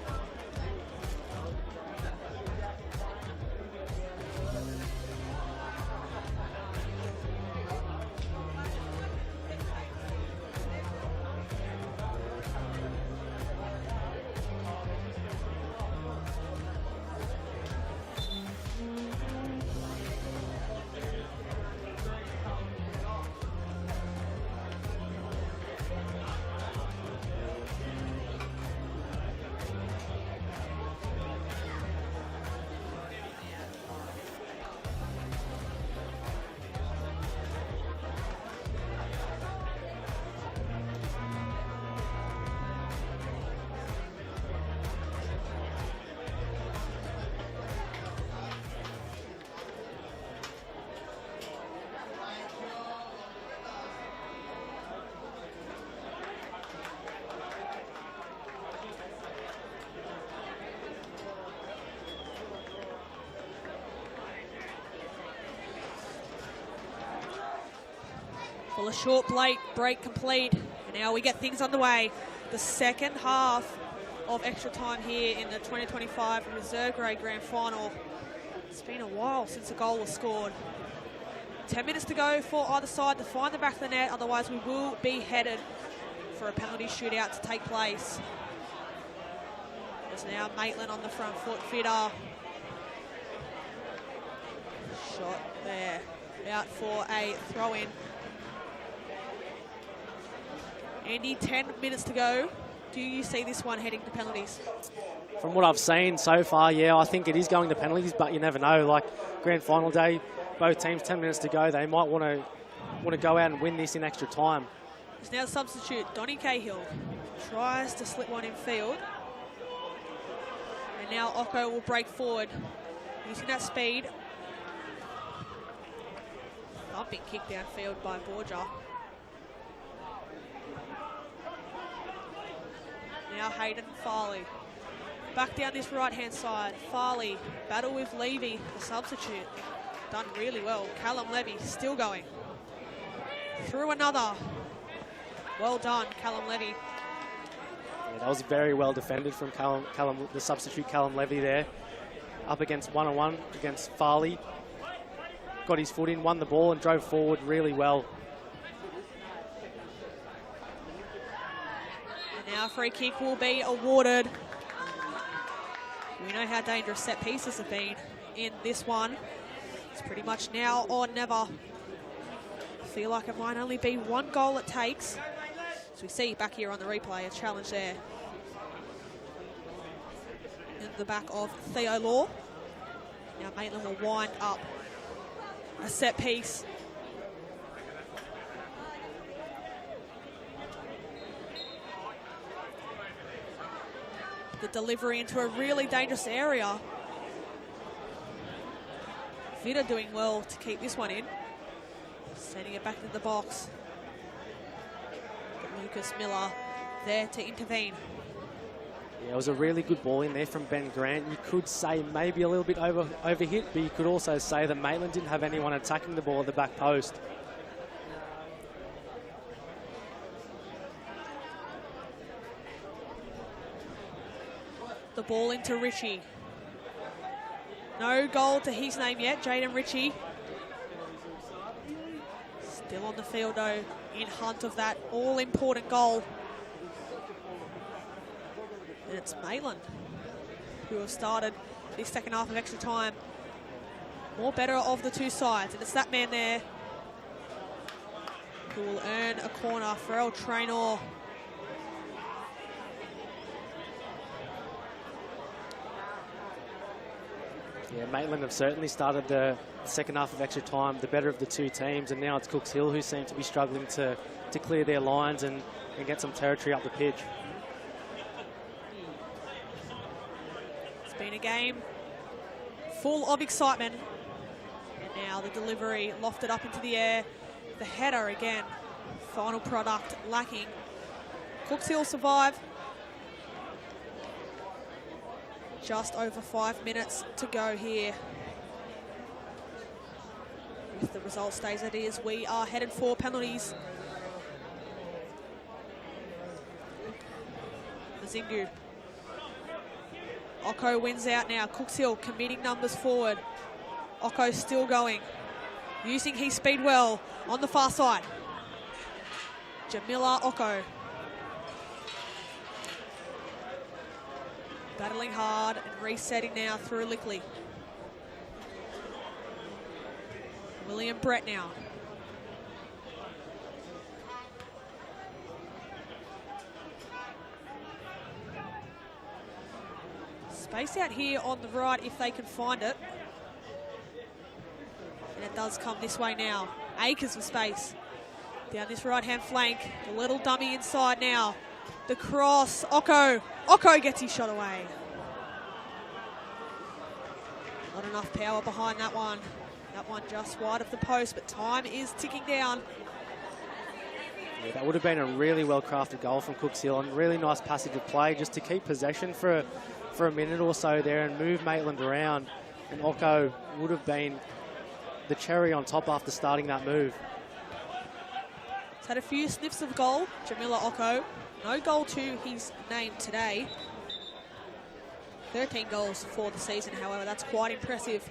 Well, a short break complete, and now we get things underway. The second half of extra time here in the 2025 Reserve Grade Grand Final. It's been a while since a goal was scored. 10 minutes to go for either side to find the back of the net, otherwise we will be headed for a penalty shootout to take place. There's now Maitland on the front foot, Fitter. Shot there, out for a throw-in. Andy, 10 minutes to go. Do you see this one heading to penalties? From what I've seen so far, yeah, I think it is going to penalties, but you never know. Like grand final day, both teams 10 minutes to go. They might want to go out and win this in extra time. It's now substitute Donnie Cahill. Tries to slip one in field. And now Occo will break forward, using that speed. Bumping kick downfield by Borgia. Now Hayden Farley. Back down this right-hand side. Farley, battle with Levy, the substitute. Done really well. Callum Levy still going. Through another. Well done, Callum Levy. Yeah, that was very well defended from Callum, the substitute Callum Levy there. Up against one-on-one against Farley. Got his foot in, won the ball and drove forward really well. And now a free kick will be awarded. We know how dangerous set pieces have been in this one. It's pretty much now or never. Feel like it might only be one goal it takes. As we see back here on the replay, a challenge there. In the back of Theo Law. Now Maitland will wind up a set piece. The delivery into a really dangerous area. Vida doing well to keep this one in. Sending it back into the box. But Lucas Miller there to intervene. Yeah, it was a really good ball in there from Ben Grant. You could say maybe a little bit overhit, but you could also say that Maitland didn't have anyone attacking the ball at the back post. The ball into Ritchie. No goal to his name yet, Jaden Ritchie. Still on the field though, in hunt of that all-important goal. And it's Maitland who have started this second half of extra time. More better of the two sides, and it's that man there who will earn a corner. Pharrell Traynor. Yeah, Maitland have certainly started the second half of extra time, the better of the two teams, and now it's Cooks Hill who seem to be struggling to clear their lines and get some territory up the pitch. It's been a game full of excitement. And now the delivery lofted up into the air. The header again. Final product lacking. Cooks Hill survive. Just over 5 minutes to go here. If the result stays as it is, we are headed for penalties. Mazingu. Occo wins out now. Cooks Hill committing numbers forward. Occo still going. Using his speed well on the far side. Jamila Occo. Battling hard and resetting now through Lickley. William Brett now. Space out here on the right if they can find it. And it does come this way now. Acres of space. Down this right-hand flank. The little dummy inside now. The cross. Occo. Occo gets his shot away. Not enough power behind that one. That one just wide of the post, but time is ticking down. Yeah, that would have been a really well-crafted goal from Cooks Hill, and really nice passage of play just to keep possession for a minute or so there and move Maitland around. And Occo would have been the cherry on top after starting that move. He's had a few sniffs of goal, Jamila Occo. No goal to his name today. 13 goals for the season, however, that's quite impressive.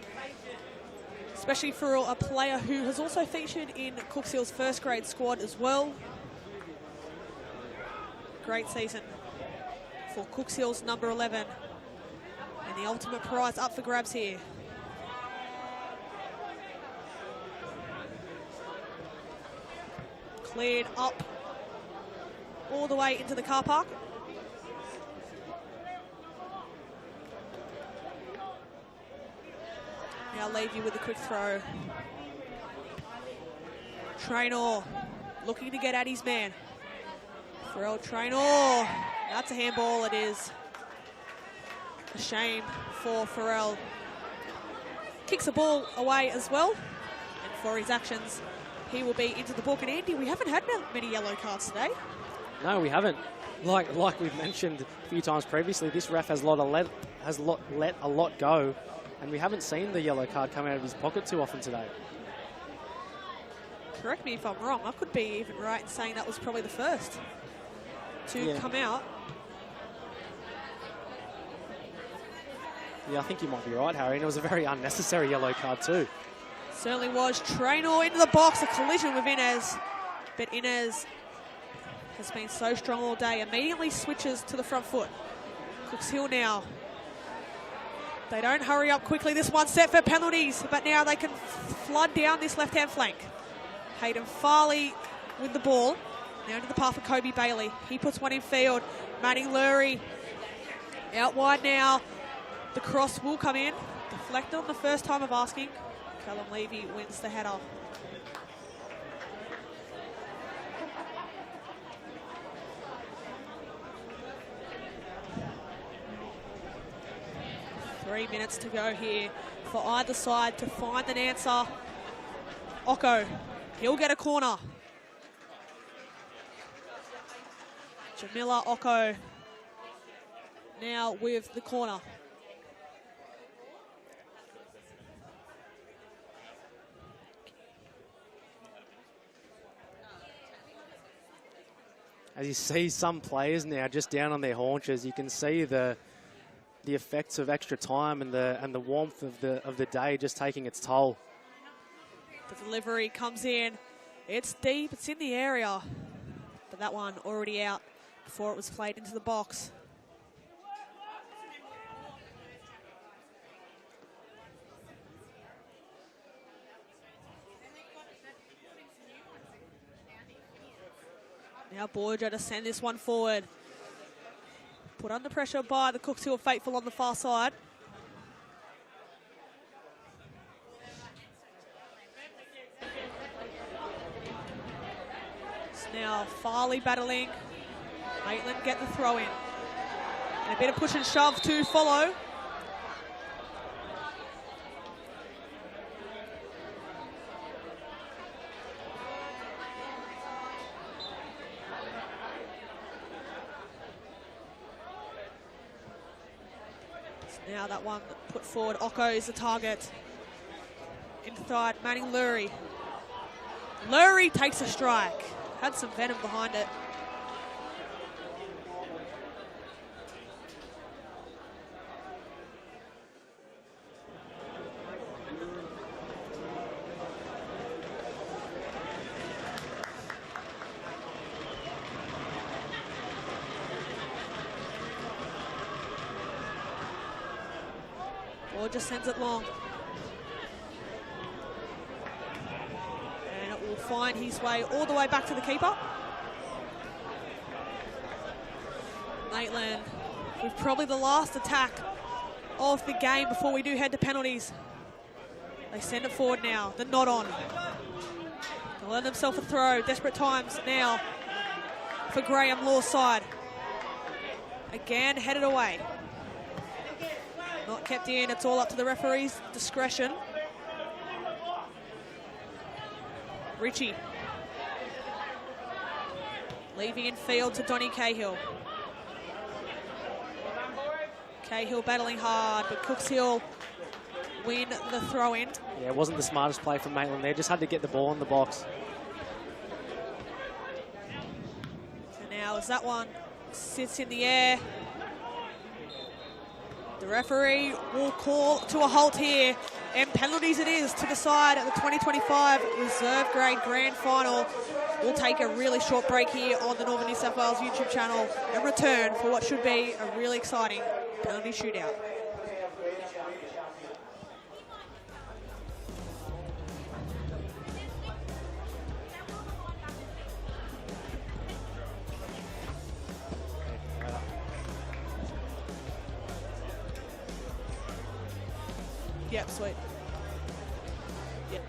Especially for a player who has also featured in Cooks Hill's first grade squad as well. Great season for Cooks Hill's number 11. And the ultimate prize up for grabs here. Cleared up all the way into the car park. Now Levy with a quick throw. Traynor looking to get at his man. Pharrell Traynor. That's a handball, it is. A shame for Farrell. Kicks the ball away as well. And for his actions, he will be into the book. And Andy, we haven't had many yellow cards today. No, we haven't. Like we've mentioned a few times previously, this ref has let a lot go, and we haven't seen the yellow card come out of his pocket too often today. Correct me if I'm wrong. I could be even right in saying that was probably the first to come out. Yeah, I think you might be right, Harry, and it was a very unnecessary yellow card too. Certainly was. Traynor into the box, a collision with Inez, but Inez has been so strong all day. Immediately switches to the front foot. Cooks Hill now. They don't hurry up quickly. This one's set for penalties, but now they can flood down this left-hand flank. Hayden Farley with the ball. Now into the path of Kobe Bailey. He puts one in field. Manning Lurie out wide now. The cross will come in. Deflected on the first time of asking. Callum Levy wins the header. Three minutes to go here for either side to find an answer. Ocko, he'll get a corner. Jamila Ocko now with the corner. As you see some players now just down on their haunches, you can see the effects of extra time and the warmth of the day just taking its toll. The delivery comes in. It's deep, it's in the area. But that one already out before it was played into the box. Now Borja to send this one forward. Put under pressure by the Cooks Hill faithful on the far side. It's now Farley battling. Maitland get the throw in. And a bit of push and shove to follow. Now that one put forward, Ocko is the target. Inside, Manning Lurie. Lurie takes a strike. Had some venom behind it. Just sends it long. And it will find his way all the way back to the keeper. Maitland with probably the last attack of the game before we do head to penalties. They send it forward now. The not on. They'll let themselves a throw. Desperate times now for Graham Law's side. Again, headed away. Not kept in, it's all up to the referee's discretion. Ritchie. Leaving in field to Donnie Cahill. Cahill battling hard, but Cooks Hill win the throw in. Yeah, it wasn't the smartest play from Maitland there, just had to get the ball in the box. So now as that one sits in the air, the referee will call to a halt here, and penalties it is to decide at the 2025 Reserve Grade Grand Final. We'll take a really short break here on the Northern New South Wales YouTube channel and return for what should be a really exciting penalty shootout. Yep, sweet. Yep.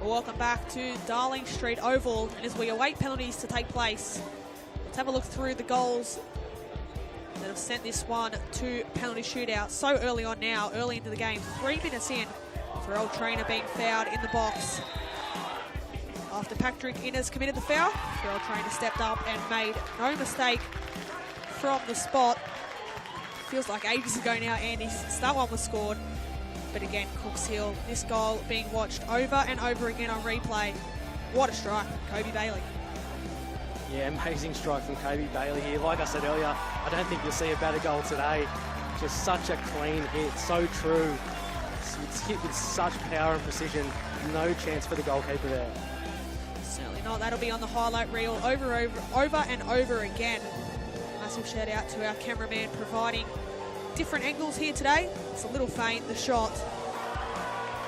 Welcome back to Darling Street Oval, and as we await penalties to take place, let's have a look through the goals that have sent this one to penalty shootout so early on now, early into the game, 3 minutes in, for old Trainer being fouled in the box. After Patrick Innes committed the foul, Farrell Trainer stepped up and made no mistake from the spot. Feels like ages ago now, Andy, since that one was scored. But again, Cooks Hill, this goal being watched over and over again on replay. What a strike from Kobe Bailey. Yeah, amazing strike from Kobe Bailey here. Like I said earlier, I don't think you'll see a better goal today. Just such a clean hit, so true. It's hit with such power and precision. No chance for the goalkeeper there. Certainly not. That'll be on the highlight reel over and over again. Massive shout out to our cameraman providing different angles here today. It's a little faint, the shot.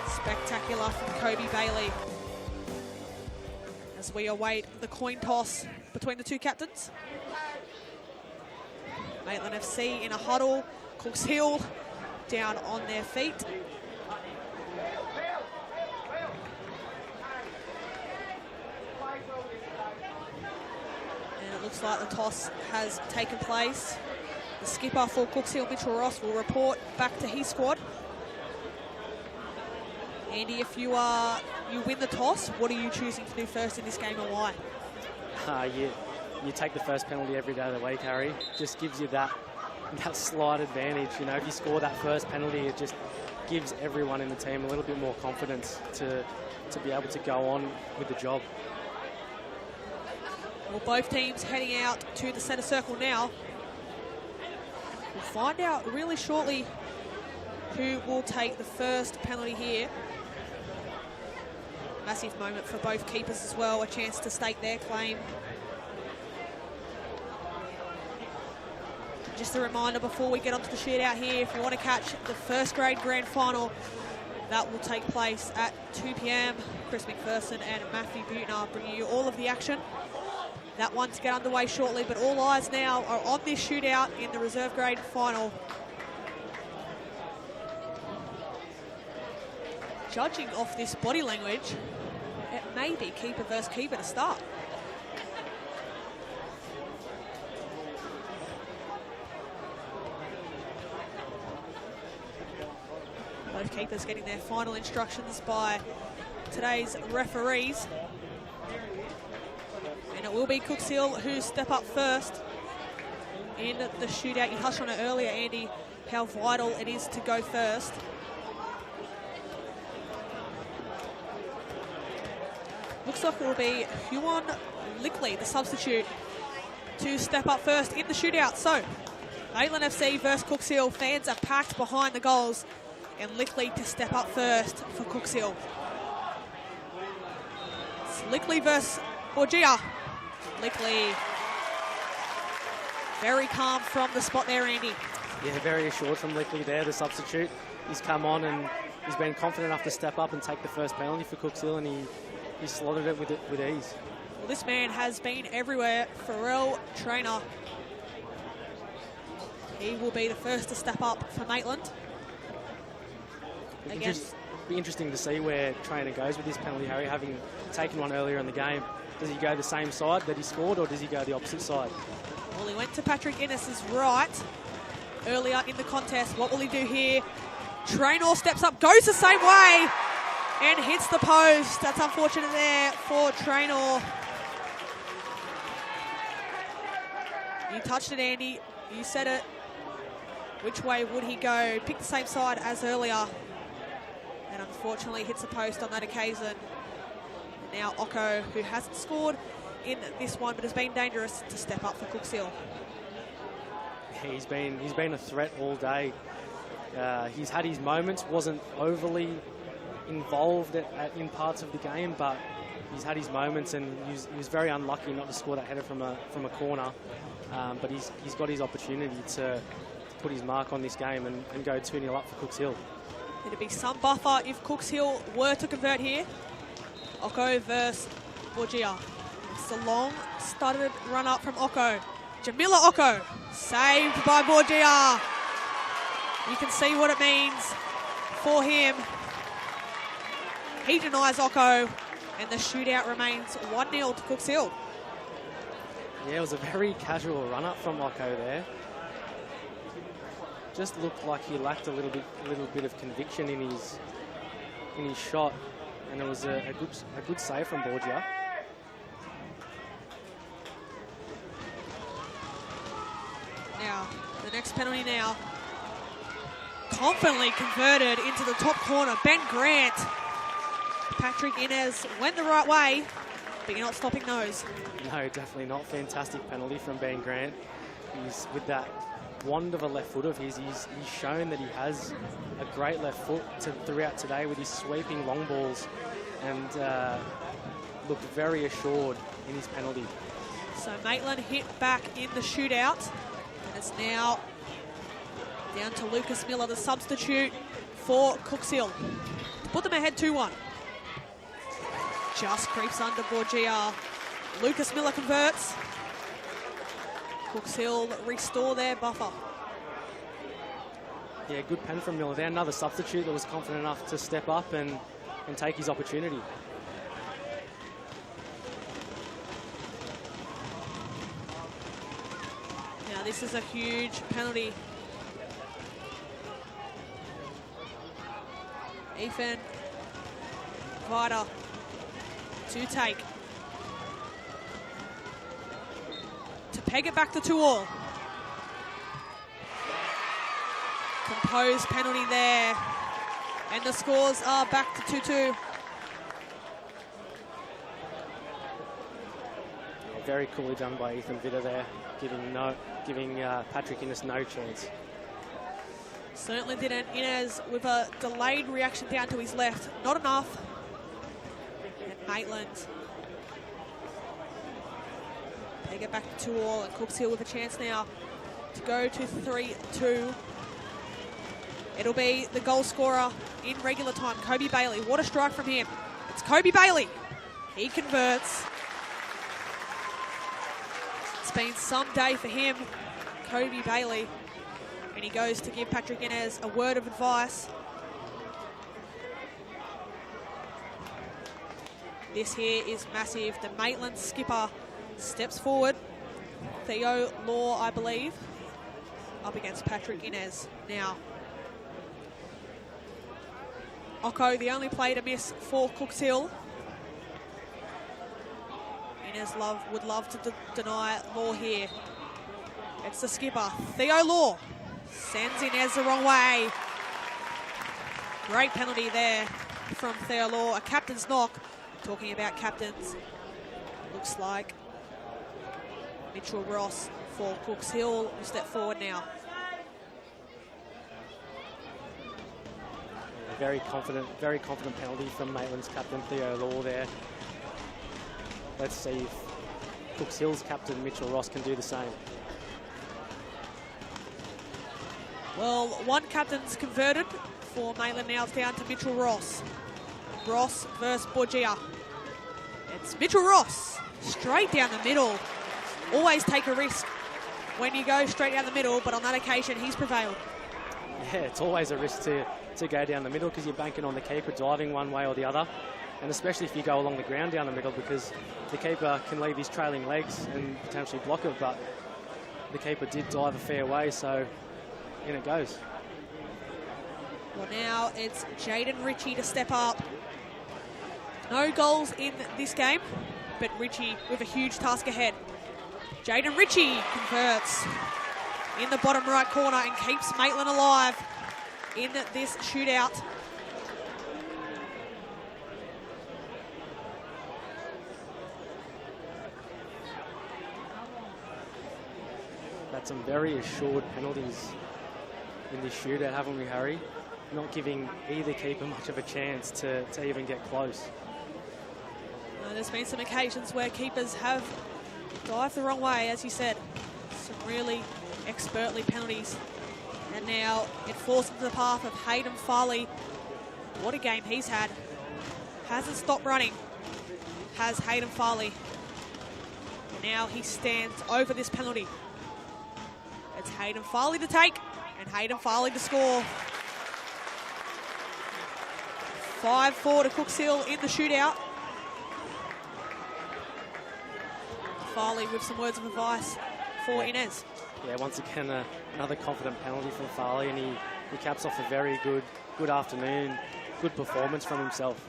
Spectacular from Kobe Bailey. As we await the coin toss between the two captains. Maitland FC in a huddle. Cooks Hill down on their feet. And it looks like the toss has taken place. The skipper for Cooks Hill, Mitchell Ross, will report back to his squad. Andy, if you win the toss, what are you choosing to do first in this game and why? You take the first penalty every day of the week, Harry. Just gives you that slight advantage. You know, if you score that first penalty, it just gives everyone in the team a little bit more confidence to be able to go on with the job. Well, both teams heading out to the centre circle now. We'll find out really shortly who will take the first penalty here. Massive moment for both keepers as well, a chance to stake their claim. Just a reminder before we get onto the shootout here, if you want to catch the first grade grand final, that will take place at 2 p.m. Chris McPherson and Matthew Butner bringing you all of the action. That one to get underway shortly, but all eyes now are on this shootout in the reserve grade final. Judging off this body language, it may be keeper versus keeper to start. Both keepers getting their final instructions by today's referees. And it will be Cooks Hill who step up first in the shootout. You touched on it earlier, Andy, how vital it is to go first. Looks like it will be Huon Lickley, the substitute, to step up first in the shootout. So, Maitland FC versus Cooks Hill. Fans are packed behind the goals. And Lickley to step up first for Cooks Hill. It's Lickley versus Borgia. Lickley, very calm from the spot there, Andy. Yeah, very assured from Lickley there, the substitute. He's come on and he's been confident enough to step up and take the first penalty for Cooks Hill, and he slotted it with ease. Well, this man has been everywhere. Farrell Trainer. He will be the first to step up for Maitland. It'll just be interesting to see where Trainer goes with this penalty, Harry, having taken one earlier in the game. Does he go the same side that he scored, or does he go the opposite side? Well, he went to Patrick Innes' right earlier in the contest. What will he do here? Traynor steps up, goes the same way, and hits the post. That's unfortunate there for Traynor. You touched it, Andy. You said it. Which way would he go? Pick the same side as earlier. And unfortunately hits the post on that occasion. Now Ocko, who hasn't scored in this one but has been dangerous, to step up for Cooks Hill. He's been a threat all day. He's had his moments, wasn't overly involved in parts of the game, but he's had his moments, and he was very unlucky not to score that header from a corner. But he's got his opportunity to put his mark on this game and go 2-0 up for Cooks Hill. It'd be some buffer if Cooks Hill were to convert here. Ocko versus Borgia. It's a long started run up from Ocko. Jamila Ocko, saved by Borgia. You can see what it means for him. He denies Ocko, And the shootout remains 1-0 to Cooks Hill. Yeah, it was a very casual run-up from Ocko there. Just looked like he lacked a little bit of conviction in his shot, and it was a good save from Borgia. Now, the next penalty now. Confidently converted into the top corner. Ben Grant. Patrick Inez went the right way, but you're not stopping those. No, definitely not. Fantastic penalty from Ben Grant. He's with that wand of a left foot of his. He's shown that he has a great left foot throughout today with his sweeping long balls, and looked very assured in his penalty. So Maitland hit back in the shootout, and it's now down to Lucas Miller, the substitute for Cooks Hill, to put them ahead 2-1. Just creeps under Borgia. Lucas Miller converts. Cooks Hill restore their buffer. Yeah, good pen from Miller there. Another substitute that was confident enough to step up and take his opportunity. Now this is a huge penalty. Ethan Vida to take. To peg it back to 2-2. Composed penalty there. And the scores are back to 2-2. Yeah, very coolly done by Ethan Vida there, giving Patrick Innes no chance. Certainly didn't. Inez with a delayed reaction down to his left. Not enough. And Maitland. They get back to 2-2, and Cooks Hill with a chance now to go to 3-2. It'll be the goal scorer in regular time, Kobe Bailey. What a strike from him. It's Kobe Bailey. He converts. It's been some day for him, Kobe Bailey. And he goes to give Patrick Inez a word of advice. This here is massive. The Maitland skipper steps forward. Theo Law, I believe, up against Patrick Inez now. Ocko, the only play to miss for Cooks Hill. Inez would love to deny Law here. It's the skipper, Theo Law. Sends Inez the wrong way. Great penalty there from Theo Law. A captain's knock. Talking about captains, looks like Mitchell Ross for Cooks Hill will step forward now. Very confident penalty from Maitland's captain Theo Law there. Let's see if Cooks Hill's captain Mitchell Ross can do the same. Well, one captain's converted for Maitland. Now it's down to Mitchell Ross. Ross versus Borgia. It's Mitchell Ross, straight down the middle. Always take a risk when you go straight down the middle, but on that occasion, he's prevailed. Yeah, it's always a risk to go down the middle because you're banking on the keeper diving one way or the other, and especially if you go along the ground down the middle, because the keeper can leave his trailing legs and potentially block it, but the keeper did dive a fair way, so in it goes. Well, now it's Jaden Ritchie to step up. No goals in this game, but Ritchie with a huge task ahead. Jaden Ritchie converts in the bottom right corner and keeps Maitland alive in this shootout. That's some very assured penalties in this shootout, haven't we, Harry? Not giving either keeper much of a chance to even get close. There's been some occasions where keepers have dived the wrong way, as you said. Some really expertly penalties. And now it falls into the path of Hayden Farley. What a game he's had. Hasn't stopped running, has Hayden Farley. And now he stands over this penalty. It's Hayden Farley to take and Hayden Farley to score. 5-4 to Cooks Hill in the shootout. Farley with some words of advice for Inez. Yeah, once again, another confident penalty from Farley, and he caps off a very good afternoon, good performance from himself.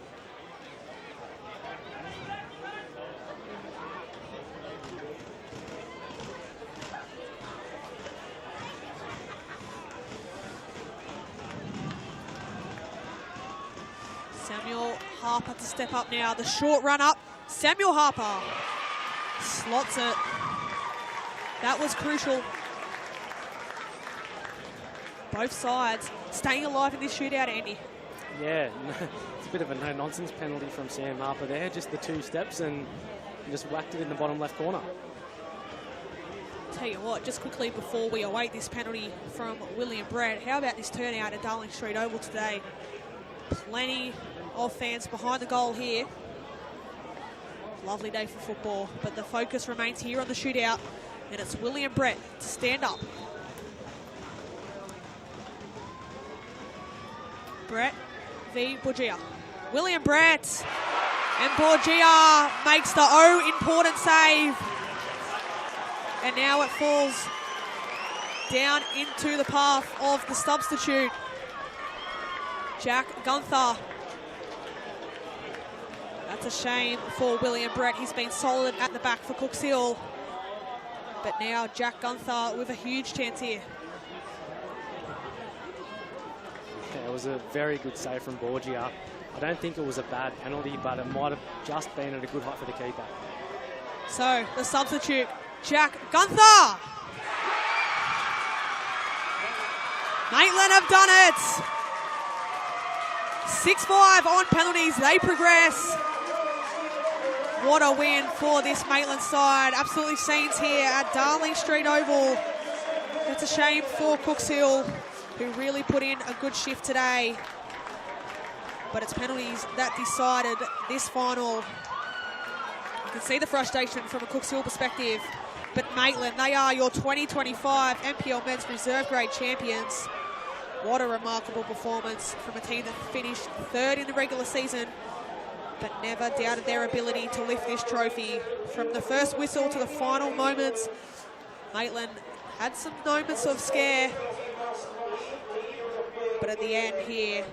Samuel Harper to step up now. The short run up. Samuel Harper slots it. That was crucial. Both sides staying alive in this shootout, Andy. Yeah, it's a bit of a no-nonsense penalty from Sam Harper there. Just the 2 steps and just whacked it in the bottom left corner. Tell you what, just quickly before we await this penalty from William Brett, how about this turnout at Darling Street Oval today? Plenty of fans behind the goal here. Lovely day for football, but the focus remains here on the shootout, and it's William Brett to stand up. Brett v. Borgia. William Brett, and Borgia makes the important save. And now it falls down into the path of the substitute, Jack Gunther. That's a shame for William Brett. He's been solid at the back for Cooks Hill. But now Jack Gunther with a huge chance here. Yeah, it was a very good save from Borgia. I don't think it was a bad penalty, but it might have just been at a good height for the keeper. So the substitute, Jack Gunther. Maitland have done it. 6-5 on penalties. They progress. What a win for this Maitland side. Absolutely scenes here at Darling Street Oval. It's a shame for Cooks Hill, who really put in a good shift today. But it's penalties that decided this final. You can see the frustration from a Cooks Hill perspective. But Maitland, they are your 2025 NPL Men's Reserve Grade champions. What a remarkable performance from a team that finished 3rd in the regular season, but never doubted their ability to lift this trophy. From the first whistle to the final moments, Maitland had some moments of scare, but at the end here,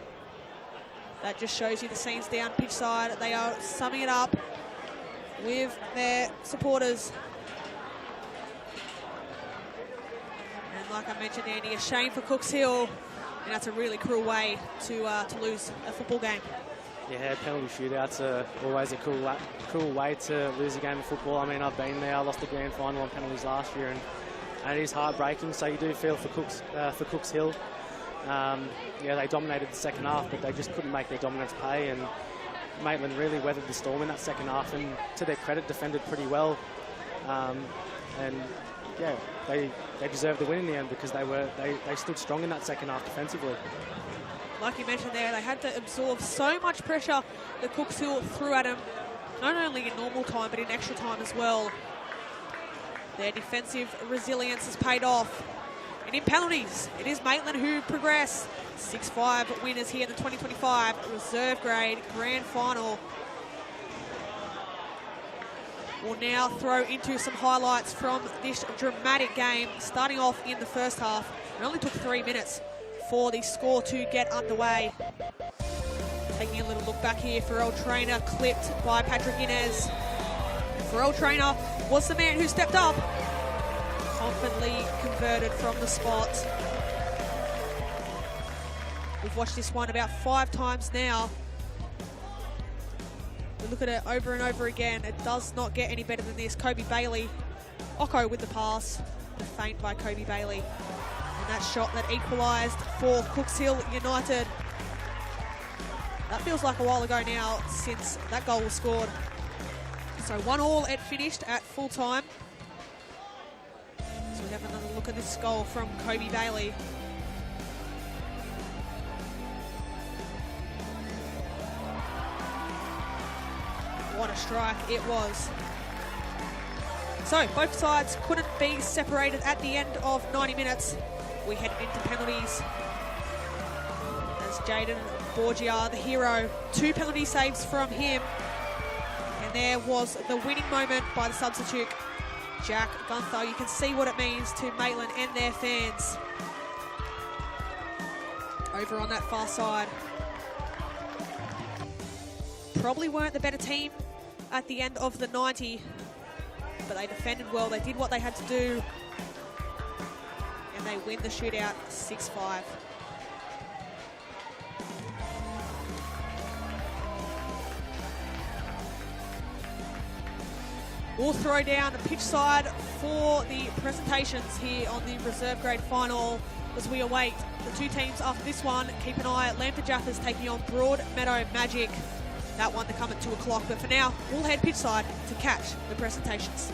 that just shows you the scenes down pitch side. They are summing it up with their supporters. And like I mentioned, Andy, a shame for Cooks Hill, and that's a really cruel way to lose a football game. Yeah, penalty shootouts are always a cruel way to lose a game of football. I mean, I've been there. I lost the grand final on penalties last year, and it is heartbreaking. So you do feel for Cooks Hill. Yeah, they dominated the second half, but they just couldn't make their dominance pay. And Maitland really weathered the storm in that second half, and to their credit, defended pretty well. And yeah, they deserved the win in the end because they stood strong in that second half defensively. Like you mentioned there, they had to absorb so much pressure that Cooks Hill threw at them, not only in normal time, but in extra time as well. Their defensive resilience has paid off. And in penalties, it is Maitland who progress. 6-5 winners here in the 2025 Reserve Grade Grand Final. We'll now throw into some highlights from this dramatic game, starting off in the first half. It only took 3 minutes for the score to get underway. Taking a little look back here, Farrell Trainer clipped by Patrick Inez. Farrell Trainer was the man who stepped up, confidently converted from the spot. We've watched this one about 5 times now. We look at it over and over again. It does not get any better than this. Kobe Bailey, Occo with the pass, the feint by Kobe Bailey. And that shot that equalised for Cooks Hill United. That feels like a while ago now since that goal was scored. So 1-1 it finished at full time. So we have another look at this goal from Kobe Bailey. What a strike it was. So both sides couldn't be separated at the end of 90 minutes. We head into penalties. As Jaden Borgia, the hero, 2 penalty saves from him. And there was the winning moment by the substitute. Jack Gunther. You can see what it means to Maitland and their fans. Over on that far side. Probably weren't the better team at the end of the 90, but they defended well. They did what they had to do, and they win the shootout 6-5. We'll throw down the pitch side for the presentations here on the reserve grade final as we await the two teams after this one. Keep an eye at Lambton Jaffers taking on Broad Meadow Magic. That one to come at 2 o'clock. But for now, we'll head pitch side to catch the presentations.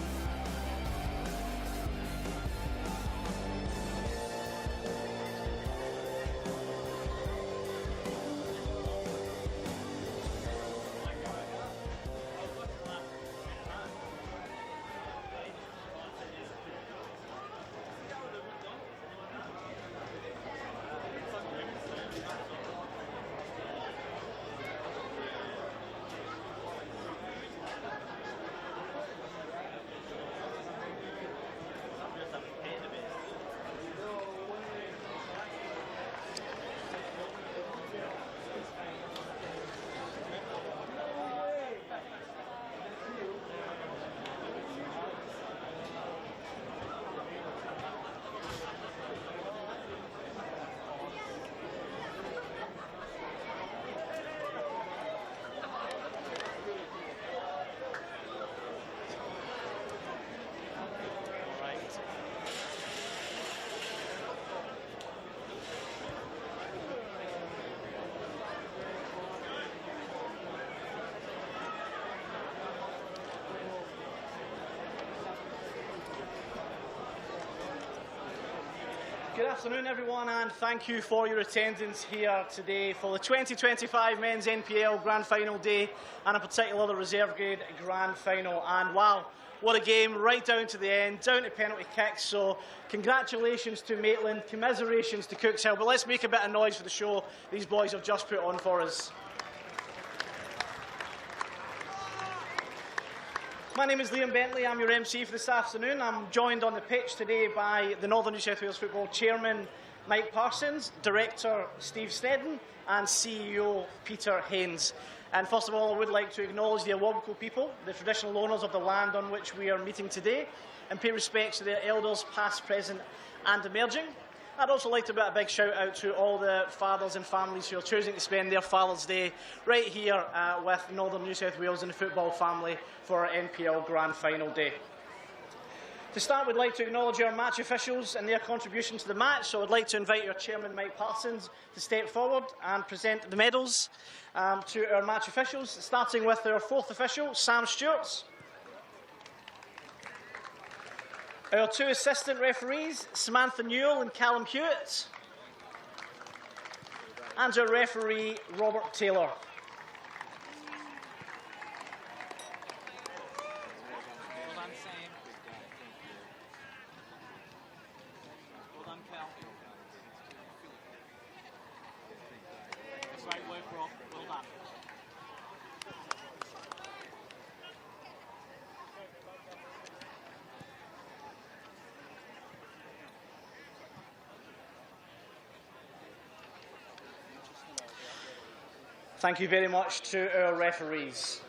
Good afternoon, everyone, and thank you for your attendance here today for the 2025 Men's NPL Grand Final Day, and in particular the Reserve Grade Grand Final. And wow, what a game, right down to the end, down to penalty kicks. So congratulations to Maitland, commiserations to Cookshill, but let's make a bit of noise for the show these boys have just put on for us. My name is Liam Bentley. I'm your MC for this afternoon. I'm joined on the pitch today by the Northern New South Wales Football Chairman Mike Parsons, Director Steve Snedden, and CEO Peter Haynes. And first of all, I would like to acknowledge the Awabako people, the traditional owners of the land on which we are meeting today, and pay respects to their elders past, present and emerging. I'd also like to put a big shout out to all the fathers and families who are choosing to spend their Father's Day right here with Northern New South Wales and the football family for our NPL Grand Final Day. To start, we'd like to acknowledge our match officials and their contribution to the match, so I'd like to invite our Chairman Mike Parsons to step forward and present the medals to our match officials, starting with our fourth official, Sam Stewart. Our two assistant referees, Samantha Newell and Callum Hewitt. And our referee, Robert Taylor. Thank you very much to our referees.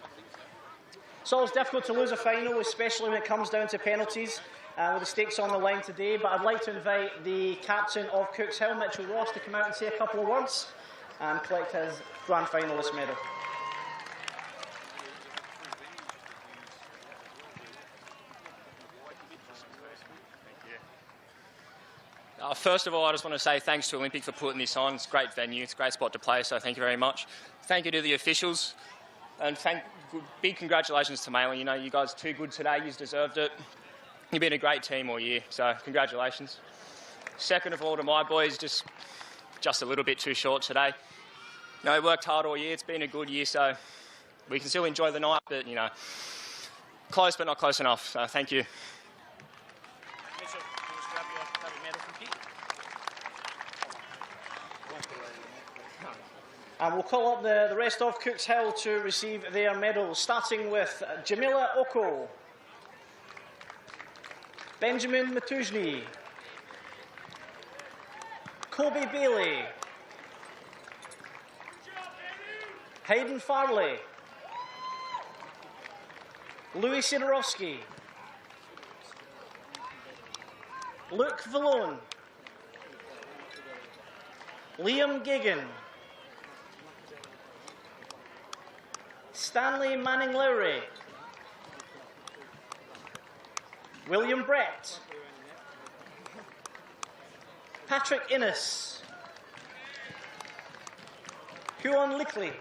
It's always difficult to lose a final, especially when it comes down to penalties, with the stakes on the line today. But I'd like to invite the captain of Cookshill, Mitchell Ross, to come out and say a couple of words and collect his grand finalist medal. First of all, I just want to say thanks to Olympic for putting this on. It's a great venue, it's a great spot to play, so thank you very much. Thank you to the officials, and big congratulations to Maitland. You know, you guys are too good today, you deserved it. You've been a great team all year, so congratulations. Second of all, to my boys, just a little bit too short today. You know, we worked hard all year, it's been a good year, so we can still enjoy the night, but, you know, close but not close enough, so thank you. And we'll call up the rest of Cookshill to receive their medals, starting with Jamila Oko. Benjamin Matujny, Kobe Bailey, Hayden Farley, Louis Sidorowski, Luke Vallone, Liam Gigan, Stanley Manning-Lowry, William Brett, Patrick Innes, Huon Lickley,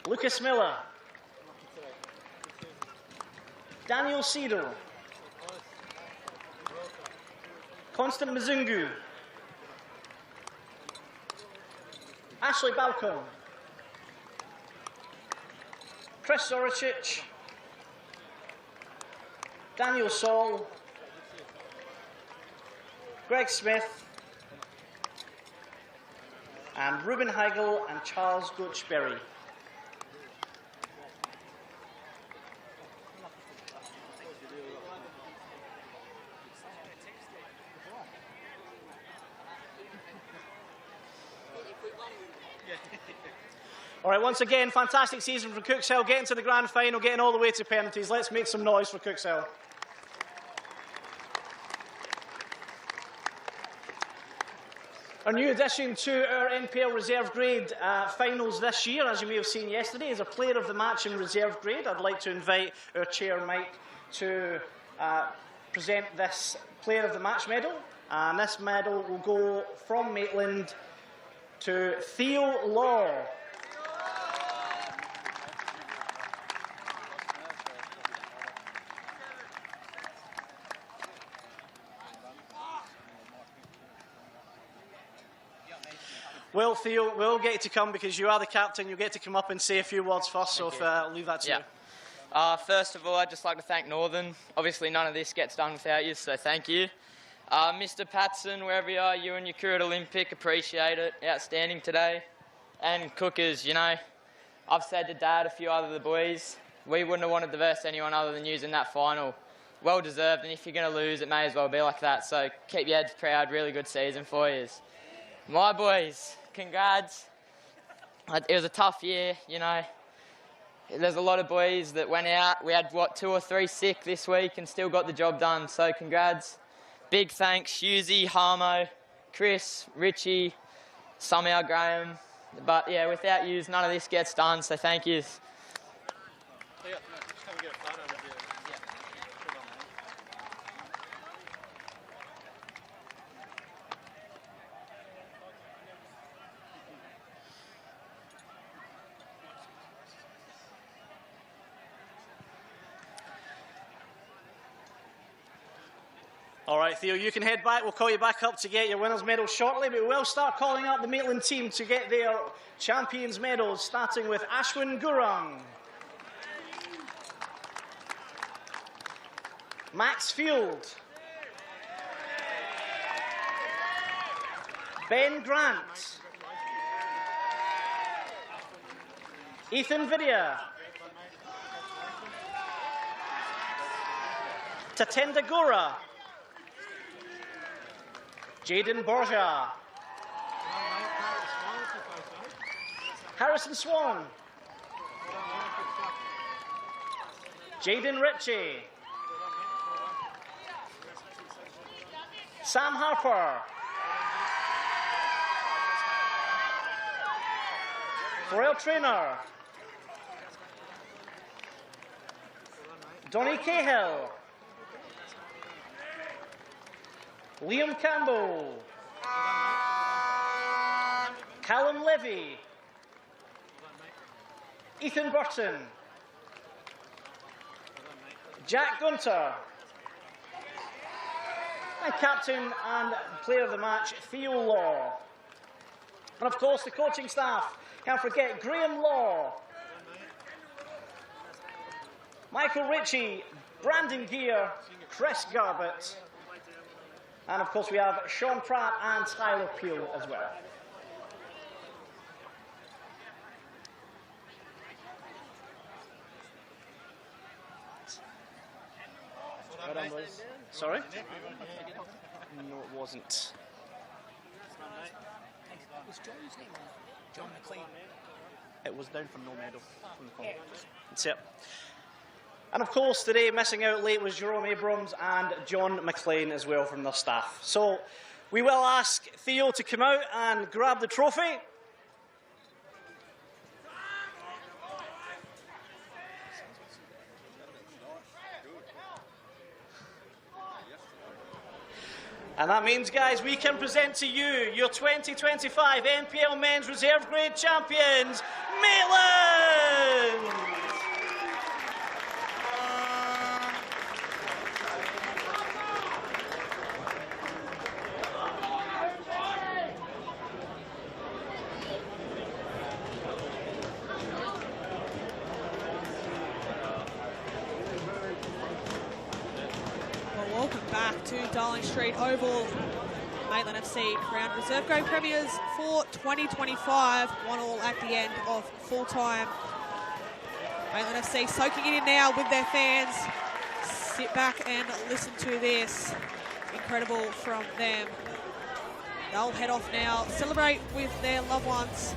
Lucas Miller, Daniel Cedal, Constant Mzungu, Ashley Balcom, Chris Zoricic, Daniel Saul, Greg Smith, and Ruben Heigl and Charles Goochberry. All right, once again, fantastic season for Cookshill, getting to the grand final, getting all the way to penalties. Let's make some noise for Cookshill. Our new addition to our NPL reserve grade finals this year, as you may have seen yesterday, is a player of the match in reserve grade. I'd like to invite our chair, Mike, to present this player of the match medal. And this medal will go from Maitland to Theo Law. Well, Theo, we'll get you to come because you are the captain. You'll get to come up and say a few words first, so I'll leave that to you. First of all, I'd just like to thank Northern. Obviously, none of this gets done without you, so thank you. Mr. Patson, wherever you are, you and your crew at Olympic, appreciate it. Outstanding today. And Cookers, you know, I've said to Dad, a few other of the boys, we wouldn't have wanted to verse anyone other than you in that final. Well deserved, and if you're going to lose, it may as well be like that. So keep your heads proud, really good season for you. My boys, congrats. It was a tough year, you know. There's a lot of boys that went out. We had, 2 or 3 sick this week and still got the job done. So congrats. Big thanks, Husey, Harmo, Chris, Richie, somehow Graham. But yeah, without yous, none of this gets done, so thank yous. All right, Theo, you can head back. We'll call you back up to get your winners' medals shortly, but we'll start calling up the Maitland team to get their champions' medals, starting with Ashwin Gurung, Max Field, Ben Grant, Ethan Vidya, Tatenda Gora, Jaden Borja, Harrison Swan, Jaden Ritchie, Sam Harper, Pharrell Traynor, Donnie Cahill, Liam Campbell, Callum Levy, Ethan Burton, Jack Gunter, and captain and player of the match, Theo Law. And of course, the coaching staff, can't forget Graham Law, Michael Ritchie, Brandon Gear, Chris Garbett, and of course we have Sean Pratt and Tyler Peel as well. Sorry? No, it wasn't. John McLean. It was down for no medal from the call. That's it. And of course, today missing out late was Jerome Abrams and John McLean as well from their staff. So we will ask Theo to come out and grab the trophy. And that means, guys, we can present to you your 2025 NPL Men's Reserve Grade Champions, Maitland! Welcome back to Darling Street Oval. Maitland FC crowned reserve grade premiers for 2025. 1-1 at the end of full time. Maitland FC soaking it in now with their fans. Sit back and listen to this. Incredible from them. They'll head off now, celebrate with their loved ones,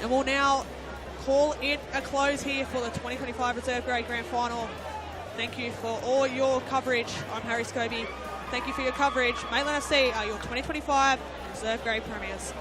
and we'll now call it a close here for the 2025 reserve grade grand final. Thank you for all your coverage. I'm Harry Scobie. Thank you for your coverage. Maitland FC are your 2025 reserve grade premiers.